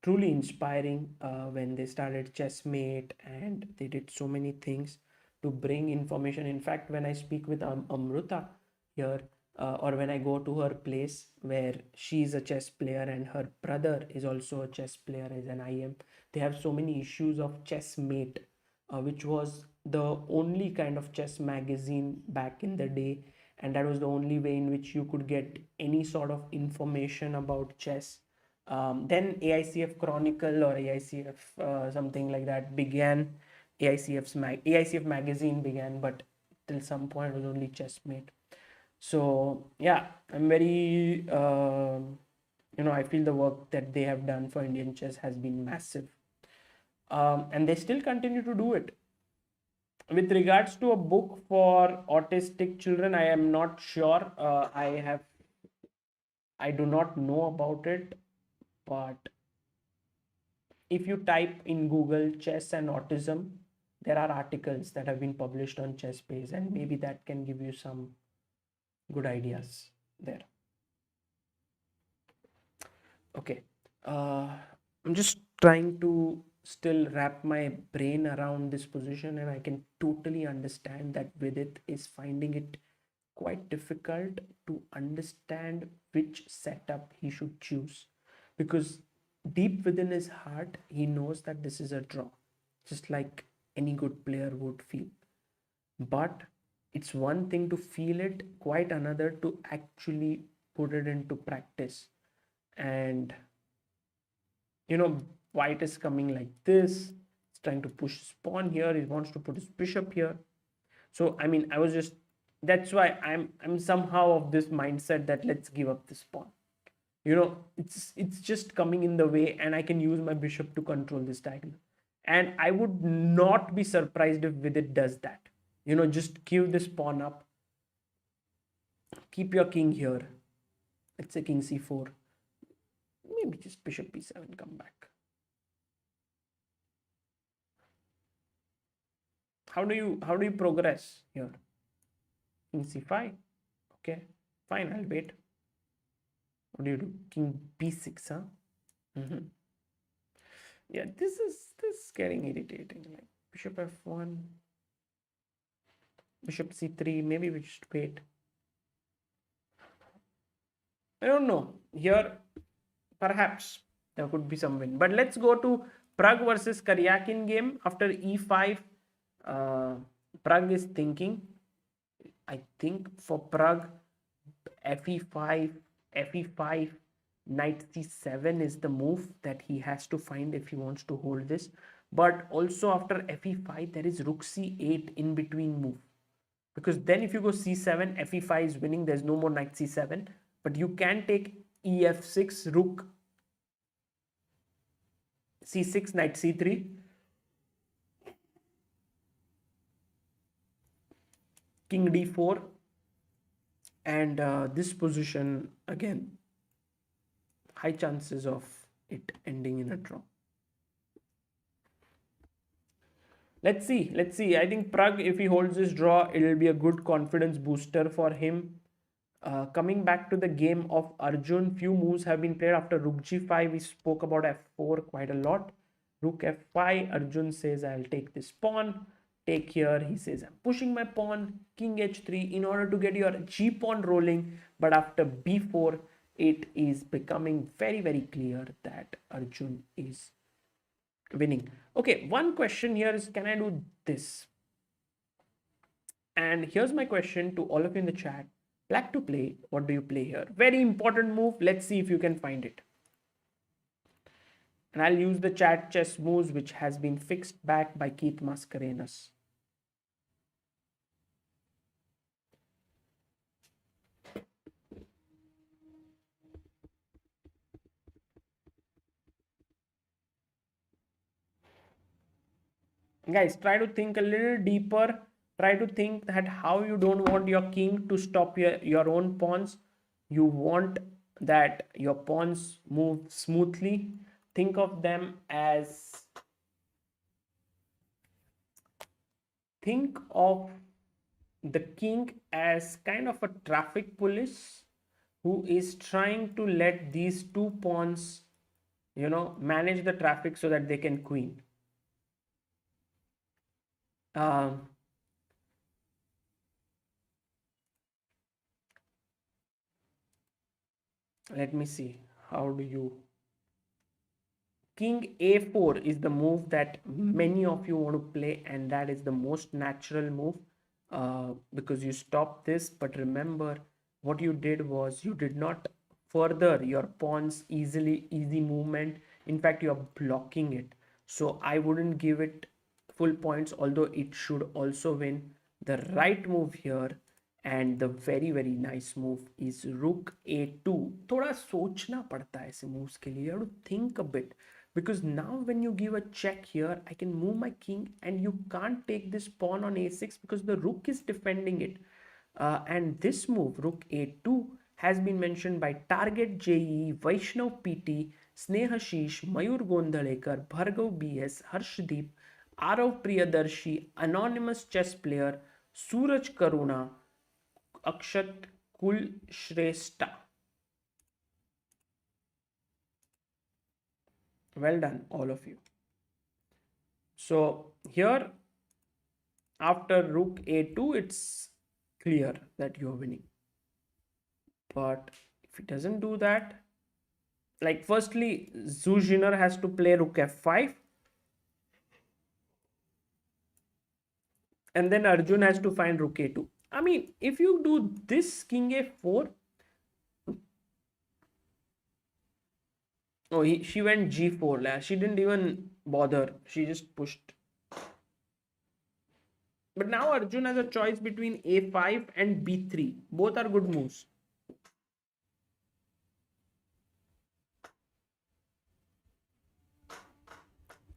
truly inspiring. When they started Chessmate, and they did so many things to bring information. In fact, when I speak with Amruta here, or when I go to her place where she's a chess player and her brother is also a chess player as an IM, they have so many issues of Chessmate, which was the only kind of chess magazine back in the day, and that was the only way in which you could get any sort of information about chess. Then AICF Chronicle or AICF something like that began. AICF magazine began, but till some point it was only Chessmate. So yeah, I'm very I feel the work that they have done for Indian chess has been massive, and they still continue to do it. With regards to a book for autistic children, I am not sure. I do not know about it, but if you type in Google chess and autism, there are articles that have been published on ChessBase, and maybe that can give you some good ideas there. Okay, I'm just trying to still wrap my brain around this position, and I can totally understand that Vidit is finding it quite difficult to understand which setup he should choose, because deep within his heart he knows that this is a draw, just like any good player would feel. But it's one thing to feel it, quite another to actually put it into practice. And white is coming like this. He's trying to push his pawn here. He wants to put his bishop here. So I mean, that's why I'm somehow of this mindset that let's give up this pawn. It's just coming in the way, and I can use my bishop to control this diagonal. And I would not be surprised if Vidit does that. just give this pawn up. Keep your king here. Let's say king c4. Maybe just bishop b7, come back. How do you progress here? King c5. Okay, fine, I'll wait. What do you do? King b6, huh? Yeah, this is getting irritating. Like bishop f1, bishop c3. Maybe we should wait. I don't know. Here, perhaps there could be some win. But let's go to Pragg versus Karjakin game. After e5, Pragg is thinking. I think for Pragg, fe5, knight c7 is the move that he has to find if he wants to hold this. But also after fe5, there is rook c8 in between move. Because then if you go c7, fe5 is winning. There's no more knight c7. But you can take ef6, rook c6, knight c3. King d4. And this position, again, high chances of it ending in a draw. Let's see. I think Pragg, if he holds this draw, it will be a good confidence booster for him. Coming back to the game of Arjun, few moves have been played after rook g5. We spoke about f4 quite a lot. Rook f5, Arjun says, I'll take this pawn. Take here, he says, I'm pushing my pawn. King h3 in order to get your g pawn rolling. But after b4, it is becoming very, very clear that Arjun is winning. Okay, one question here is, can I do this? And here's my question to all of you in the chat. Black to play, what do you play here? Very important move. Let's see if you can find it. And I'll use the chat chess moves, which has been fixed back by Keith Mascarenhas. Guys, try to think a little deeper. Try to think that how you don't want your king to stop your own pawns. You want that your pawns move smoothly. Think of them as, think of the king as kind of a traffic police who is trying to let these two pawns, manage the traffic so that they can queen. Let me see. How do you... King a4 is the move that many of you want to play, and that is the most natural move because you stop this. But remember, what you did was you did not further your pawn's easy movement. In fact, you are blocking it. So I wouldn't give it full points, although it should also win. The right move here and the very, very nice move is rook a2. थोड़ा सोचना पड़ता है ऐसे moves के लिए. You have to think a bit. Because now when you give a check here, I can move my king and you can't take this pawn on a6 because the rook is defending it. And this move, rook a2, has been mentioned by Target JE, Vaishnav PT, Snehashish, Mayur Gondalekar, Bhargav BS, Harshdeep, Arav Priyadarshi, Anonymous Chess Player, Suraj Karuna, Akshat Kulshrestha. Well done, all of you. So here, after rook a2, it's clear that you're winning. But if he doesn't do that, like firstly, Zuziner has to play rook f5. And then Arjun has to find rook a2. I mean, if you do this king a4, oh, she went g4. She didn't even bother. She just pushed. But now Arjun has a choice between a5 and b3. Both are good moves.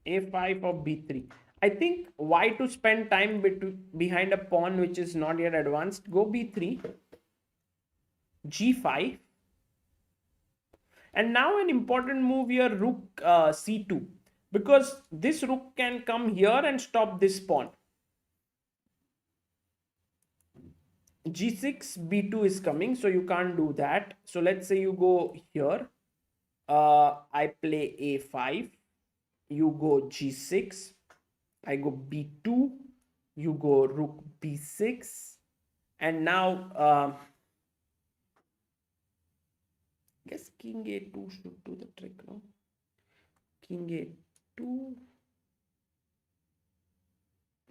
a5 or b3. I think why to spend time behind a pawn which is not yet advanced. Go b3, g5, and now an important move here, rook c2, because this rook can come here and stop this pawn. g6, b2 is coming, so you can't do that. So let's say you go here, I play a5, you go g6, I go b2, you go rook b6, and now I guess king a2 should do the trick, no? King a2,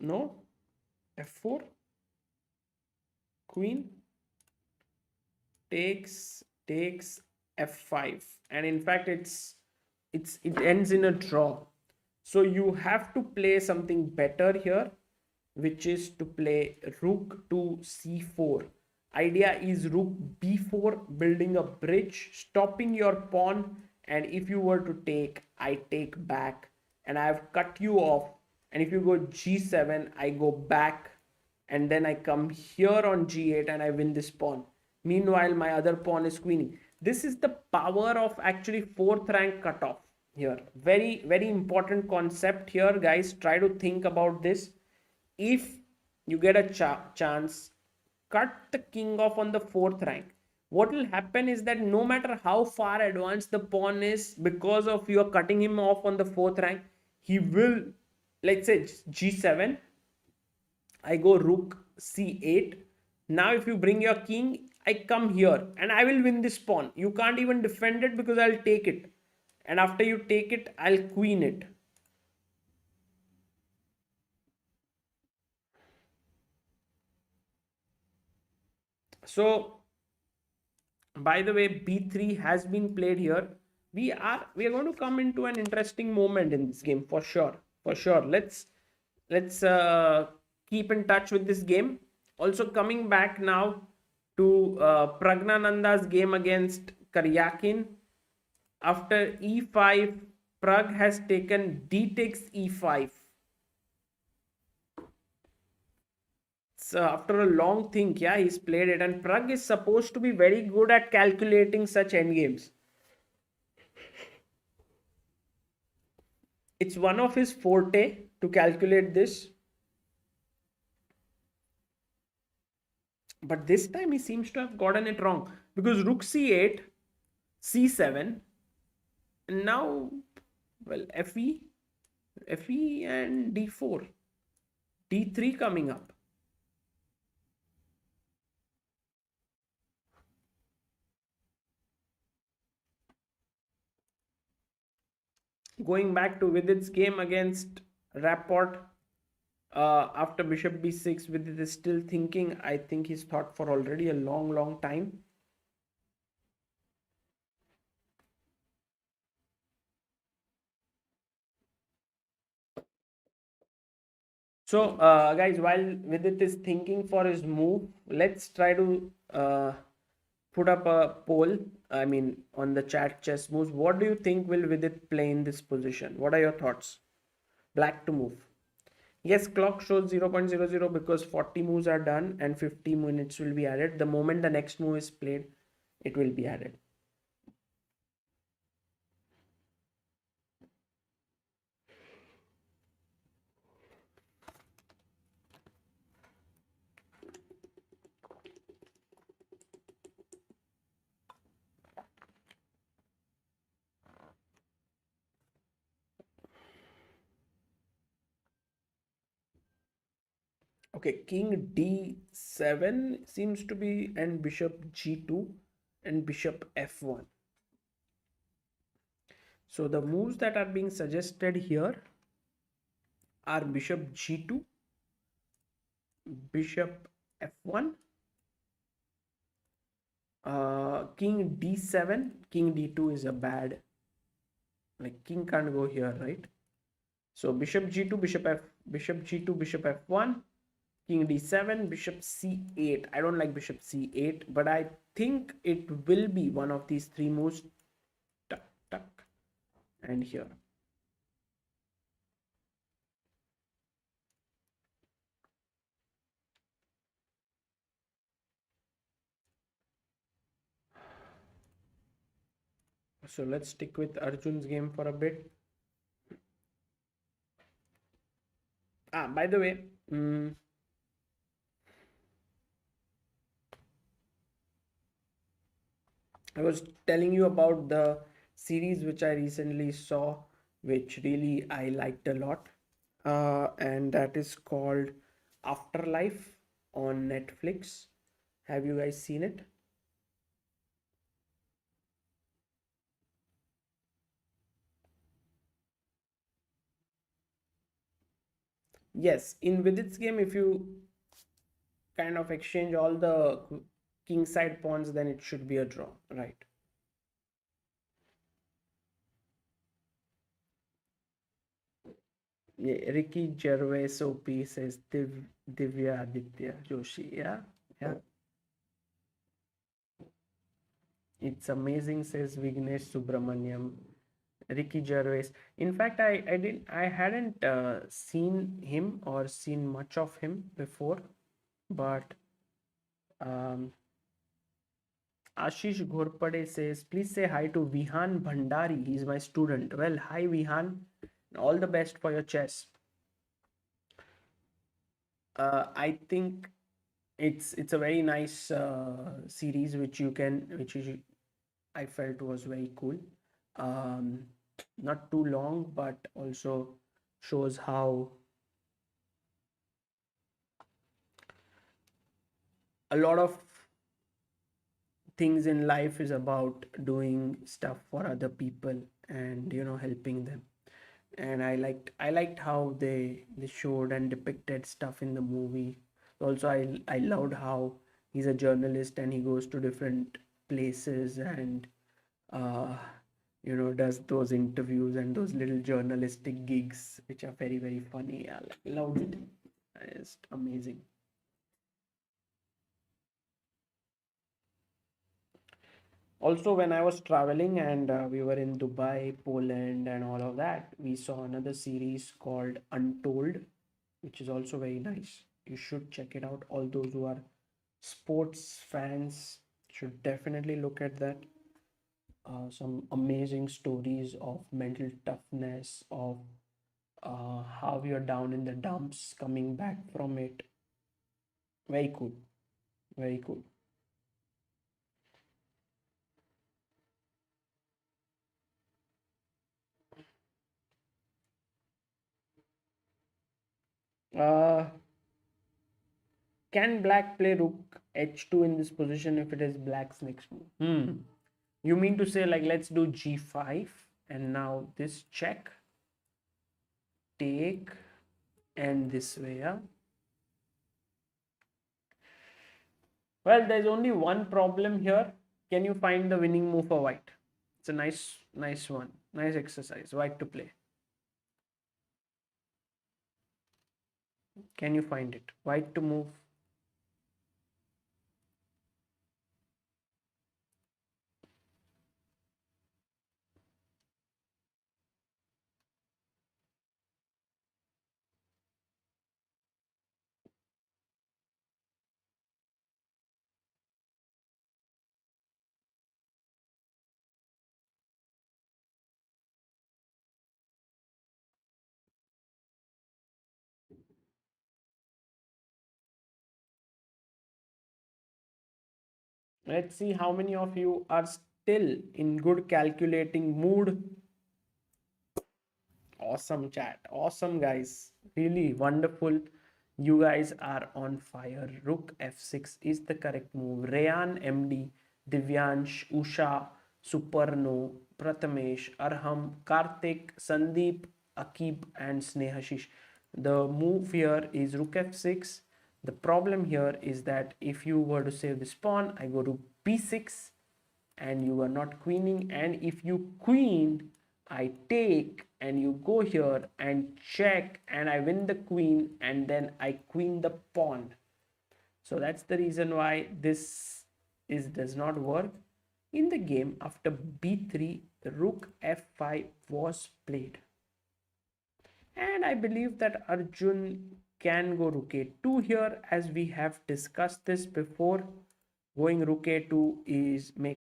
no, f4, queen takes f5, and in fact it ends in a draw. So you have to play something better here, which is to play rook to c4. Idea is rook b4, building a bridge, stopping your pawn, and if you were to take, I take back, and I have cut you off. And if you go g7, I go back, and then I come here on g8 and I win this pawn. Meanwhile, my other pawn is queening. This is the power of actually fourth rank cutoff here. Very, very important concept here, guys. Try to think about this. If you get a chance, cut the king off on the fourth rank. What will happen is that no matter how far advanced the pawn is, because of you are cutting him off on the fourth rank, he will, let's say g7, I go rook c8. Now if you bring your king, I come here and I will win this pawn. You can't even defend it because I'll take it. And after you take it, I'll queen it. So, by the way, b3 has been played here. We are going to come into an interesting moment in this game for sure. For sure. Let's keep in touch with this game. Also coming back now to Praggnanandhaa's game against Karjakin. After e5, Pragg has taken d takes e5. So after a long think, yeah, he's played it, and Pragg is supposed to be very good at calculating such endgames. It's one of his forte to calculate this. But this time he seems to have gotten it wrong, because rook c8, c7, and now, well, fe and d4, d3 coming up. Going back to Vidit's game against Rapport, after bishop b6, Vidit is still thinking. I think he's thought for already a long time. So guys, while Vidit is thinking for his move, let's try to put up a poll, I mean, on the chat chess moves. What do you think will Vidit play in this position? What are your thoughts? Black to move. Yes, clock shows 0.00 because 40 moves are done and 50 minutes will be added. The moment the next move is played, it will be added. Okay, king d7 seems to be, and bishop g2 and bishop f1. So the moves that are being suggested here are bishop g2, bishop f1, king d7, king d2 is a bad, like king can't go here, right? So bishop g2, bishop g2, bishop f1, king d7, bishop c8. I don't like bishop c8, but I think it will be one of these three moves. Tuck, tuck, and here. So let's stick with Arjun's game for a bit. By the way, I was telling you about the series which I recently saw, which really I liked a lot, and that is called Afterlife on Netflix. Have you guys seen it? Yes, in Vidit's game, if you kind of exchange all the king side pawns, then it should be a draw, right? Yeah, Ricky Gervais OP says Divya Aditya Joshi. Yeah, yeah. It's amazing, says Vignesh Subramaniam. Ricky Gervais. In fact, I hadn't seen him or seen much of him before, but um, Ashish Ghorpade says, please say hi to Vihan Bhandari. He's my student. Well, hi Vihan. All the best for your chess. I think it's a very nice series which I felt was very cool. Um, Not too long, but also shows how a lot of things in life is about doing stuff for other people and helping them. And I liked how they showed and depicted stuff in the movie. Also, I loved how he's a journalist and he goes to different places and uh does those interviews and those little journalistic gigs which are very very funny. I loved it. It's amazing. Also, when I was traveling and we were in Dubai, Poland, and all of that, we saw another series called Untold, which is also very nice. You should check it out. All those who are sports fans should definitely look at that. Some amazing stories of mental toughness, of how you're down in the dumps, coming back from it. Very cool. Very cool. Uh, Can black play rook h2 in this position if it is black's next move? You mean to say, like, let's do g5 and now this check, take, and this way, yeah? Well, there's only one problem here. Can you find the winning move for white? It's a nice one. Nice exercise. White to play. Can you find it? White to move. Let's see how many of you are still in good calculating mood. Awesome chat. Awesome, guys. Really wonderful. You guys are on fire. Rook f6 is the correct move. Rayan MD, Divyansh, Usha, Suparno, Prathamesh, Arham, Karthik, Sandeep, Akib, and Snehashish. The move here is rook f6. The problem here is that if you were to save this pawn, I go to b6 and you are not queening, and if you queen, I take and you go here and check and I win the queen and then I queen the pawn. So that's the reason why this is does not work. In the game, after b3, rook f5 was played, and I believe that Arjun can go rook a2 here, as we have discussed this before. Going rook a2 is make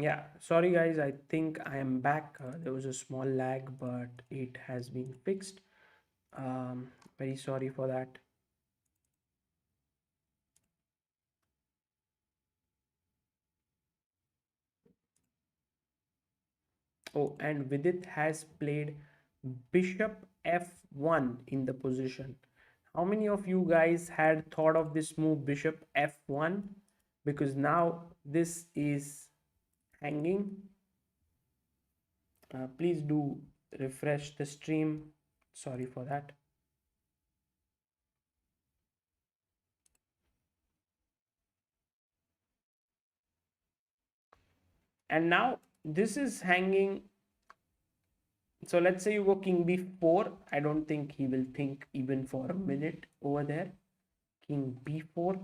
Yeah, sorry guys, I think I am back. There was a small lag, but it has been fixed. Um, Very sorry for that. Oh, and Vidit has played bishop f1 in the position. How many of you guys had thought of this move, bishop f1? Because now this is hanging. Please do refresh the stream. Sorry for that. And now this is hanging. So let's say you go king b4. I don't think he will think even for a minute over there. King b4.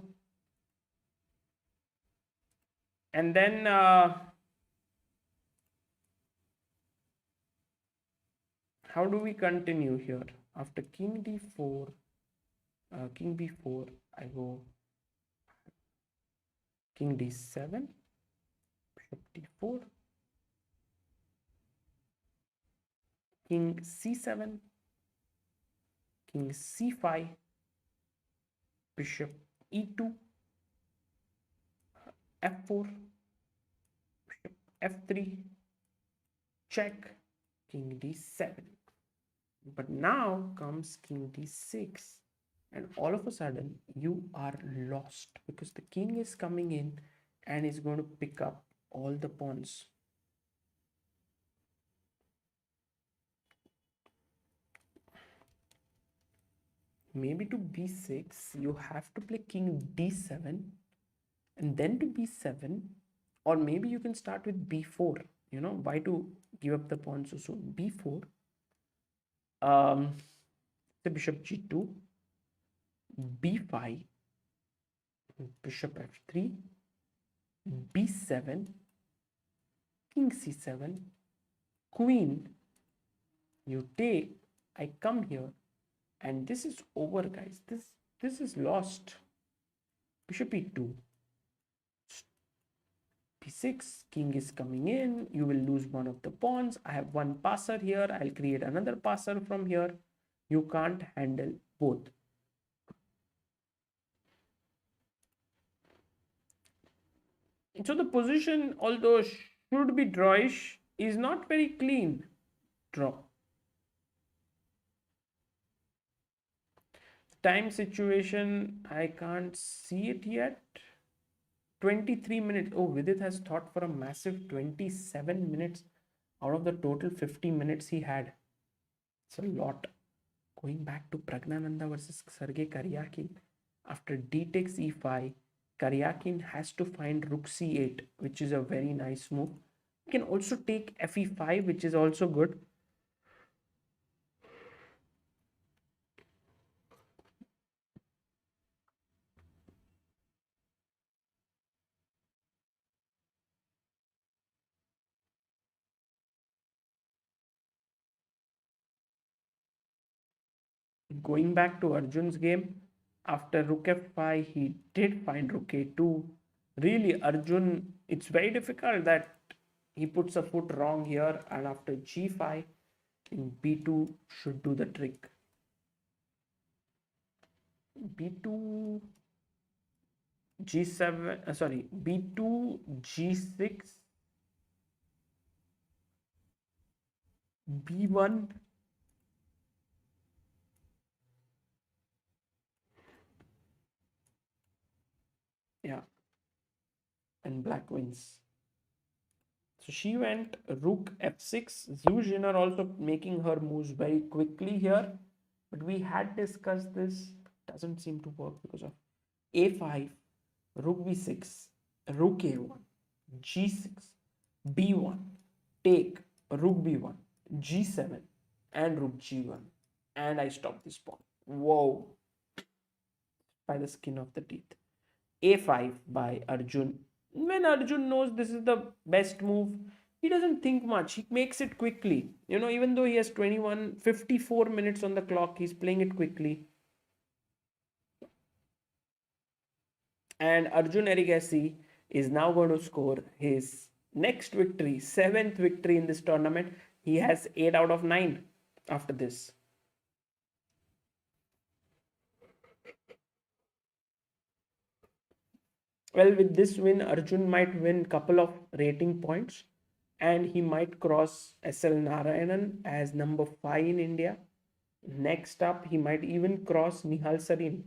And then how do we continue here? After king d4, king b4, I go king d7, bishop d4, king c7, king c5, bishop e2, f4, bishop f3, check, king d7. But now comes king d6, and all of a sudden you are lost because the king is coming in and is going to pick up all the pawns. Maybe to b6 you have to play king d7 and then to b7, or maybe you can start with b4. Why to give up the pawn so soon? b4, the bishop g2, b5, bishop f3, b7, king c7, queen, you take, I come here, and this is over, guys. This is lost. Bishop e2, b6, king is coming in, you will lose one of the pawns. I have one passer here, I'll create another passer from here. You can't handle both. So the position, although should be drawish, is not very clean draw. Time situation, I can't see it yet. 23 minutes. Oh, Vidit has thought for a massive 27 minutes out of the total 50 minutes he had. It's a lot. Going back to Praggnanandhaa versus Sergei Karjakin. After d takes e5, Karjakin has to find rook c8, which is a very nice move. You can also take fe5, which is also good. Going back to Arjun's game, after rook f5, he did find rook a2. Really, Arjun, it's very difficult that he puts a foot wrong here, and after g5, in b2 should do the trick. b2, g7, sorry, b2, g6, b1, yeah, and black wins. So she went rook f6. Zhu also making her moves very quickly here. But we had discussed this. Doesn't seem to work because of a5, rook b6, rook a1, g6, b1, take, rook b1, g7, and rook g1. And I stop this pawn. Whoa. By the skin of the teeth. a5 by Arjun. When Arjun knows this is the best move, he doesn't think much. He makes it quickly. Even though he has 54 minutes on the clock, he's playing it quickly. And Arjun Erigaisi is now going to score his Next victory, 7th victory in this tournament. He has 8 out of 9 after this. Well, with this win, Arjun might win couple of rating points and he might cross SL Narayanan as number 5 in India. Next up, he might even cross Nihal Sarin.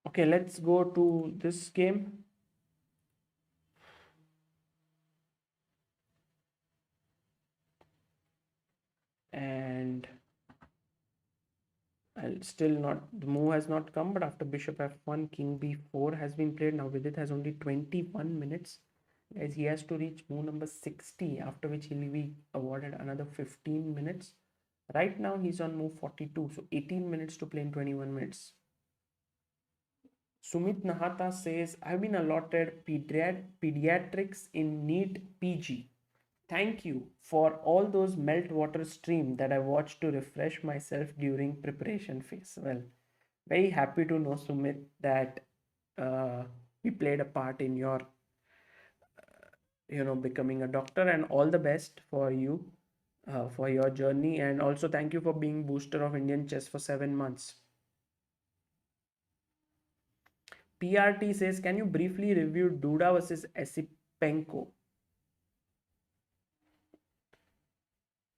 Okay, let's go to this game. And I'll still not, the move has not come, but after bishop f1, king b4 has been played. Now Vidit has only 21 minutes. Guys, he has to reach move number 60, after which he'll be awarded another 15 minutes. Right now he's on move 42, so 18 minutes to play in 21 minutes. Sumit Nahata says, I've been allotted pediatrics in NEET PG. Thank you for all those meltwater stream that I watched to refresh myself during preparation phase. Well, very happy to know, Sumit, that we played a part in your, becoming a doctor, and all the best for you, for your journey. And also thank you for being booster of Indian chess for 7 months. PRT says, can you briefly review Duda versus Esipenko?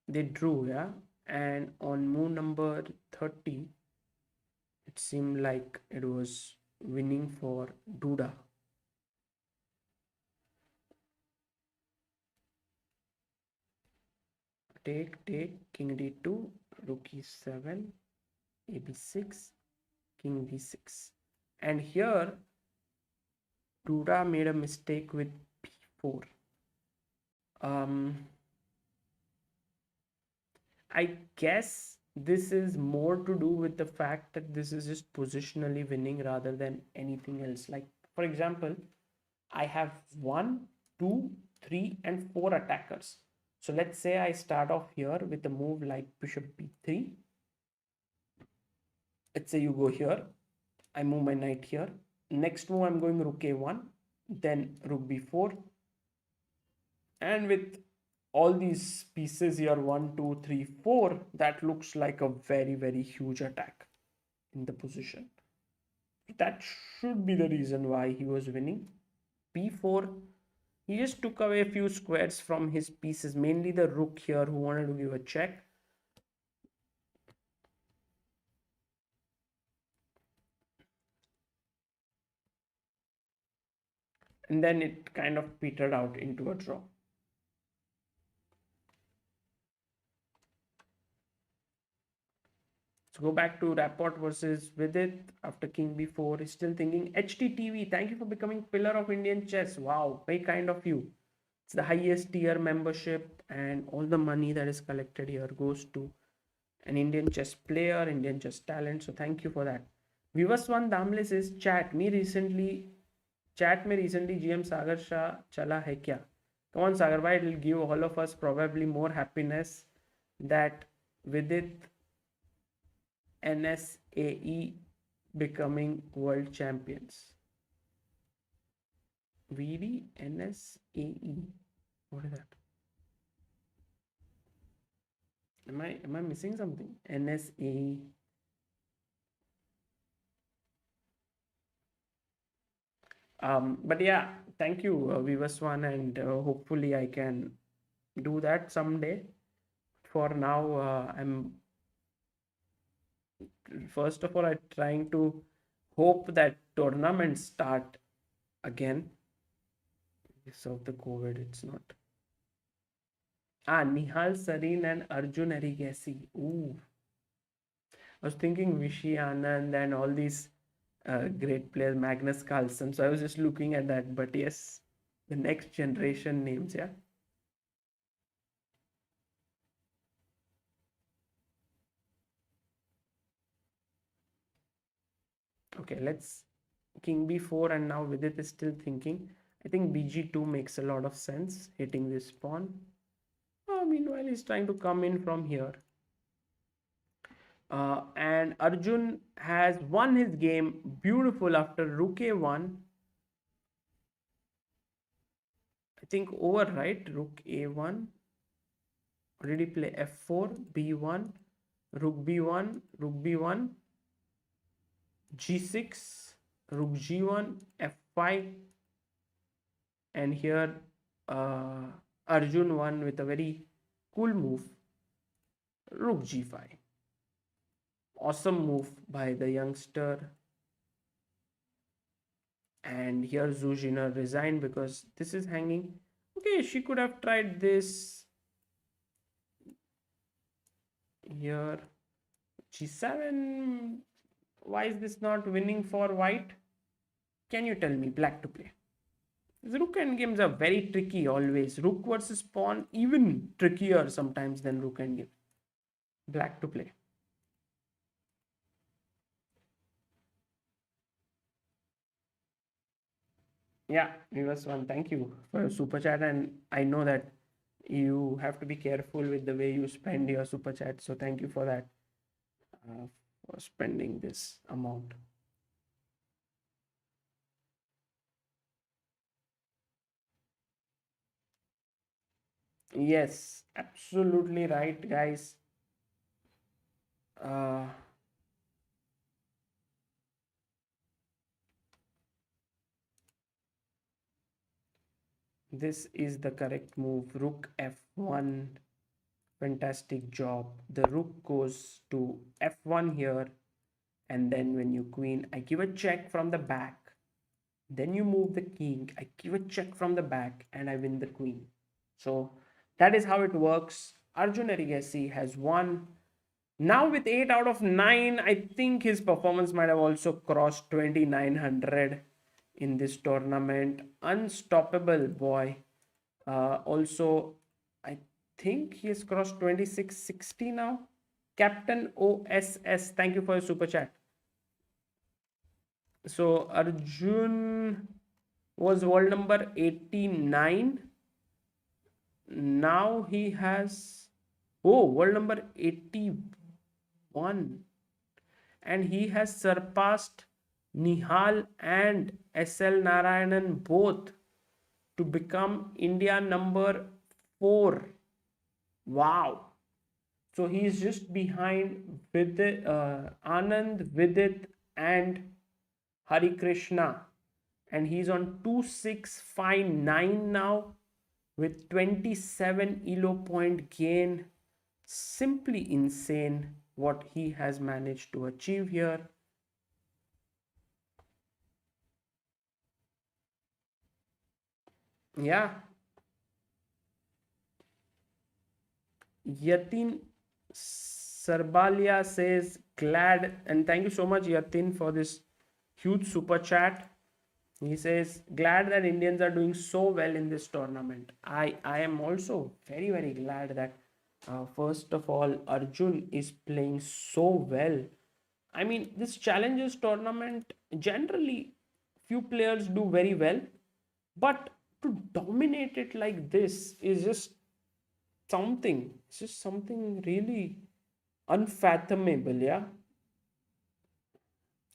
They drew, yeah. And on move number 30, it seemed like it was winning for Duda. Take, king d2, rook e7, a b6, king d6. And here, Duda made a mistake with b4. I guess this is more to do with the fact that this is just positionally winning rather than anything else. Like, for example, I have 1, 2, 3, and 4 attackers. So let's say I start off here with a move like bishop b3. Let's say you go here. I move my knight here. Next move, I'm going rook a1, then rook b4. And with all these pieces here, 1, 2, 3, 4, that looks like a very, very huge attack in the position. That should be the reason why he was winning. b4, he just took away a few squares from his pieces, mainly the rook here, who wanted to give a check. And then it kind of petered out into a draw. Let's go back to Rapport versus Vidit after king b4. He's still thinking. HTTV, thank you for becoming pillar of Indian chess. Wow, very kind of you. It's the highest tier membership, and all the money that is collected here goes to an Indian chess player, Indian chess talent. So thank you for that. Vivaswan Damle says, chat me recently GM Sagar Shah chala hai kya? Come on, Sagar bhai, it will give all of us probably more happiness that Vidit NSAE becoming world champions. VD NSAE. What is that? Am I missing something? NSAE. But yeah, thank you, Vivaswan, and hopefully I can do that someday. For now, I'm first of all, I'm trying to hope that tournaments start again. Because of the COVID, it's not. Nihal Sarin and Arjun Erigaisi. Ooh. I was thinking Vishy Anand and all these great players, Magnus Carlsen. So I was just looking at that. But yes, the next generation names, yeah. Okay, let's king b4, and now Vidit is still thinking. I think bg2 makes a lot of sense, hitting this pawn. Meanwhile, he's trying to come in from here. And Arjun has won his game beautiful after rook a1. I think over, right? Rook a1. Or did he play f4, b1, rook b1, rook b1, g6, rook g1, f5. And here Arjun won with a very cool move, rook g5. Awesome move by the youngster. And here Zuzhina resigned because this is hanging. Okay, she could have tried this. Here g7. Why is this not winning for white? Can you tell me? Black to play. These rook endgames are very tricky always. Rook versus pawn, even trickier sometimes than rook endgame. Black to play. Yeah, Reverse One, thank you for your super chat. And I know that you have to be careful with the way you spend your super chat. So thank you for that, for spending this amount. Yes, absolutely right, guys. This is the correct move. Rook f1. Fantastic job. The rook goes to f1 here. And then when you queen, I give a check from the back. Then you move the king. I give a check from the back and I win the queen. So that is how it works. Arjun Erigaisi has won. Now with 8 out of 9, I think his performance might have also crossed 2900 in this tournament. Unstoppable boy. Also, I think he has crossed 2660 now. Captain OSS, thank you for your super chat. So Arjun was world number 89. Now he has world number 81, and he has surpassed Nihal and SL Narayanan both to become India number 4. Wow. So he is just behind Vidit, Anand, Vidit and Hari Krishna, and he's on 2659 now with 27 elo point gain. Simply insane what he has managed to achieve here. Yeah. Yatin Sarbalia says glad, and thank you so much Yatin for this huge super chat. He says glad that Indians are doing so well in this tournament. I am also very glad that first of all Arjun is playing so well. I mean, this challenges tournament, generally few players do very well, but to dominate it like this is just something. It's just something really unfathomable. Yeah.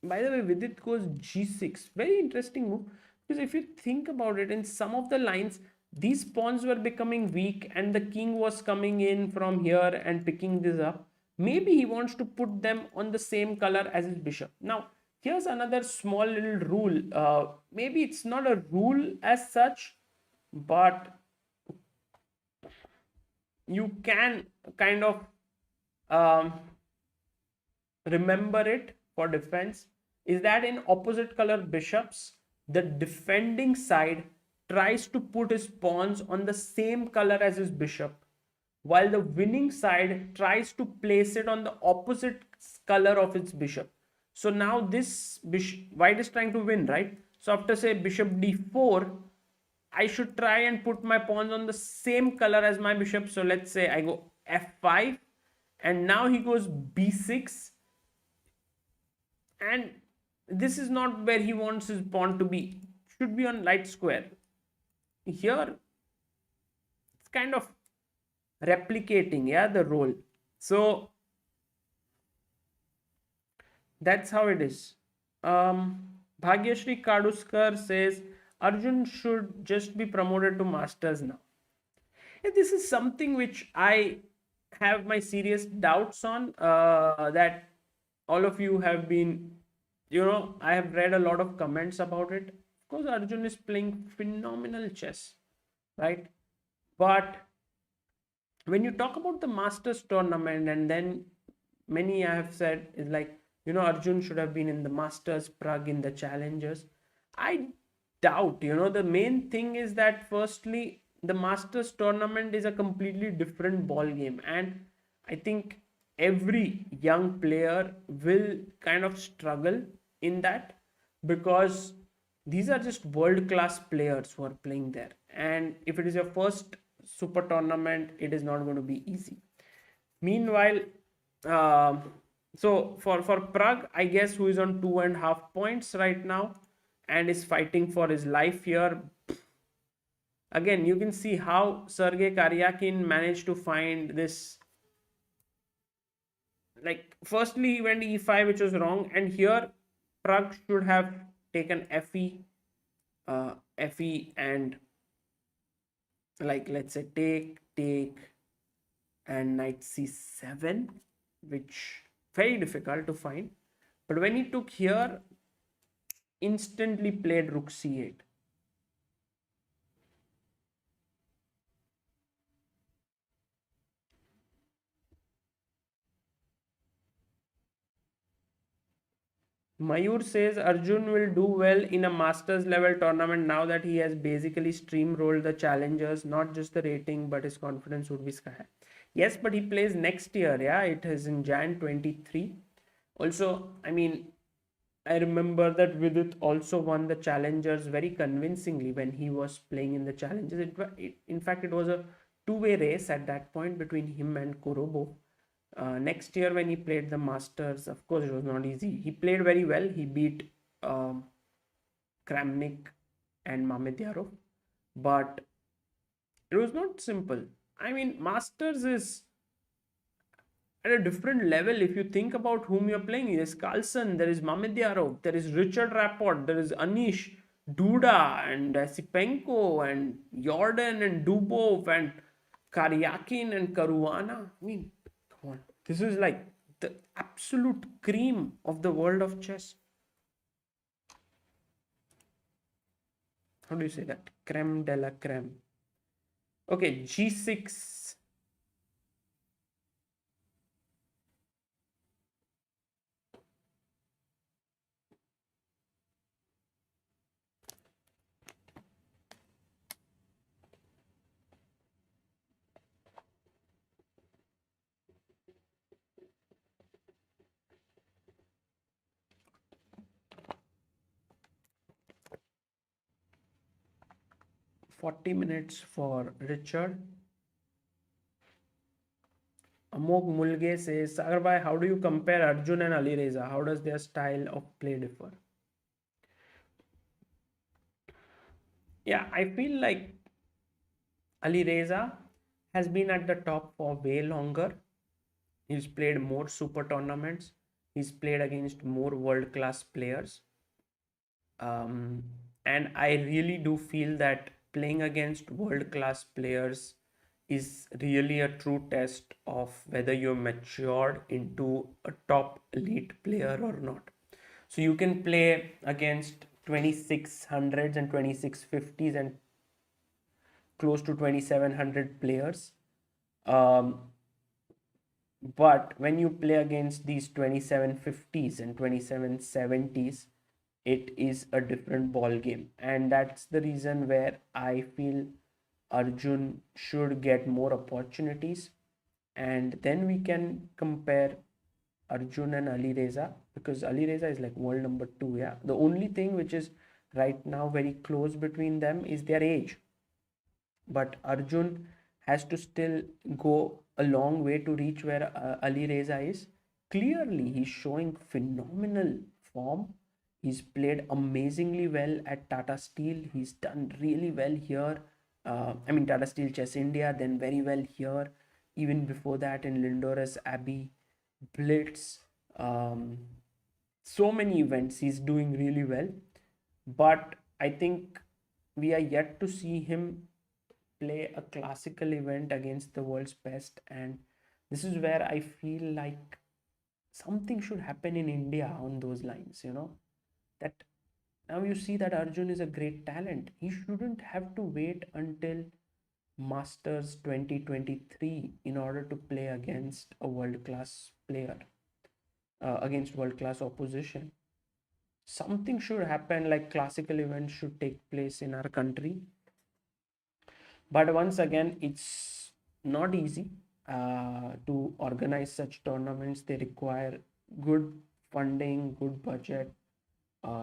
By the way, Vidit goes g6. Very interesting move, because if you think about it, in some of the lines, these pawns were becoming weak and the king was coming in from here and picking this up. Maybe he wants to put them on the same color as his bishop. Now, here's another small little rule. Maybe it's not a rule as such, but you can kind of remember it for defense, is that in opposite color bishops, the defending side tries to put his pawns on the same color as his bishop, while the winning side tries to place it on the opposite color of its bishop. So now this white is trying to win, right? So after say bishop d4, I should try and put my pawns on the same color as my bishop. So let's say I go f5, and now he goes b6, and this is not where he wants his pawn to be. Should be on light square. here it's kind of replicating, yeah, the role. So that's how it is. Bhagyashri Kaduskar says Arjun should just be promoted to masters now. And this is something which I have my serious doubts on. That all of you have been, I have read a lot of comments about it. Of course, Arjun is playing phenomenal chess, right? But when you talk about the Masters tournament, and then many I have said is like, Arjun should have been in the Masters, Pragg in the Challengers. I doubt, the main thing is that firstly, the Masters tournament is a completely different ball game, and I think every young player will kind of struggle in that, because these are just world class players who are playing there, and if it is your first super tournament, it is not going to be easy. Meanwhile, um for Pragg, I guess, who is on 2.5 points right now and is fighting for his life here. Again, you can see how Sergei Karjakin managed to find this. Like, firstly, he went e5, which was wrong, and here Pragg should have taken fe, and, like, let's say take and knight c7, which very difficult to find. But when he took here, instantly played rook c8. Mayur says Arjun will do well in a masters level tournament now that he has basically streamrolled the challengers. Not just the rating, but his confidence would be sky high. Yes, but he plays next year. Yeah, it is in Jan 23. Also, I mean, I remember that Vidit also won the challengers very convincingly when he was playing in the challengers. In fact, it was a two-way race at that point between him and Korobov. Next year, when he played the Masters, of course, it was not easy. He played very well. He beat Kramnik and Mamedyarov, but it was not simple. I mean, Masters is at a different level. If you think about whom you're playing, there is Carlsen, there is Mamedyarov, there is Richard Rapport, there is Anish, Duda, and Esipenko, and Jorden and Dubov, and Karjakin and Caruana. I mean, come on. This is like the absolute cream of the world of chess. How do you say that? Creme de la creme. Okay, g6. 40 minutes for Richard. Amok Mulge says, Sagar, how do you compare Arjun and Alireza? How does their style of play differ? Yeah, I feel like Alireza has been at the top for way longer. He's played more super tournaments. He's played against more world class players. And I really do feel that playing against world class players is really a true test of whether you're matured into a top elite player or not. So you can play against 2600s and 2650s and close to 2700 players. But when you play against these 2750s and 2770s, it is a different ball game, and that's the reason where I feel Arjun should get more opportunities, and then we can compare Arjun and Alireza, because Alireza is like world number 2. Yeah, the only thing which is right now very close between them is their age, but Arjun has to still go a long way to reach where Alireza is. Clearly, he's showing phenomenal form. He's played amazingly well at Tata Steel. He's done really well here I mean Tata Steel Chess India, then very well here. Even before that in Lindores Abbey, Blitz, um, so many events. He's doing really well, but I think we are yet to see him play a classical event against the world's best, and this is where I feel like something should happen in India on those lines. That now you see that Arjun is a great talent. He shouldn't have to wait until Masters 2023 in order to play against a world class player, against world class opposition. Something should happen, like classical events should take place in our country. But once again, it's not easy to organize such tournaments. They require good funding, good budget.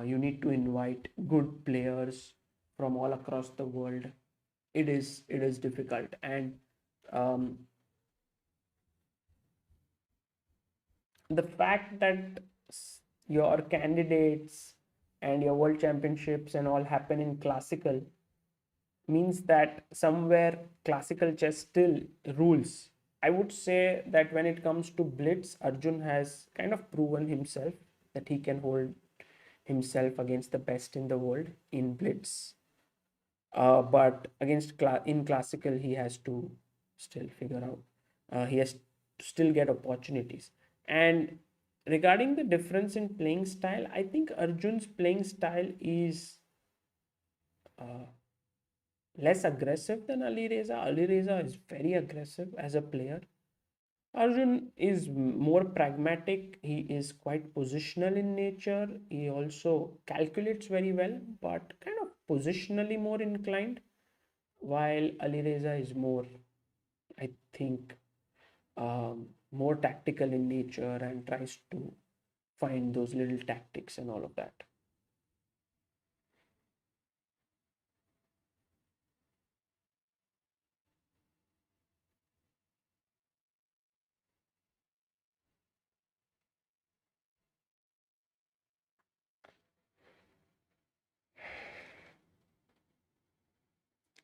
You need to invite good players from all across the world. It is difficult, and um, the fact that your candidates and your world championships and all happen in classical means that somewhere classical chess still rules. I would say that when it comes to blitz, Arjun has kind of proven himself that he can hold himself against the best in the world in blitz. But against in classical, he has to still figure out. He has to still get opportunities. And regarding the difference in playing style, I think Arjun's playing style is uh, less aggressive than Ali Reza. Ali Reza is very aggressive as a player. Arjun is more pragmatic. He is quite positional in nature. He also calculates very well, but kind of positionally more inclined. While Ali Reza is more, I think, more tactical in nature and tries to find those little tactics and all of that.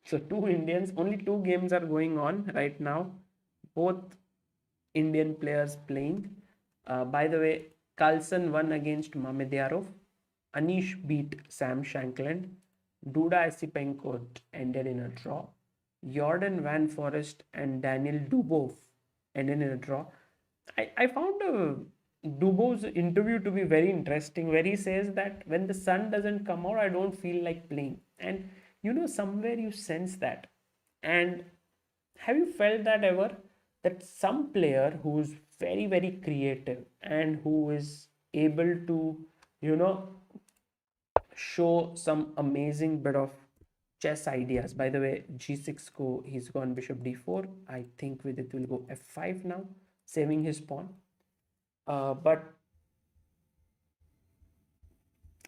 So two Indians, only two games are going on right now. Both Indian players playing. By the way, Carlsen won against Mamedyarov. Anish beat Sam Shankland. Duda Esipenko ended in a draw. Jorden van Foreest and Daniel Dubov ended in a draw. I found Dubov's interview to be very interesting, where he says that when the sun doesn't come out, I don't feel like playing. And somewhere you sense that. And have you felt that ever? That some player who's very, very creative and who is able to, you know, show some amazing bit of chess ideas. By the way, g6 go, he's gone bishop d4. I think Vidit will go f5 now, saving his pawn. But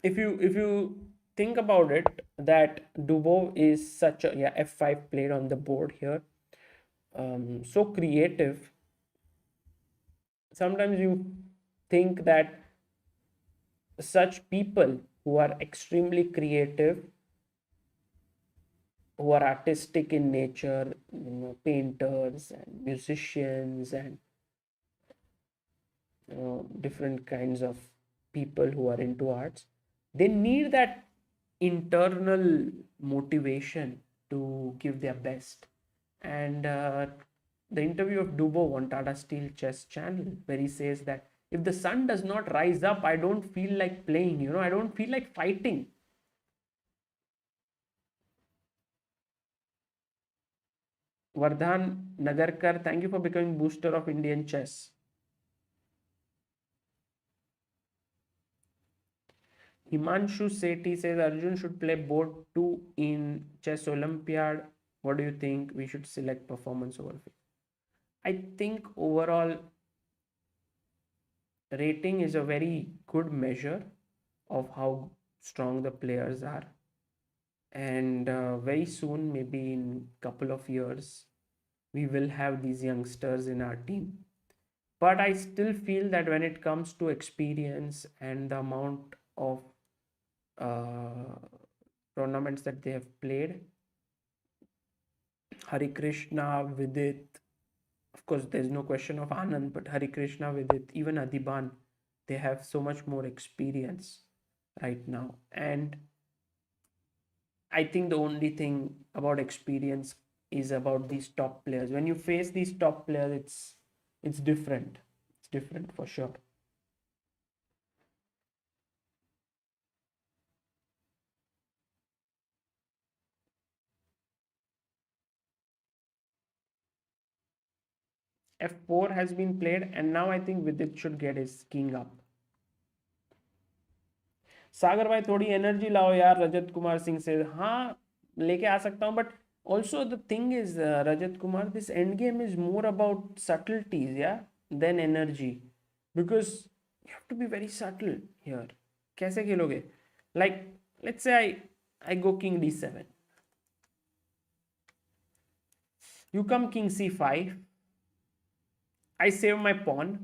if you think about it, that Dubov is such a, yeah, f5 played on the board here, so creative. Sometimes you think that such people who are extremely creative, who are artistic in nature, painters and musicians and different kinds of people who are into arts, they need that internal motivation to give their best. And the interview of Dubov on Tata Steel Chess channel, where he says that if the sun does not rise up, I don't feel like playing, I don't feel like fighting. Vardhan Nagarkar, thank you for becoming booster of Indian chess. Himanshu Sethi says Arjun should play board 2 in Chess Olympiad. What do you think? We should select performance over fame. I think overall rating is a very good measure of how strong the players are. And very soon, maybe in couple of years, we will have these youngsters in our team. But I still feel that when it comes to experience and the amount of uh, tournaments that they have played, Hari Krishna, Vidit. Of course, there's no question of Anand, but Hari Krishna, Vidit, even Adiban, they have so much more experience right now. And I think the only thing about experience is about these top players. When you face these top players, it's different. It's different for sure. F4 has been played, and now I think Vidit should get his king up. सागर भाई थोड़ी energy लाओ यार, रजत कुमार सिंह से। हाँ, लेके आ सकता हूँ, but also the thing is, Rajat Kumar, this end game is more about subtleties, yeah, than energy, because you have to be very subtle here. कैसे खेलोगे? Like, let's say I go king d7, you come king c5, I save my pawn,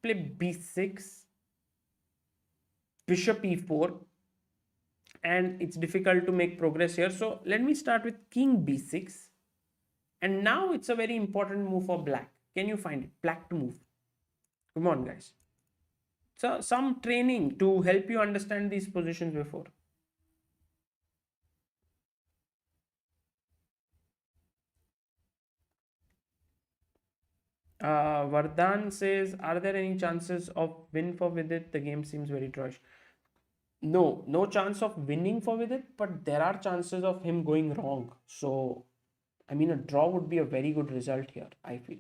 play b6, bishop e4, and it's difficult to make progress here. So let me start with king b6, and now it's a very important move for black. Can you find it? Black to move. Come on, guys. So some training to help you understand these positions before. Vardhan says, are there any chances of win for Vidit? The game seems very drawish. No, no chance of winning for Vidit, but there are chances of him going wrong. So, I mean, a draw would be a very good result here, I feel.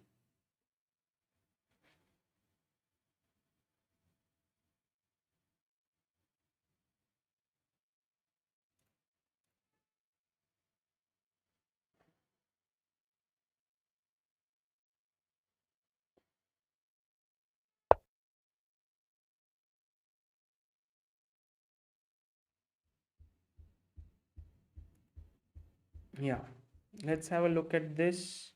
Yeah, let's have a look at this.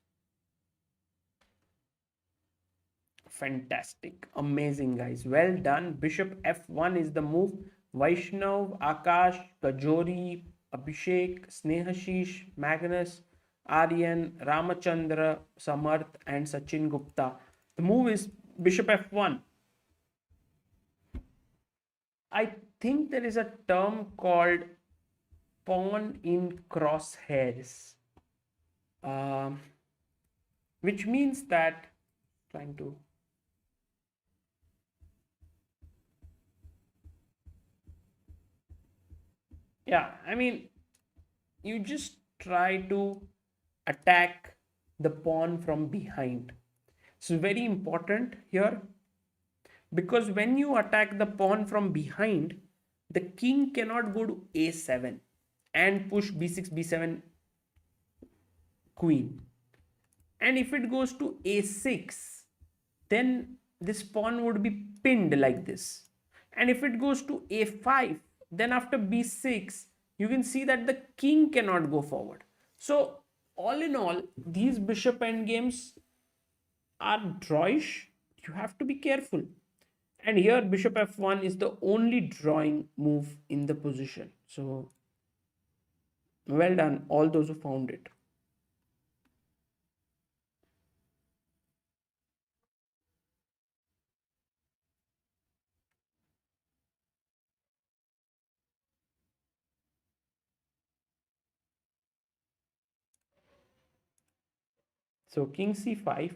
Fantastic, amazing, guys. Well done. Bishop f1 is the move. Vaishnav, Akash, Kajori, Abhishek, Snehashish, Magnus, Aryan, Ramachandra, Samarth, and Sachin Gupta. The move is bishop f1. I think there is a term called pawn in crosshairs, um, which means that trying to, yeah, I mean, you just try to attack the pawn from behind. It's very important here, because when you attack the pawn from behind, the king cannot go to a7 and push b6 b7 queen, and if it goes to a6, then this pawn would be pinned like this, and if it goes to a5, then after b6 you can see that the king cannot go forward. So all in all, these bishop endgames are drawish. You have to be careful, and here bishop f1 is the only drawing move in the position. So well done all those who found it. So king c5,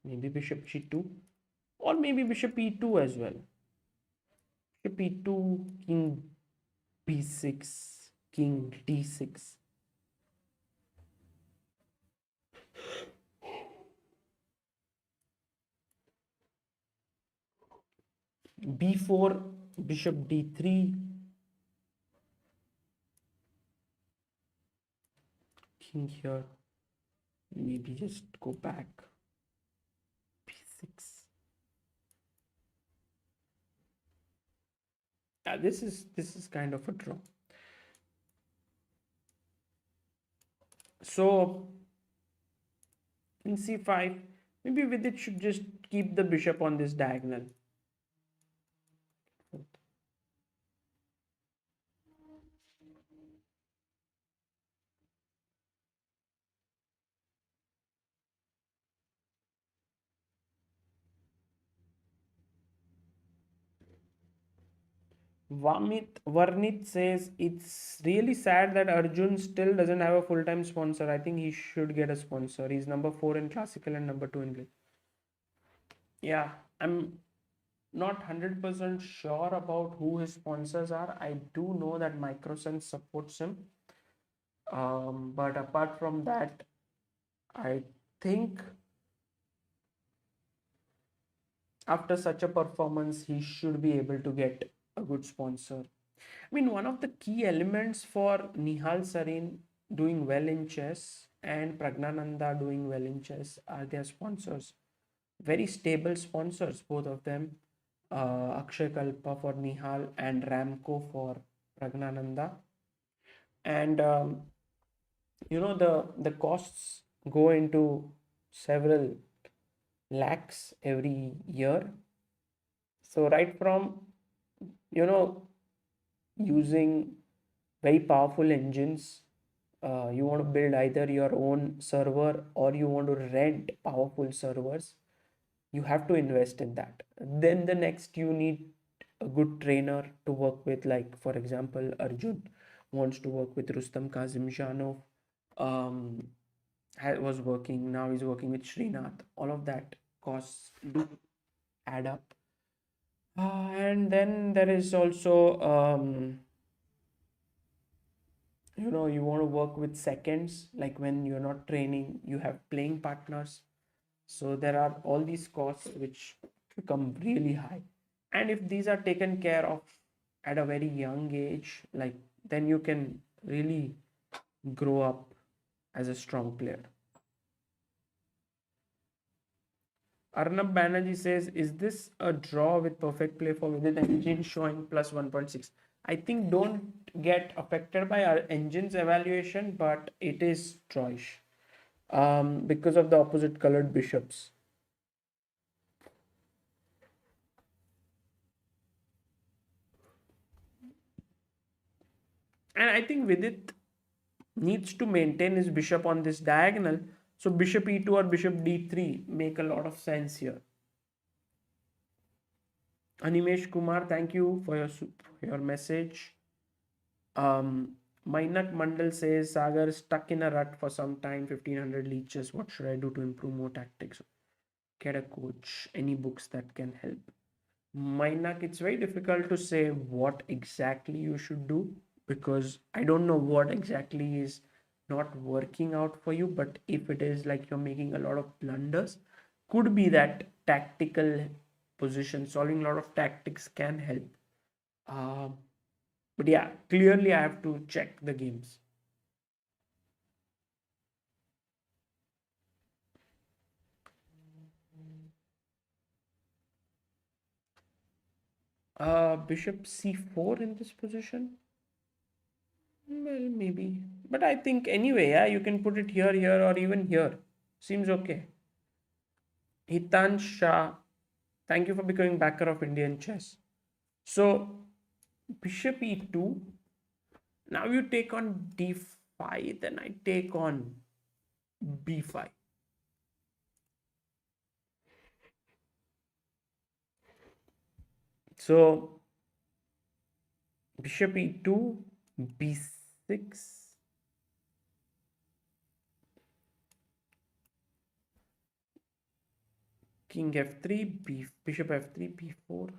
maybe bishop g2, or maybe bishop e2 as well. Bishop e2, king b6, king d6. b4, bishop d3, king here, maybe just go back, b6. Yeah, this is kind of a draw. So in c5, maybe with it should just keep the bishop on this diagonal. Varnit says it's really sad that Arjun still doesn't have a full-time sponsor. I think he should get a sponsor. He's number 4 in classical and number 2 in English. Yeah, I'm not 100% sure about who his sponsors are. I do know that Microsense supports him. But apart from that, I think after such a performance, he should be able to get a good sponsor. I mean, one of the key elements for Nihal Sarin doing well in chess and Praggnanandhaa doing well in chess are their sponsors. Very stable sponsors, both of them. Akshay Kalpa for Nihal and Ramco for Praggnanandhaa. And the costs go into several lakhs every year. So right from you know using very powerful engines, you want to build either your own server or you want to rent powerful servers, you have to invest in that. Then the next, you need a good trainer to work with, like for example Arjun wants to work with Rustam Kazimzhanov. um, was working, now he's working with Srinath. All of that costs do add up. And then there is also you want to work with seconds, like when you're not training you have playing partners. So there are all these costs which become really high, and if these are taken care of at a very young age, like, then you can really grow up as a strong player. Arnab Banerjee says, is this a draw with perfect play for Vidit engine showing plus 1.6? I think don't get affected by our engine's evaluation, but it is drawish because of the opposite colored bishops. And I think Vidit needs to maintain his bishop on this diagonal. So bishop e2 or bishop d3 make a lot of sense here. Animesh Kumar, thank you for your message. Mainak Mandal says, Sagar is stuck in a rut for some time, 1500 leeches. What should I do to improve more tactics? Get a coach, any books that can help. Mainak, it's very difficult to say what exactly you should do because I don't know what exactly is not working out for you. But if it is like you're making a lot of blunders, could be that tactical position, solving a lot of tactics can help. But yeah, clearly I have to check the games. Bishop c4 in this position? Well, maybe. But I think anyway, yeah, you can put it here, here, or even here. Seems okay. Hitan Shah, thank you for becoming backer of Indian chess. So, bishop e2. Now you take on d5, then I take on b5. So, bishop e2, b6. King f3, bishop f3, b4.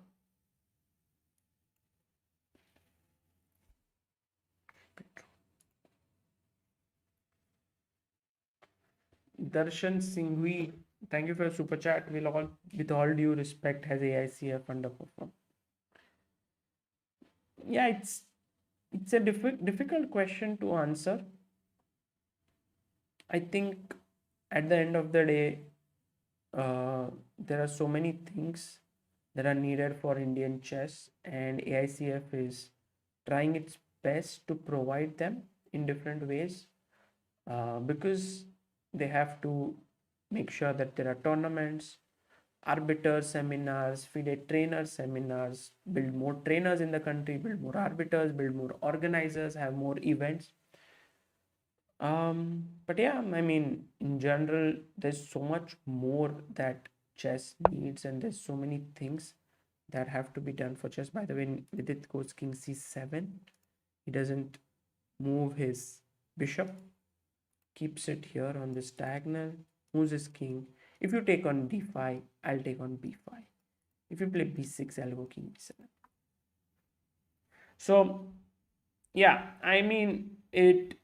Darshan Singhvi, thank you for your super chat. Will all, with all due respect, has AICF underperformed? Yeah, it's a difficult question to answer. I think at the end of the day, there are so many things that are needed for Indian chess, and AICF is trying its best to provide them in different ways because they have to make sure that there are tournaments, arbiter seminars, FIDE trainer seminars, build more trainers in the country, build more arbiters, build more organizers, have more events. But yeah, I mean, in general, there's so much more that chess needs, and there's so many things that have to be done for chess. By the way, Vidit goes king c7. He doesn't move his bishop, keeps it here on this diagonal, moves his king. If you take on d5, I'll take on b5. If you play b6, I'll go king b7. So yeah, I mean it.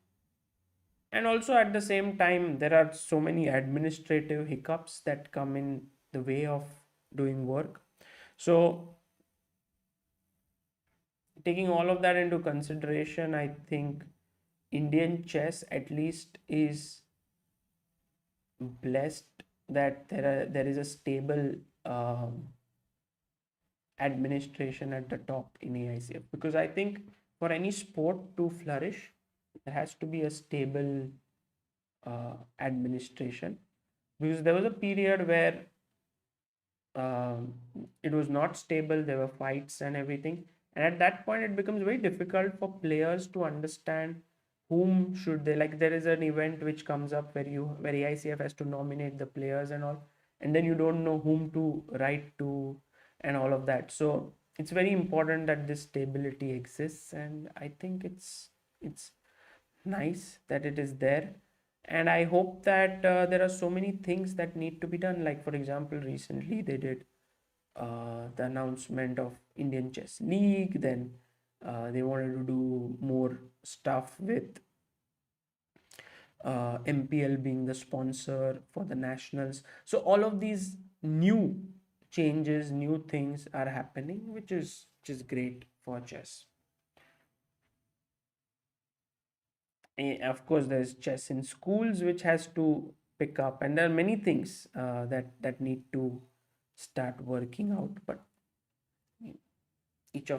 And also at the same time, there are so many administrative hiccups that come in the way of doing work. So taking all of that into consideration, I think Indian chess at least is blessed that there is a stable administration at the top in AICF, because I think for any sport to flourish, there has to be a stable administration, because there was a period where it was not stable. There were fights and everything, and at that point it becomes very difficult for players to understand whom should they, like there is an event which comes up where AICF has to nominate the players and all, and then you don't know whom to write to and all of that. So it's very important that this stability exists, and I think it's nice that it is there. And I hope that there are so many things that need to be done, like for example recently they did the announcement of Indian Chess League. Then they wanted to do more stuff with MPL being the sponsor for the nationals. So all of these new changes, new things are happening, which is great for chess. Of course, there's chess in schools which has to pick up, and there are many things that need to start working out. But each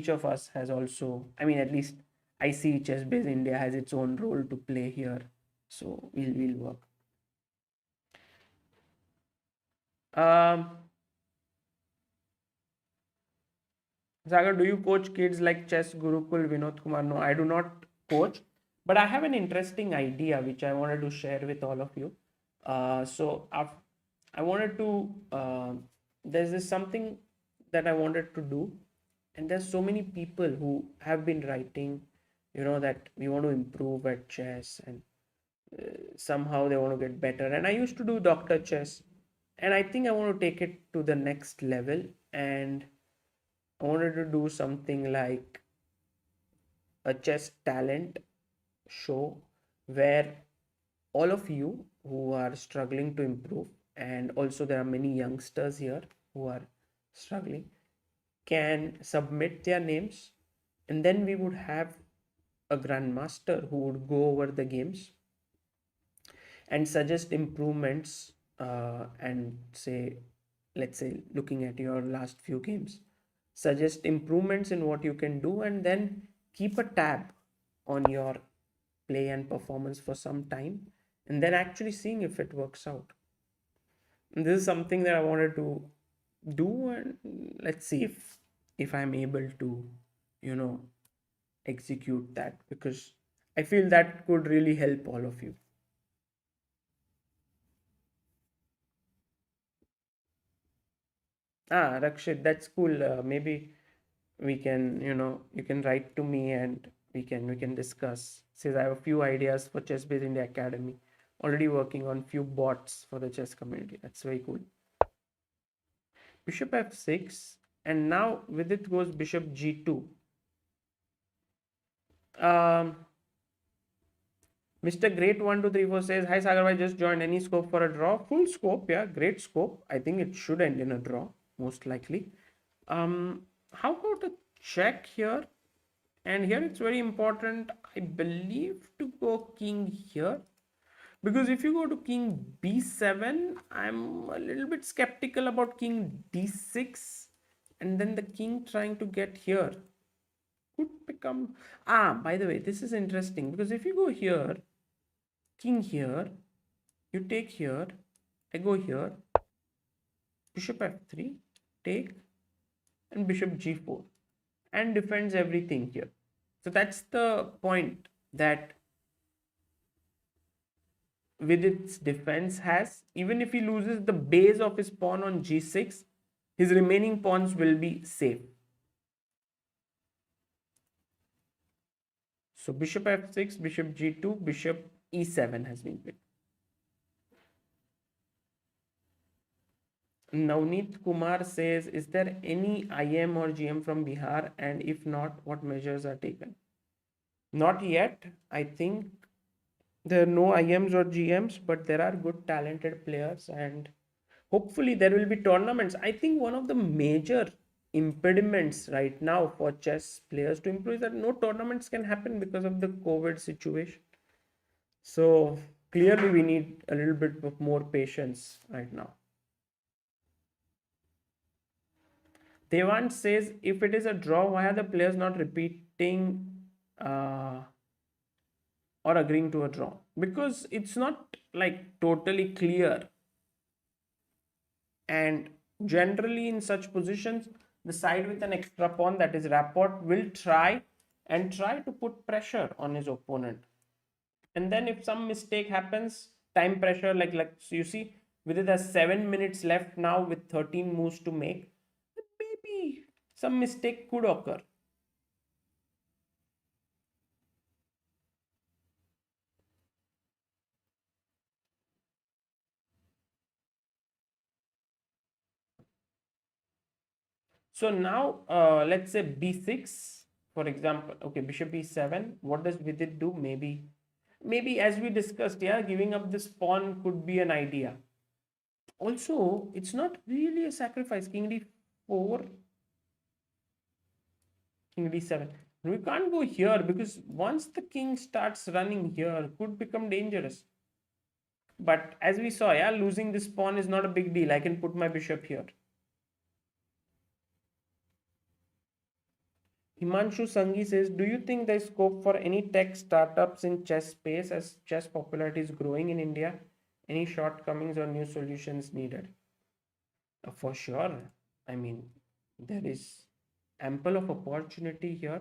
of us has also, I mean, at least I see ChessBase India has its own role to play here, so we'll work. Sagar, do you coach kids like Chess Gurukul, Vinod Kumar? No, I do not coach, but I have an interesting idea which I wanted to share with all of you. I wanted to, there's this something that I wanted to do, and there's so many people who have been writing, that we want to improve at chess, and somehow they want to get better. And I used to do Dr. Chess, and I think I want to take it to the next level, and I wanted to do something like a chess talent show where all of you who are struggling to improve, and also there are many youngsters here who are struggling, can submit their names, and then we would have a grandmaster who would go over the games and suggest improvements, and say, let's say, looking at your last few games, suggest improvements in what you can do, and then keep a tab on your play and performance for some time, and then actually seeing if it works out. And this is something that I wanted to do, and let's see if I'm able to execute that, because I feel that could really help all of you. Rakshit, that's cool. Maybe we can, you can write to me, and we can discuss. Says I have a few ideas for ChessBase India Academy. Already working on few bots for the chess community. That's very cool. Bishop f6, and now with it goes bishop g2. Mr. Great 1234 says, hi Sagar, I just joined. Any scope for a draw? Full scope, yeah, great scope. I think it should end in a draw, most likely. How about a check here? And here it's very important, I believe, to go king here. Because if you go to king b7, I'm a little bit skeptical about king d6. And then the king trying to get here could become... by the way, this is interesting, because if you go here, king here, you take here, I go here, bishop f3, take, and bishop g4, and defends everything here. So that's the point that Vidit's defense has. Even if he loses the base of his pawn on g6, his remaining pawns will be safe. So bishop f6, bishop g2, bishop e7 has been picked. Navneet Kumar says, is there any IM or GM from Bihar? And if not, what measures are taken? Not yet. I think there are no IMs or GMs, but there are good talented players, and hopefully there will be tournaments. I think one of the major impediments right now for chess players to improve is that no tournaments can happen because of the COVID situation. So clearly we need a little bit of more patience right now. Devant says, if it is a draw, why are the players not repeating or agreeing to a draw? Because it's not like totally clear. And generally in such positions, the side with an extra pawn, that is Rapport, will try to put pressure on his opponent. And then if some mistake happens, time pressure, like so you see, with it has 7 minutes left now with 13 moves to make, maybe some mistake could occur. So now let's say b6, for example. Okay, bishop e7. What does Vidit do? Maybe as we discussed, yeah, giving up this pawn could be an idea. Also, it's not really a sacrifice. King d4, king d7. We can't go here because once the king starts running here, could become dangerous. But as we saw, yeah, losing this pawn is not a big deal. I can put my bishop here. Himanshu Sanghi says, do you think there's scope for any tech startups in chess space as chess popularity is growing in India? Any shortcomings or new solutions needed? For sure. I mean, there is ample of opportunity here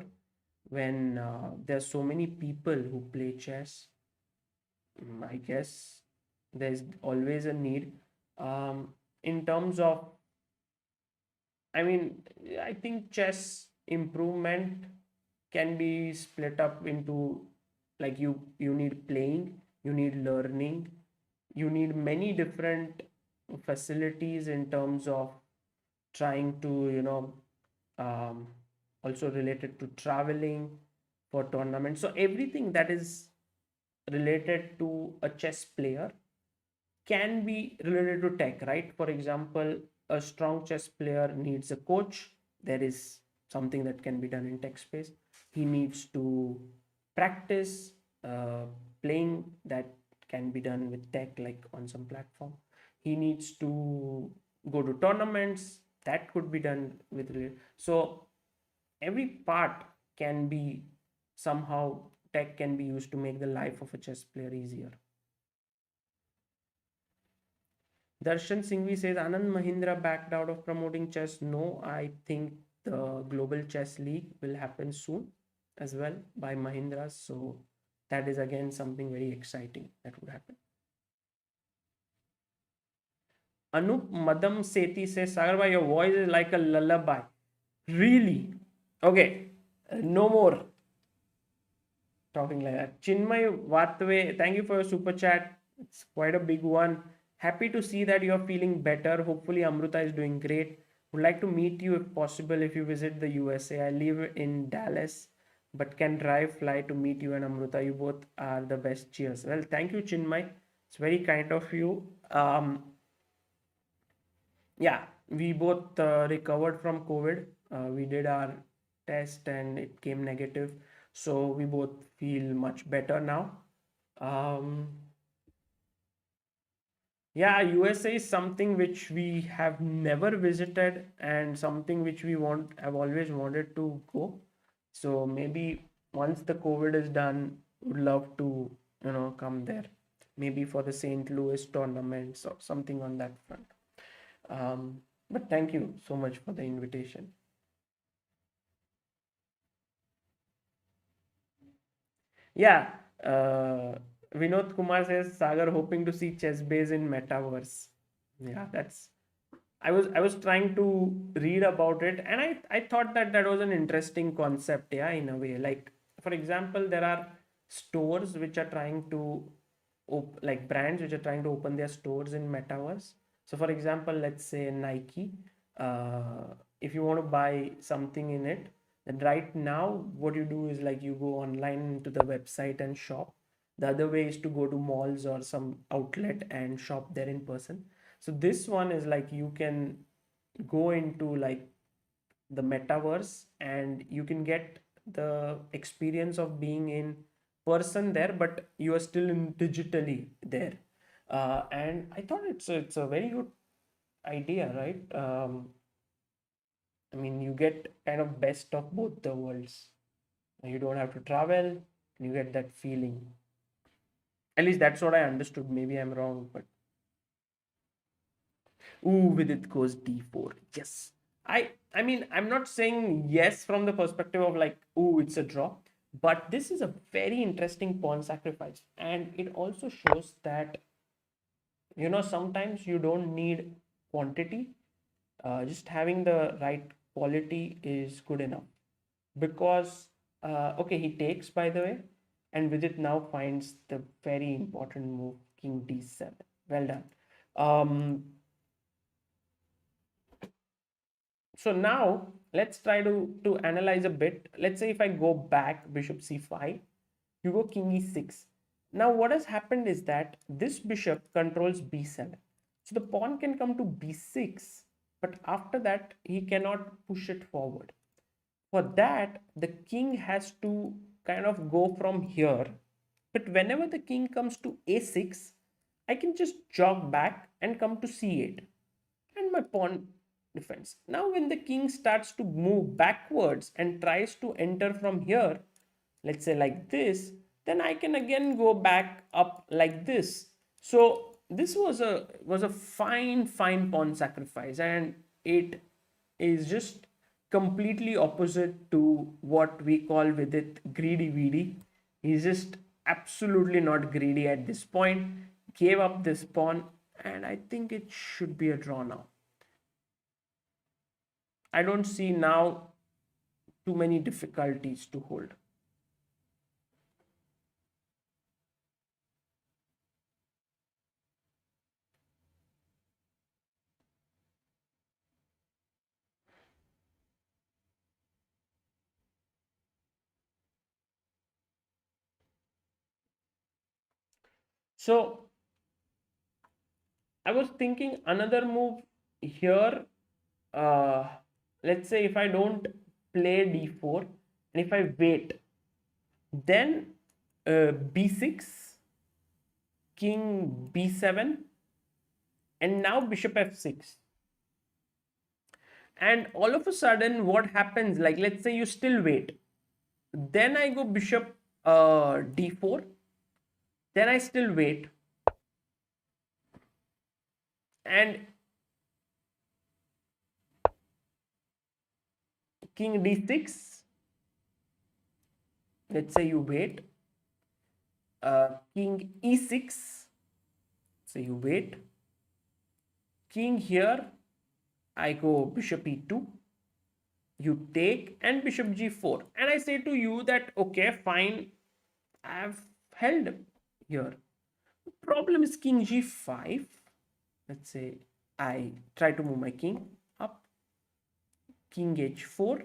when there's so many people who play chess. I guess there's always a need. In terms of, I mean, I think chess improvement can be split up into, like, you need playing, you need learning, you need many different facilities in terms of trying to, um, also related to traveling for tournaments. So everything that is related to a chess player can be related to tech, right? For example, a strong chess player needs a coach. There is something that can be done in tech space. He needs to practice playing, that can be done with tech, like on some platform. He needs to go to tournaments, that could be done with. So every part can be somehow, tech can be used to make the life of a chess player easier. Darshan Singhvi says, Anand Mahindra backed out of promoting chess. No, I think the Global Chess League will happen soon as well by Mahindra. So that is again something very exciting that would happen. Anup Madam Sethi says, Sagar, your voice is like a lullaby. Really? Okay, no more talking like that. Chinmay Vatve, thank you for your super chat. It's quite a big one. Happy to see that you're feeling better. Hopefully, Amruta is doing great. Would like to meet you if possible if you visit the USA. I live in Dallas, but can drive, fly to meet you and Amruta. You both are the best. Cheers. Well, thank you, Chinmay. It's very kind of you. Yeah, we both recovered from COVID. We did our test and it came negative. So we both feel much better now. Um, yeah, USA is something which we have never visited and something which we have always wanted to go. So maybe once the COVID is done, would love to, come there. Maybe for the St. Louis tournaments or something on that front. But thank you so much for the invitation. Yeah, Vinod Kumar says, Sagar hoping to see ChessBase in metaverse. Yeah, I was trying to read about it, and I thought that that was an interesting concept, yeah, in a way. Like, for example, there are stores which are trying to like brands which are trying to open their stores in metaverse. So for example, let's say Nike, if you want to buy something in it, then right now what you do is like you go online to the website and shop. The other way is to go to malls or some outlet and shop there in person. So this one is like you can go into like the metaverse and you can get the experience of being in person there, but you are still in digitally there. And I thought it's a very good idea, right? I mean, you get kind of best of both the worlds. You don't have to travel, you get that feeling. At least that's what I understood. Maybe I'm wrong, but ooh, Vidit goes d4. Yes. I mean, I'm not saying yes from the perspective of like, ooh, it's a draw, but this is a very interesting pawn sacrifice. And it also shows that, you know, sometimes you don't need quantity. Just having the right quality is good enough. Because, okay, he takes, by the way, and Vidit now finds the very important move, king d7. Well done. So now let's try to analyze a bit. Let's say if I go back, bishop c5, you go king e6. Now what has happened is that this bishop controls b7. So the pawn can come to b6, but after that he cannot push it forward. For that, the king has to kind of go from here. But whenever the king comes to a6, I can just jog back and come to c8. And my pawn defends. Now when the king starts to move backwards and tries to enter from here, let's say like this, then I can again go back up like this. So this was a fine pawn sacrifice, and it is just completely opposite to what we call with it greedy VD. He's just absolutely not greedy at this point, gave up this pawn, and I think it should be a draw now. I don't see now too many difficulties to hold. So I was thinking another move here. Uh, let's say if I don't play d4 and if I wait, then b6, king b7, and now bishop f6. And all of a sudden, what happens? Like, let's say you still wait. Then I go bishop d4. Then I still wait. And king d6. Let's say you wait. King e6. So you wait. King here. I go bishop e2. You take and bishop g4. And I say to you that, okay, fine. I've held here. The problem is king g5. Let's say I try to move my king up. King h4.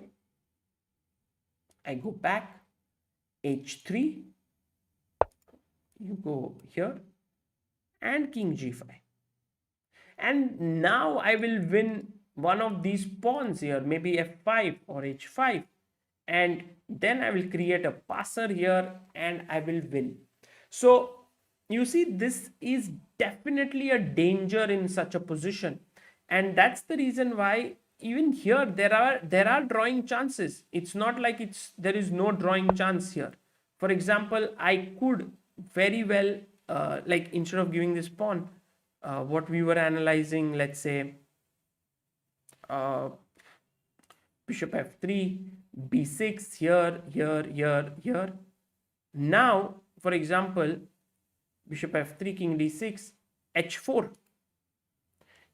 I go back. h3. You go here. And king g5. And now I will win one of these pawns here, maybe f5 or h5. And then I will create a passer here and I will win. So you see, this is definitely a danger in such a position. And that's the reason why even here there are drawing chances. It's not like there is no drawing chance here. For example, I could very well like instead of giving this pawn, what we were analyzing, let's say uh, bishop f3, b6, here. Now, for example, bishop f3, king d6, h4.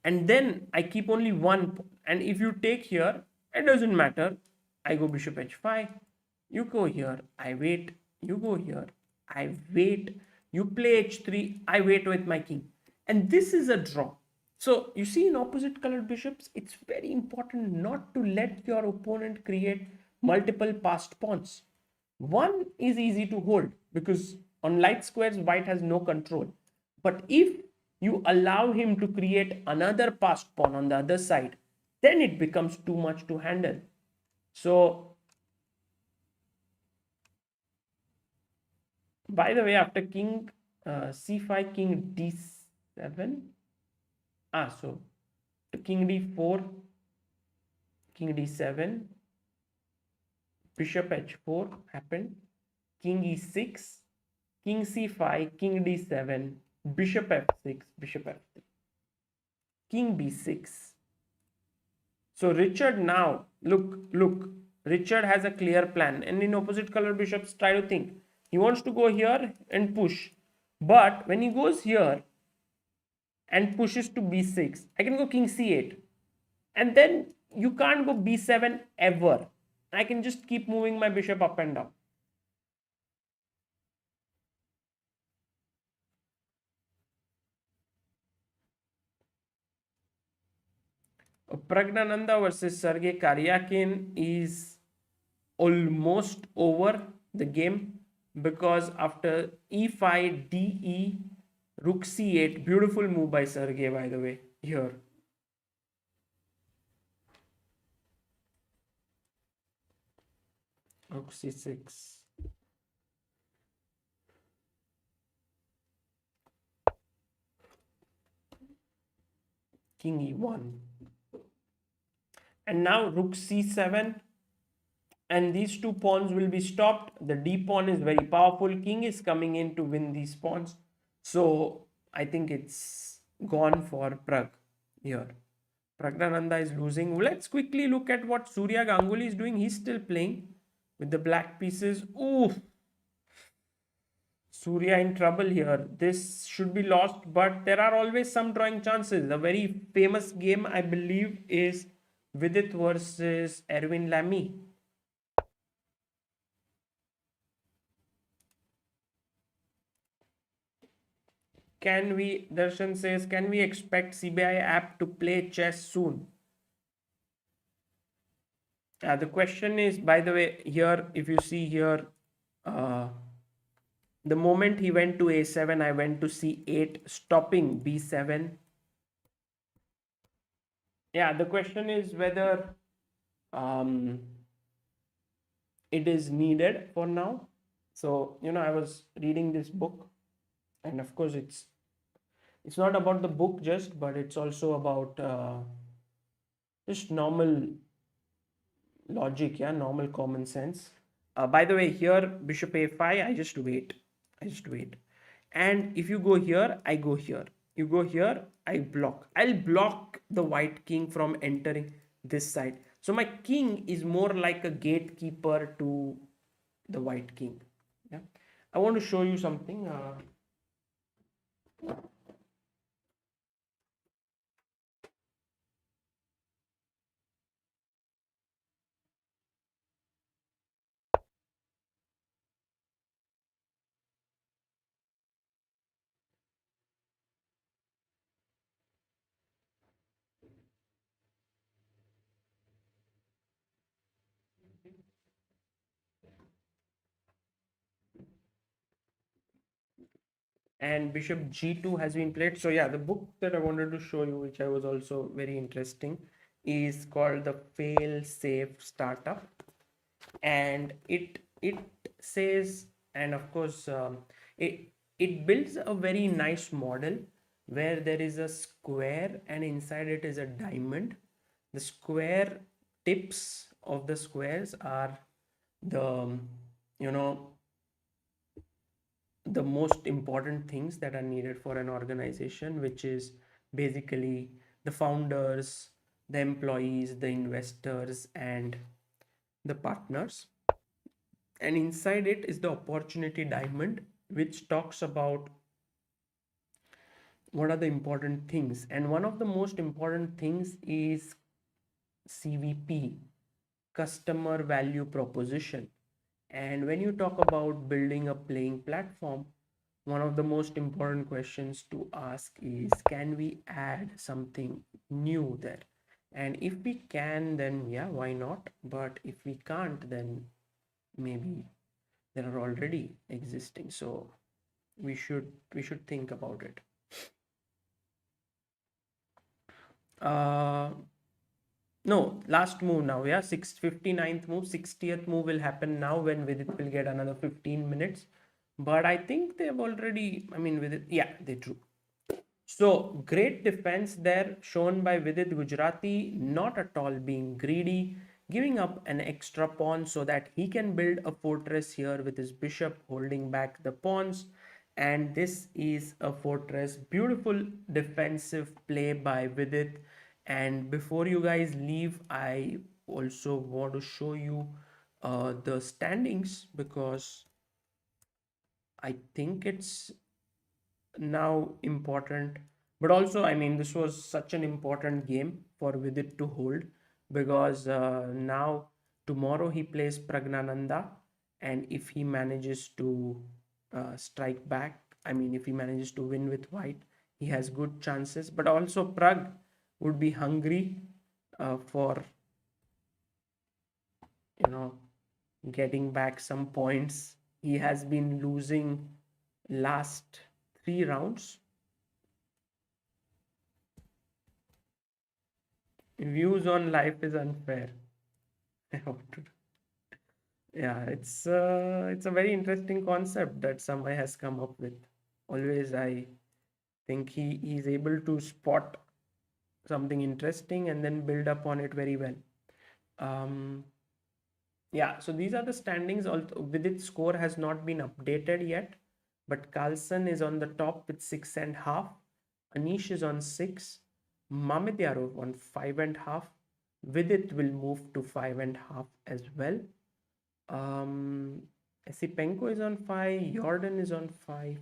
and then I keep only one pawn. And if you take here, it doesn't matter. I go bishop h5, you go here, I wait, you go here, I wait, you play h3, I wait with my king. And this is a draw. So you see, in opposite colored bishops, it's very important not to let your opponent create multiple passed pawns. One is easy to hold because on light squares, white has no control. But if you allow him to create another passed pawn on the other side, then it becomes too much to handle. So, by the way, after king c5, king d7, so king d4, king d7, bishop h4 happened, king e6, king c5, king d7, bishop f6, bishop f3, king b6. So Richard now, look, Richard has a clear plan, and in opposite color bishops try to think. He wants to go here and push, but when he goes here and pushes to b6, I can go king c8, and then you can't go b7 ever. I can just keep moving my bishop up and down. Praggnanandhaa versus Sergey Karjakin is almost over the game because after e5, de, rook c8, beautiful move by Sergey, by the way, here. Rook c6. King e1. And now rook c7. And these two pawns will be stopped. The d pawn is very powerful. King is coming in to win these pawns. So I think it's gone for Pragg here. Praggnanandhaa is losing. Let's quickly look at what Surya Ganguly is doing. He's still playing with the black pieces. Ooh, Surya in trouble here. This should be lost, but there are always some drawing chances. A very famous game, I believe, is Vidit versus Erwin Lamy. Can we, Darshan says, can we expect CBI app to play chess soon? The question is, by the way, here, if you see here, the moment he went to a7, I went to c8, stopping b7. Yeah, the question is whether it is needed for now. So, I was reading this book, and of course it's not about the book just, but it's also about just normal logic, normal common sense. By the way, here bishop a5, I just wait, and if you go here, I go here, you go here, I'll block the white king from entering this side. So my king is more like a gatekeeper to the white king. I want to show you something. And bishop g2 has been played. So the book that I wanted to show you, which I was also very interesting, is called the Fail Safe Startup, and it says, and of course it builds a very nice model where there is a square and inside it is a diamond. The square tips of the squares are the the most important things that are needed for an organization, which is basically the founders, the employees, the investors, and the partners. And inside it is the opportunity diamond, which talks about what are the important things? And one of the most important things is CVP, customer value proposition. And when you talk about building a playing platform, one of the most important questions to ask is, can we add something new there? And if we can, then yeah, why not? But if we can't, then maybe there are already existing. So we should think about it. Uh, no, last move now, yeah, 59th move, 60th move will happen now when Vidit will get another 15 minutes. But I think they've already, I mean, Vidit, yeah, they drew. So great defense there shown by Vidit Gujrathi, not at all being greedy, giving up an extra pawn so that he can build a fortress here with his bishop holding back the pawns. And this is a fortress. Beautiful defensive play by Vidit. And before you guys leave, I also want to show you the standings, because I think it's now important. But also, I mean, this was such an important game for Vidit to hold, because now tomorrow he plays Praggnanandhaa, and if he manages to strike back, I mean, if he manages to win with white, he has good chances. But also Pragg would be hungry for, you know, getting back some points. He has been losing last 3 rounds. Views on life is unfair. Yeah, it's a very interesting concept that somebody has come up with. Always, I think he is able to spot something interesting and then build up on it very well. Um, yeah, so these are the standings. Also, with its score has not been updated yet, but Carlsen is on the top with 6.5. Anish is on 6. Mamedyarov on 5.5. Vidit will move to 5.5 as well. Esipenko is on 5. Jorden is on 5.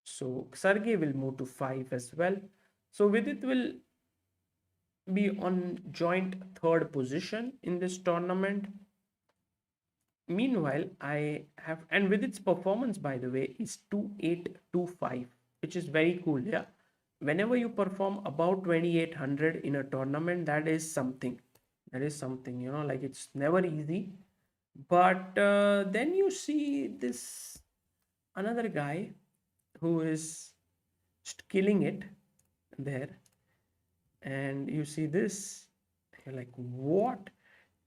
So Sergey will move to 5 as well. So Vidit will be on joint third position in this tournament. Meanwhile, I have, and with its performance, by the way, is 2825, which is very cool. Yeah. Whenever you perform about 2800 in a tournament, that is something. That is something, like it's never easy. But then you see this another guy who is just killing it there. And you see this, you're like, what?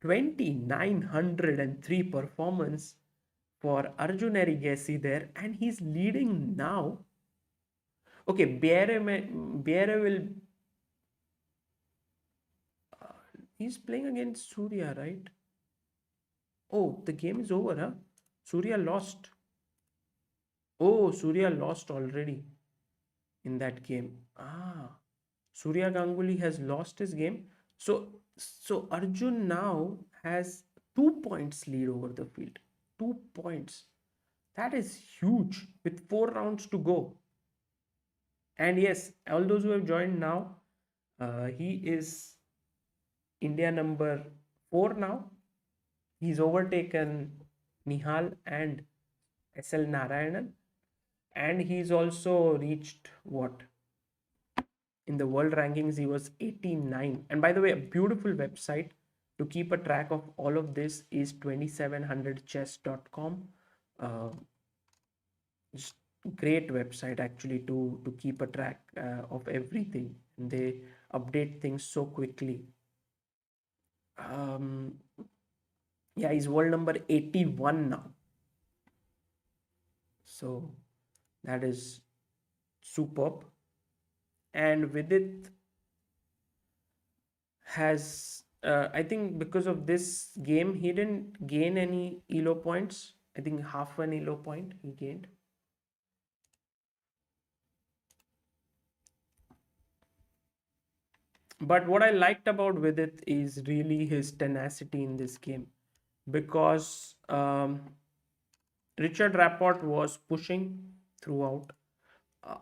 2903 performance for Arjun Erigaisi there, and he's leading now. Okay, Bjerre will. He's playing against Surya, right? Oh, the game is over, huh? Surya lost. Oh, Surya lost already in that game. Surya Ganguly has lost his game. So Arjun now has 2 points lead over the field. 2 points. That is huge with 4 rounds to go. And yes, all those who have joined now, he is India number 4 now. He's overtaken Nihal and SL Narayanan. And he's also reached what? In the world rankings, he was 89. And by the way, a beautiful website to keep a track of all of this is 2700chess.com. Just great website actually to keep a track of everything. And they update things so quickly. Yeah, he's world number 81 now. So that is superb. And Vidit has, I think because of this game, he didn't gain any ELO points. I think half an ELO point he gained. But what I liked about Vidit is really his tenacity in this game, because Richard Rapport was pushing throughout.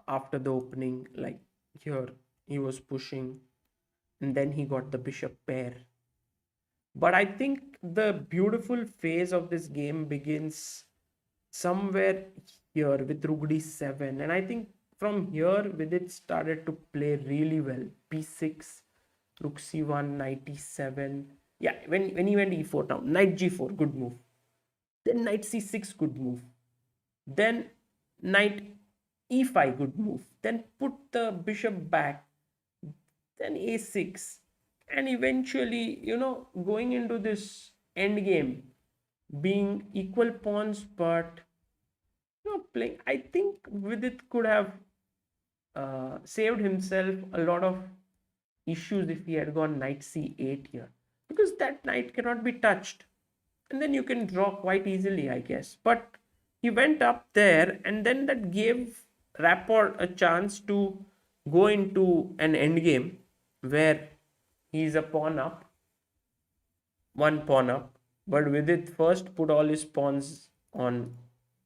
after the opening, like here he was pushing, and then he got the bishop pair. But I think the beautiful phase of this game begins somewhere here with rook d7, and I think from here Vidit started to play really well. p6, rook c1, knight e7. Yeah, when he went e4 now, knight g4, good move. Then knight c6, good move. Then knight e5, good move. Then put the bishop back. Then a6. And eventually, going into this end game, being equal pawns, but playing, I think Vidit could have saved himself a lot of issues if he had gone knight c8 here, because that knight cannot be touched, and then you can draw quite easily, I guess. But he went up there, and then that gave Rapport a chance to go into an endgame where he's a pawn up, one pawn up. But Vidit first put all his pawns on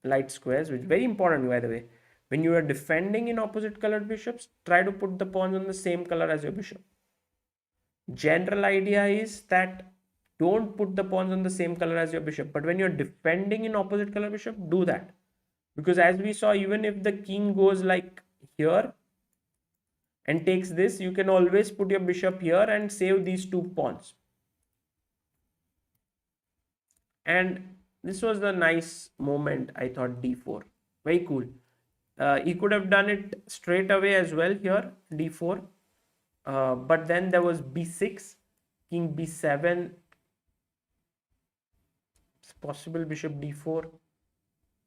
light squares, which is very important, by the way. When you are defending in opposite colored bishops, try to put the pawns on the same color as your bishop. General idea is that don't put the pawns on the same color as your bishop, but when you're defending in opposite color bishop, do that. Because as we saw, even if the king goes like here and takes this, you can always put your bishop here and save these two pawns. And this was the nice moment, I thought. d4, very cool. He could have done it straight away as well here, d4. But then there was b6, king b7, it's possible bishop d4,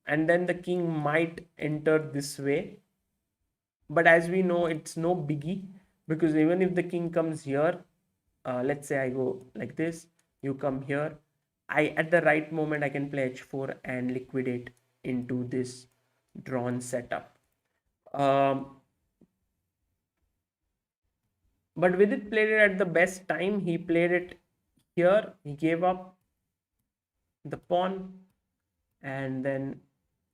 and then the king might enter this way. But as we know, it's no biggie, because even if the king comes here, let's say I go like this, you come here, at the right moment I can play h4 and liquidate into this drawn setup. But Vidit played it at the best time. He played it here, he gave up the pawn, and then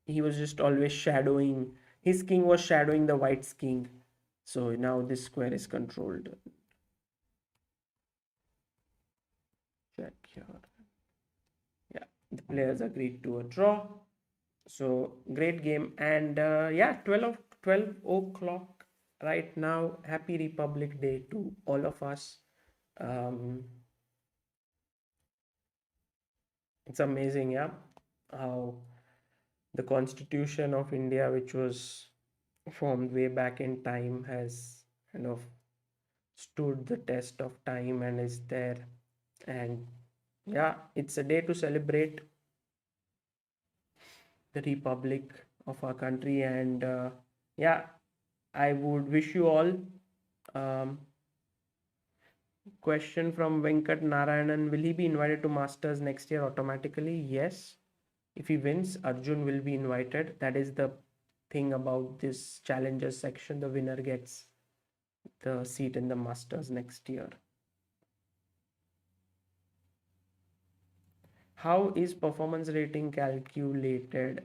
he was just always shadowing, his king was shadowing the white's king. So now this square is controlled. Check here. Yeah, the players agreed to a draw. So great game. And yeah, 12 o'clock right now. Happy Republic Day to all of us. It's amazing, yeah, how the Constitution of India, which was formed way back in time, has kind of stood the test of time and is there. And yeah, it's a day to celebrate the Republic of our country. And yeah, I would wish you all. Question from Venkat Narayanan: will he be invited to Masters next year automatically? Yes. If he wins, Arjun will be invited. That is the thing about this Challengers section. The winner gets the seat in the Masters next year. How is performance rating calculated?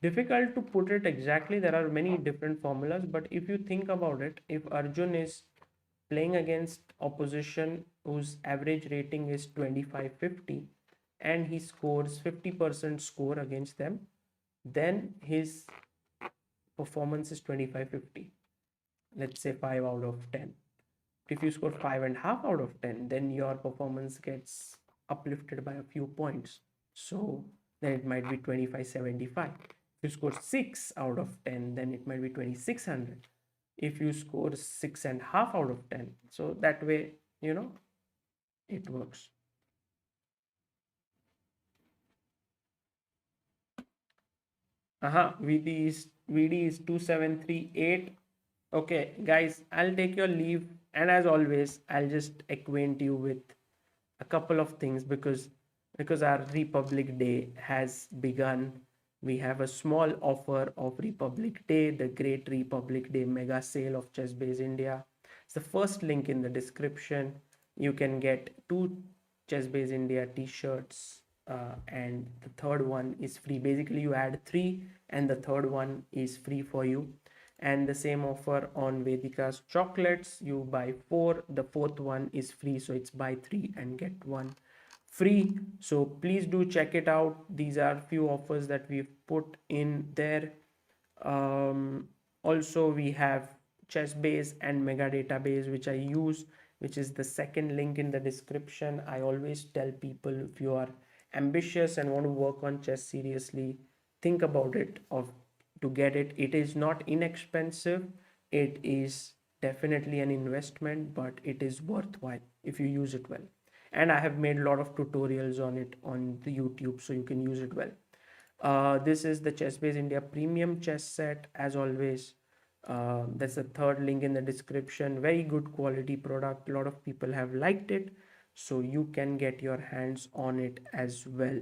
Difficult to put it exactly. There are many different formulas, but if you think about it, if Arjun is playing against opposition whose average rating is 2550 and he scores 50% score against them, then his performance is 2550. Let's say 5 out of 10. If you score 5.5 out of 10, then your performance gets uplifted by a few points. So then it might be 2575. If you score 6 out of 10, then it might be 2600. If you score 6.5 out of 10, so that way, it works. VD is 2738. Okay, guys, I'll take your leave, and as always, I'll just acquaint you with a couple of things because our Republic Day has begun. We have a small offer of Republic Day, the Great Republic Day mega sale of ChessBase India. It's the first link in the description. You can get 2 ChessBase India t-shirts and the third one is free. Basically, you add 3 and the third one is free for you. And the same offer on Vedika's chocolates, you buy 4, the fourth one is free, so it's buy 3 and get 1 free. So please do check it out. These are few offers that we've put in there. Also we have ChessBase and Mega Database, which I use, which is the second link in the description. I always tell people, if you are ambitious and want to work on chess seriously, think about it of to get it. It is not inexpensive. It is definitely an investment, but it is worthwhile if you use it well. And I have made a lot of tutorials on it on the YouTube, so you can use it well. This is the ChessBase India premium chess set, as always. That's the third link in the description. Very good quality product. A lot of people have liked it, so you can get your hands on it as well.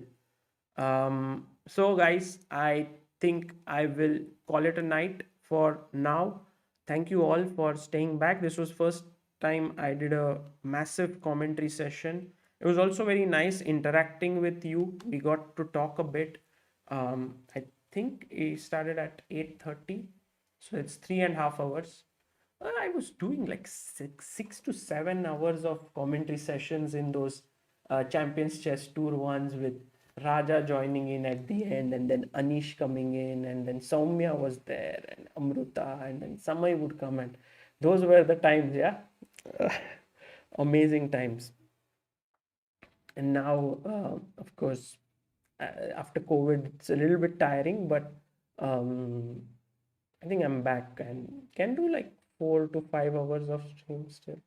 So guys, I think I will call it a night for now. Thank you all for staying back. This was first time I did a massive commentary session. It was also very nice interacting with you. We got to talk a bit. I think it started at 8:30, so it's 3.5 hours. I was doing like six to 7 hours of commentary sessions in those Champions Chess Tour ones, with Raja joining in at the end, and then Anish coming in, and then Soumya was there, and Amruta, and then Samay would come, and those were the times, yeah. Amazing times. And now, of course, after COVID, it's a little bit tiring, but I think I'm back and can do like 4 to 5 hours of stream still.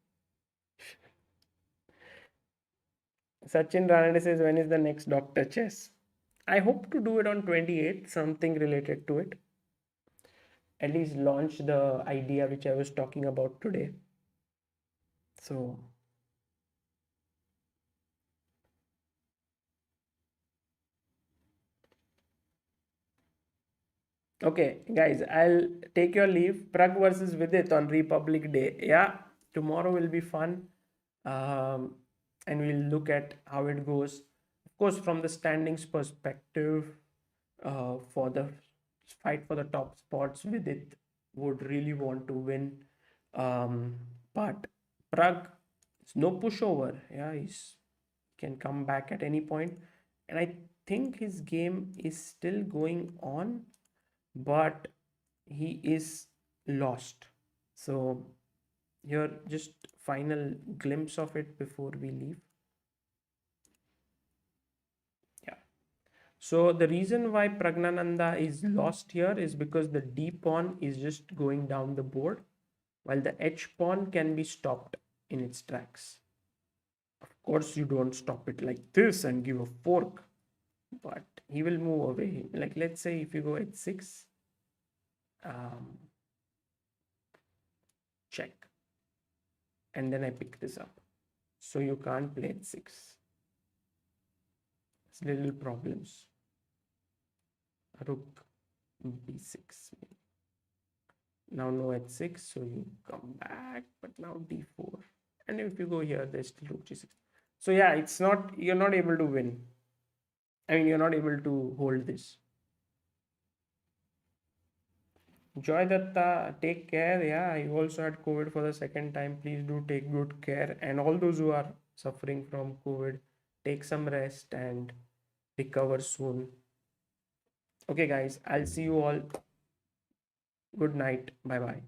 Sachin Ranade says, when is the next Dr. Chess? I hope to do it on 28th, something related to it. At least launch the idea which I was talking about today. So, okay, guys, I'll take your leave. Pragg versus Vidit on Republic Day. Yeah, tomorrow will be fun. And we'll look at how it goes. Of course, from the standings perspective, for the fight for the top spots, Vidit would really want to win. But Pragg, it's no pushover. Yeah, he's can come back at any point, and I think his game is still going on, but he is lost. So here, just final glimpse of it before we leave. Yeah. So the reason why Praggnanandhaa is lost here is because the D pawn is just going down the board, while the H pawn can be stopped in its tracks. Of course, you don't stop it like this and give a fork, but he will move away. Like, let's say if you go H6, check, and then I pick this up, so you can't play H6. It's little problems. Rook B6. Now no H6, so you come back, but now D4. And if you go here, there's still Rook G6. So yeah, it's not, you're not able to win. I mean, you're not able to hold this. Joy Datta, take care. Yeah, you also had COVID for the second time. Please do take good care. And all those who are suffering from COVID, take some rest and recover soon. Okay, guys, I'll see you all. Good night. Bye bye.